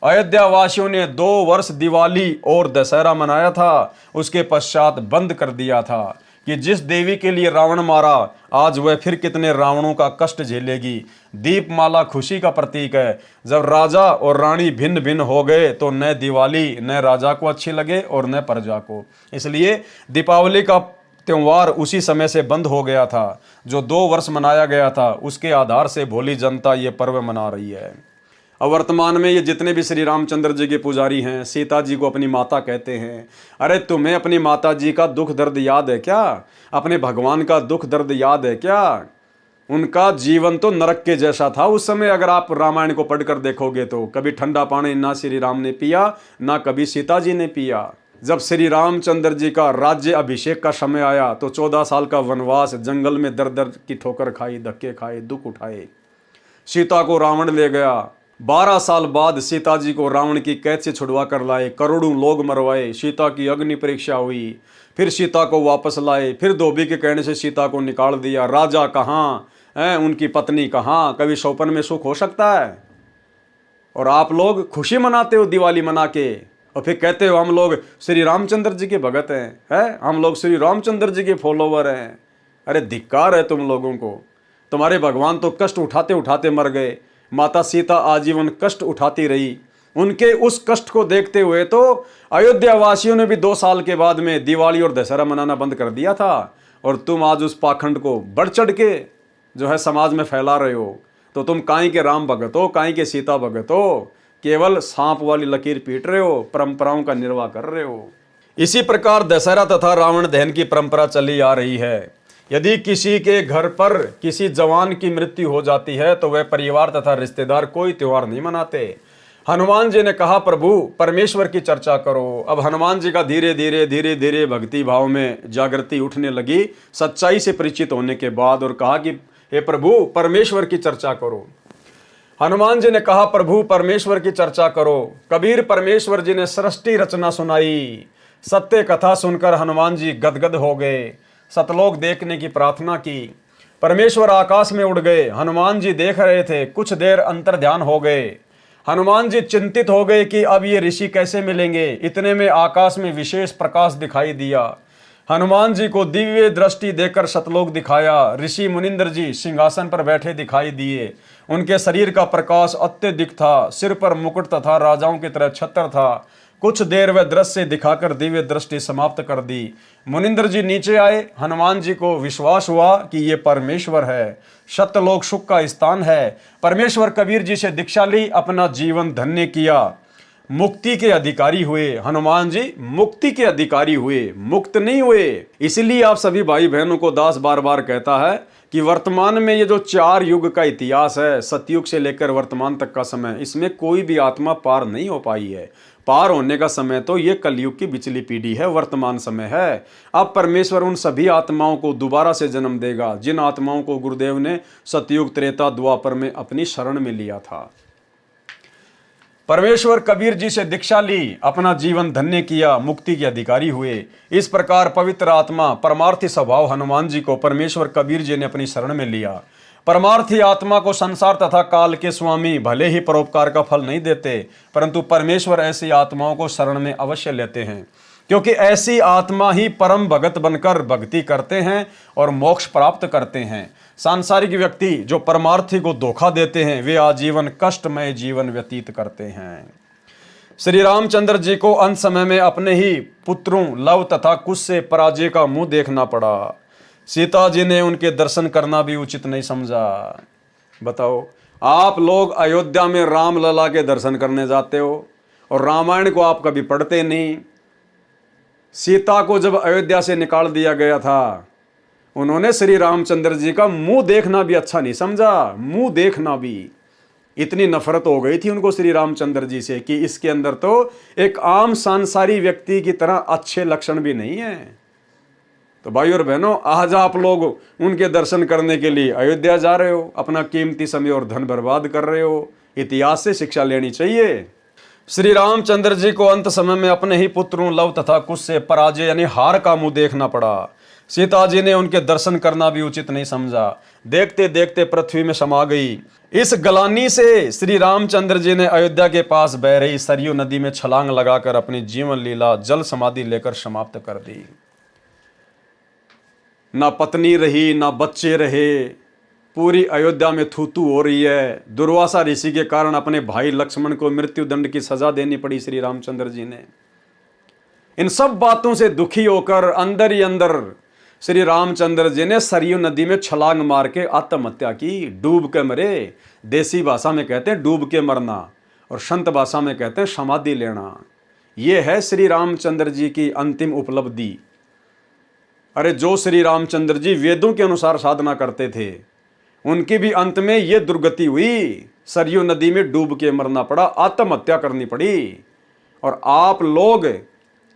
अयोध्या वासियों ने 2 वर्ष दिवाली और दशहरा मनाया था, उसके पश्चात बंद कर दिया था कि जिस देवी के लिए रावण मारा, आज वह फिर कितने रावणों का कष्ट झेलेगी। दीपमाला खुशी का प्रतीक है। जब राजा और रानी भिन्न भिन्न हो गए तो न दिवाली न राजा को अच्छी लगे और न प्रजा को, इसलिए दीपावली का त्योहार उसी समय से बंद हो गया था। जो 2 वर्ष मनाया गया था उसके आधार से भोली जनता ये पर्व मना रही है। अब वर्तमान में ये जितने भी श्री रामचंद्र जी के पुजारी हैं, सीता जी को अपनी माता कहते हैं। अरे तुम्हें अपनी माता जी का दुख दर्द याद है क्या? अपने भगवान का दुख दर्द याद है क्या? उनका जीवन तो नरक के जैसा था उस समय। अगर आप रामायण को पढ़कर देखोगे तो कभी ठंडा पानी ना श्री राम ने पिया, ना कभी सीता जी ने पिया। जब श्री रामचंद्र जी का राज्य अभिषेक का समय आया तो 14 साल का वनवास, जंगल में दर दर की ठोकर खाई, धक्के खाए, दुख उठाए। सीता को रावण ले गया। 12 साल बाद सीता जी को रावण की कैद से छुड़वा कर लाए। करोड़ों लोग मरवाए। सीता की अग्नि परीक्षा हुई, फिर सीता को वापस लाए। फिर धोबी के कहने से सीता को निकाल दिया। राजा कहाँ है, उनकी पत्नी कहाँ? कभी सौपन में सुख हो सकता है? और आप लोग खुशी मनाते हो दिवाली मना के, और फिर कहते हो हम लोग श्री रामचंद्र जी के भगत हैं, हम लोग श्री रामचंद्र जी के फॉलोवर हैं। अरे धिक्कार है तुम लोगों को। तुम्हारे भगवान तो कष्ट उठाते उठाते मर गए। माता सीता आजीवन कष्ट उठाती रही। उनके उस कष्ट को देखते हुए तो अयोध्या वासियों ने भी 2 साल के बाद में दिवाली और दशहरा मनाना बंद कर दिया था। और तुम आज उस पाखंड को बढ़ चढ़ के जो है समाज में फैला रहे हो। तो तुम काई के राम भगत हो, काई के सीता भगत हो, केवल सांप वाली लकीर पीट रहे हो, परंपराओं का निर्वाह कर रहे हो। इसी प्रकार दशहरा तथा रावण दहन की परंपरा चली आ रही है। यदि किसी के घर पर किसी जवान की मृत्यु हो जाती है तो वह परिवार तथा रिश्तेदार कोई त्योहार नहीं मनाते। हनुमान जी ने कहा प्रभु परमेश्वर की चर्चा करो। अब हनुमान जी का धीरे धीरे भक्ति भाव में जागृति उठने लगी सच्चाई से परिचित होने के बाद, और कहा कि हे प्रभु परमेश्वर की चर्चा करो। हनुमान जी ने कहा प्रभु परमेश्वर की चर्चा करो। कबीर परमेश्वर जी ने सृष्टि रचना सुनाई। सत्य कथा सुनकर हनुमान जी गदगद हो गए। सतलोक देखने की प्रार्थना की। परमेश्वर आकाश में उड़ गए। हनुमान जी देख रहे थे। कुछ देर अंतर ध्यान हो गए। हनुमान जी चिंतित हो गए कि अब ये ऋषि कैसे मिलेंगे। इतने में आकाश में विशेष प्रकाश दिखाई दिया। हनुमान जी को दिव्य दृष्टि देकर सतलोक दिखाया। ऋषि मुनिंद्र जी सिंहासन पर बैठे दिखाई दिए। उनके शरीर का प्रकाश अत्यधिक था। सिर पर मुकुट तथा राजाओं की तरह छत्र था। कुछ देर वह दृश्य दिखाकर दिव्य दृष्टि समाप्त कर दी। मुनिंद्र जी नीचे आए। हनुमान जी को विश्वास हुआ कि ये परमेश्वर है, सत्यलोक सुख का स्थान है। परमेश्वर कबीर जी से दीक्षा ली, अपना जीवन धन्य किया, मुक्ति के अधिकारी हुए। हनुमान जी मुक्ति के अधिकारी हुए, मुक्त नहीं हुए। इसलिए आप सभी भाई बहनों को दास बार बार कहता है कि वर्तमान में ये जो 4 युग का इतिहास है, सतयुग से लेकर वर्तमान तक का समय, इसमें कोई भी आत्मा पार नहीं हो पाई है। पार होने का समय तो ये कलयुग की बिचली पीढ़ी है, वर्तमान समय है। अब परमेश्वर उन सभी आत्माओं को दोबारा से जन्म देगा जिन आत्माओं को गुरुदेव ने सतयुग त्रेता द्वापर में अपनी शरण में लिया था। परमेश्वर कबीर जी से दीक्षा ली, अपना जीवन धन्य किया, मुक्ति के अधिकारी हुए। इस प्रकार पवित्र आत्मा परमार्थी स्वभाव हनुमान जी को परमेश्वर कबीर जी ने अपनी शरण में लिया। परमार्थी आत्मा को संसार तथा काल के स्वामी भले ही परोपकार का फल नहीं देते, परंतु परमेश्वर ऐसी आत्माओं को शरण में अवश्य लेते हैं, क्योंकि ऐसी आत्मा ही परम भगत बनकर भक्ति करते हैं और मोक्ष प्राप्त करते हैं। सांसारिक व्यक्ति जो परमार्थी को धोखा देते हैं वे आजीवन कष्टमय जीवन व्यतीत करते हैं। श्री रामचंद्र जी को अंत समय में अपने ही पुत्रों लव तथा कुश से पराजय का मुंह देखना पड़ा। सीता जी ने उनके दर्शन करना भी उचित नहीं समझा। बताओ, आप लोग अयोध्या में राम लला के दर्शन करने जाते हो और रामायण को आप कभी पढ़ते नहीं। सीता को जब अयोध्या से निकाल दिया गया था, उन्होंने श्री रामचंद्र जी का मुंह देखना भी अच्छा नहीं समझा। मुंह देखना भी, इतनी नफरत हो गई थी उनको श्री रामचंद्र जी से कि इसके अंदर तो एक आम सांसारी व्यक्ति की तरह अच्छे लक्षण भी नहीं है। तो भाई और बहनों, आज आप लोग उनके दर्शन करने के लिए अयोध्या जा रहे हो, अपना कीमती समय और धन बर्बाद कर रहे हो। इतिहास से शिक्षा लेनी चाहिए। श्री रामचंद्र जी को अंत समय में अपने ही पुत्रों लव तथा कुश से पराजय यानी हार का मुंह देखना पड़ा। सीता जी ने उनके दर्शन करना भी उचित नहीं समझा। देखते देखते पृथ्वी में समा गई। इस गलानी से श्री रामचंद्र जी ने अयोध्या के पास बह रही सरयू नदी में छलांग लगाकर अपनी जीवन लीला जल समाधि लेकर समाप्त कर दी। ना पत्नी रही, ना बच्चे रहे, पूरी अयोध्या में थूथू हो रही है। दुर्वासा ऋषि के कारण अपने भाई लक्ष्मण को मृत्यु दंड की सजा देनी पड़ी श्री रामचंद्र जी ने। इन सब बातों से दुखी होकर अंदर ही अंदर श्री रामचंद्र जी ने सरयू नदी में छलांग मार के आत्महत्या की। डूब के मरे। देसी भाषा में कहते हैं डूब के मरना, और संत भाषा में कहते हैं समाधि लेना। यह है श्री रामचंद्र जी की अंतिम उपलब्धि। अरे जो श्री रामचंद्र जी वेदों के अनुसार साधना करते थे, उनकी भी अंत में यह दुर्गति हुई। सरयू नदी में डूब के मरना पड़ा, आत्महत्या करनी पड़ी। और आप लोग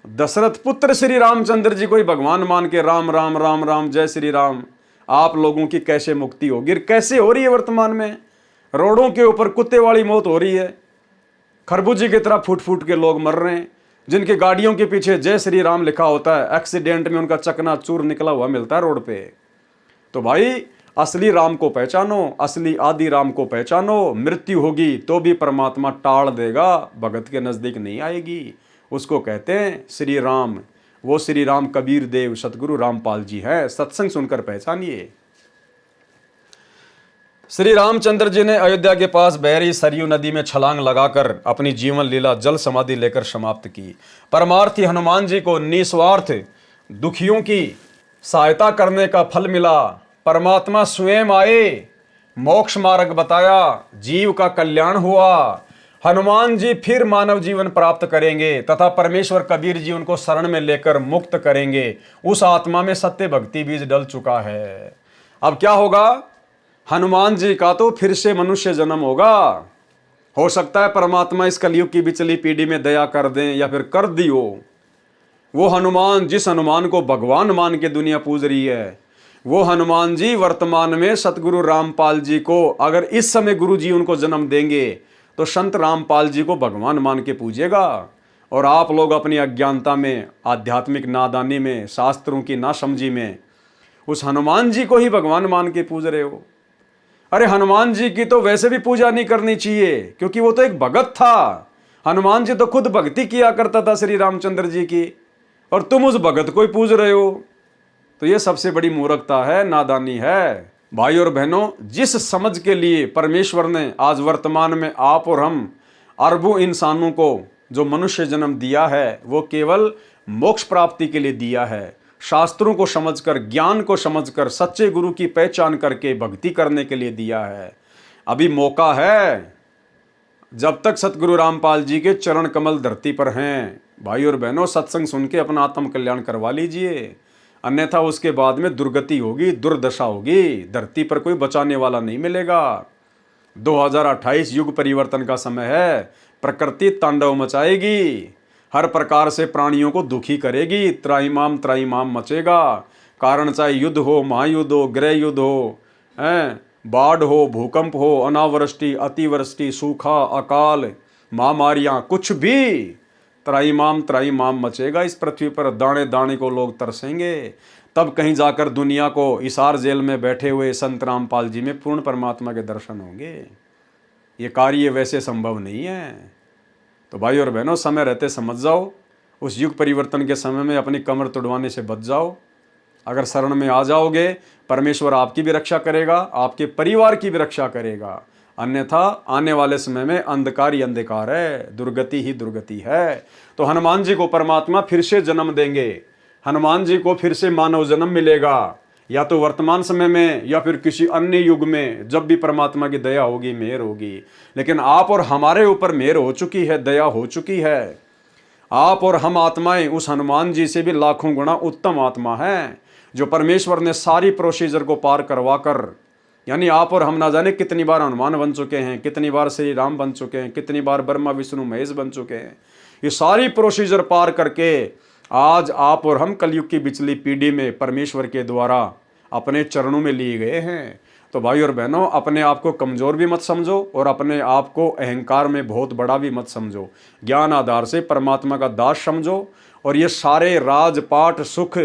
दशरथ पुत्र श्री रामचंद्र जी को ही भगवान मान के राम राम राम राम जय श्री राम, आप लोगों की कैसे मुक्ति होगी? कैसे हो रही है वर्तमान में? रोडों के ऊपर कुत्ते वाली मौत हो रही है। खरबूजे की तरह फूट फूट के लोग मर रहे हैं। जिनकी गाड़ियों के पीछे जय श्री राम लिखा होता है, एक्सीडेंट में उनका चकना चूर निकला हुआ मिलता है रोड पे। तो भाई, असली राम को पहचानो, असली आदि राम को पहचानो। मृत्यु होगी तो भी परमात्मा टाल देगा, भगत के नजदीक नहीं आएगी। उसको कहते हैं श्री राम। वो श्री राम कबीर देव सतगुरु रामपाल जी है। सत्संग सुनकर पहचानिए। श्री रामचंद्र जी ने अयोध्या के पास बह रही सरयू नदी में छलांग लगाकर अपनी जीवन लीला जल समाधि लेकर समाप्त की। परमार्थी हनुमान जी को निस्वार्थ दुखियों की सहायता करने का फल मिला। परमात्मा स्वयं आए, मोक्ष मार्ग बताया, जीव का कल्याण हुआ। हनुमान जी फिर मानव जीवन प्राप्त करेंगे तथा परमेश्वर कबीर जी उनको शरण में लेकर मुक्त करेंगे। उस आत्मा में सत्य भक्ति बीज डल चुका है। अब क्या होगा? हनुमान जी का तो फिर से मनुष्य जन्म होगा। हो सकता है परमात्मा इस कलयुग की बिचली पीढ़ी में दया कर दें या फिर कर दी हो। वो हनुमान, जिस हनुमान को भगवान मान के दुनिया पूज रही है, वो हनुमान जी वर्तमान में सतगुरु रामपाल जी को, अगर इस समय गुरु जी उनको जन्म देंगे तो संत रामपाल जी को भगवान मान के पूजेगा। और आप लोग अपनी अज्ञानता में, आध्यात्मिक नादानी में, शास्त्रों की नासमझी में उस हनुमान जी को ही भगवान मान के पूज रहे हो। अरे हनुमान जी की तो वैसे भी पूजा नहीं करनी चाहिए, क्योंकि वो तो एक भगत था। हनुमान जी तो खुद भक्ति किया करता था श्री रामचंद्र जी की, और तुम उस भगत को ही पूज रहे हो। तो ये सबसे बड़ी मूर्खता है, नादानी है। भाई और बहनों, जिस समझ के लिए परमेश्वर ने आज वर्तमान में आप और हम अरबों इंसानों को जो मनुष्य जन्म दिया है, वो केवल मोक्ष प्राप्ति के लिए दिया है। शास्त्रों को समझकर, ज्ञान को समझकर, सच्चे गुरु की पहचान करके भक्ति करने के लिए दिया है। अभी मौका है, जब तक सतगुरु रामपाल जी के चरण कमल धरती पर हैं। भाई और बहनों, सत्संग सुन के अपना आत्म कल्याण करवा लीजिए, अन्यथा उसके बाद में दुर्गति होगी, दुर्दशा होगी। धरती पर कोई बचाने वाला नहीं मिलेगा। 2028 युग परिवर्तन का समय है। प्रकृति तांडव मचाएगी, हर प्रकार से प्राणियों को दुखी करेगी। त्राहिमाम मचेगा। कारण चाहे युद्ध हो, महायुद्ध हो, गृह युद्ध हो, बाढ़ हो, भूकंप हो, अनावृष्टि, अतिवृष्टि, सूखा, अकाल, महामारियां, कुछ भी त्राहिमाम मचेगा इस पृथ्वी पर। दाने दाने को लोग तरसेंगे। तब कहीं जाकर दुनिया को हिसार जेल में बैठे हुए संत रामपाल जी में पूर्ण परमात्मा के दर्शन होंगे। ये कार्य वैसे संभव नहीं है। तो भाई और बहनों, समय रहते समझ जाओ। उस युग परिवर्तन के समय में अपनी कमर तुड़वाने से बच जाओ। अगर शरण में आ जाओगे, परमेश्वर आपकी भी रक्षा करेगा, आपके परिवार की भी रक्षा करेगा। अन्यथा आने वाले समय में अंधकार ही अंधकार है, दुर्गति ही दुर्गति है। तो हनुमान जी को परमात्मा फिर से जन्म देंगे, हनुमान जी को फिर से मानव जन्म मिलेगा, या तो वर्तमान समय में या फिर किसी अन्य युग में, जब भी परमात्मा की दया होगी, मेहर होगी। लेकिन आप और हमारे ऊपर मेहर हो चुकी है, दया हो चुकी है। आप और हम आत्माएं उस हनुमान जी से भी लाखों गुना उत्तम आत्मा हैं, जो परमेश्वर ने सारी प्रोसीजर को पार करवा कर, यानी आप और हम ना जाने कितनी बार हनुमान बन चुके हैं, कितनी बार श्री राम बन चुके हैं, कितनी बार ब्रह्मा विष्णु महेश बन चुके हैं। ये सारी प्रोसीजर पार करके आज आप और हम कलयुग की पिछली पीढ़ी में परमेश्वर के द्वारा अपने चरणों में लिए गए हैं। तो भाई और बहनों, अपने आप को कमज़ोर भी मत समझो और अपने आप को अहंकार में बहुत बड़ा भी मत समझो। ज्ञान आधार से परमात्मा का दास समझो। और ये सारे राजपाट, सुख,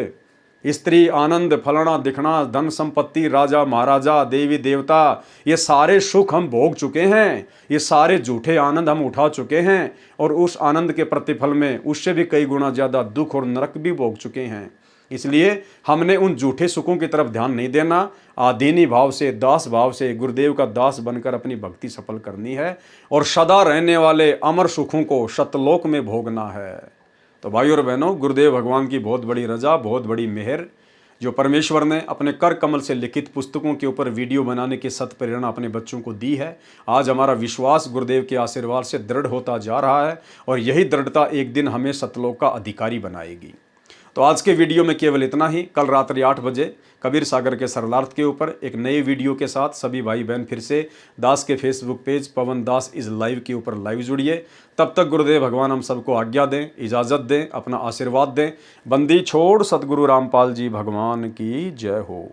स्त्री, आनंद, फलाना दिखना, धन संपत्ति, राजा महाराजा, देवी देवता, ये सारे सुख हम भोग चुके हैं। ये सारे झूठे आनंद हम उठा चुके हैं और उस आनंद के प्रतिफल में उससे भी कई गुना ज़्यादा दुख और नरक भी भोग चुके हैं। इसलिए हमने उन झूठे सुखों की तरफ ध्यान नहीं देना, आदीनी भाव से, दास भाव से गुरुदेव का दास बनकर अपनी भक्ति सफल करनी है और सदा रहने वाले अमर सुखों को सतलोक में भोगना है। तो भाई और बहनों, गुरुदेव भगवान की बहुत बड़ी रजा, बहुत बड़ी मेहर, जो परमेश्वर ने अपने कर कमल से लिखित पुस्तकों के ऊपर वीडियो बनाने की सत प्रेरणा अपने बच्चों को दी है। आज हमारा विश्वास गुरुदेव के आशीर्वाद से दृढ़ होता जा रहा है और यही दृढ़ता एक दिन हमें सतलोक का अधिकारी बनाएगी। तो आज के वीडियो में केवल इतना ही। कल रात्रि 8 बजे कबीर सागर के सरलार्थ के ऊपर एक नए वीडियो के साथ सभी भाई बहन फिर से दास के Facebook page Pawan Das is live के ऊपर लाइव जुड़िए। तब तक गुरुदेव भगवान हम सबको आज्ञा दें, इजाज़त दें, अपना आशीर्वाद दें। बंदी छोड़ सतगुरु रामपाल जी भगवान की जय हो।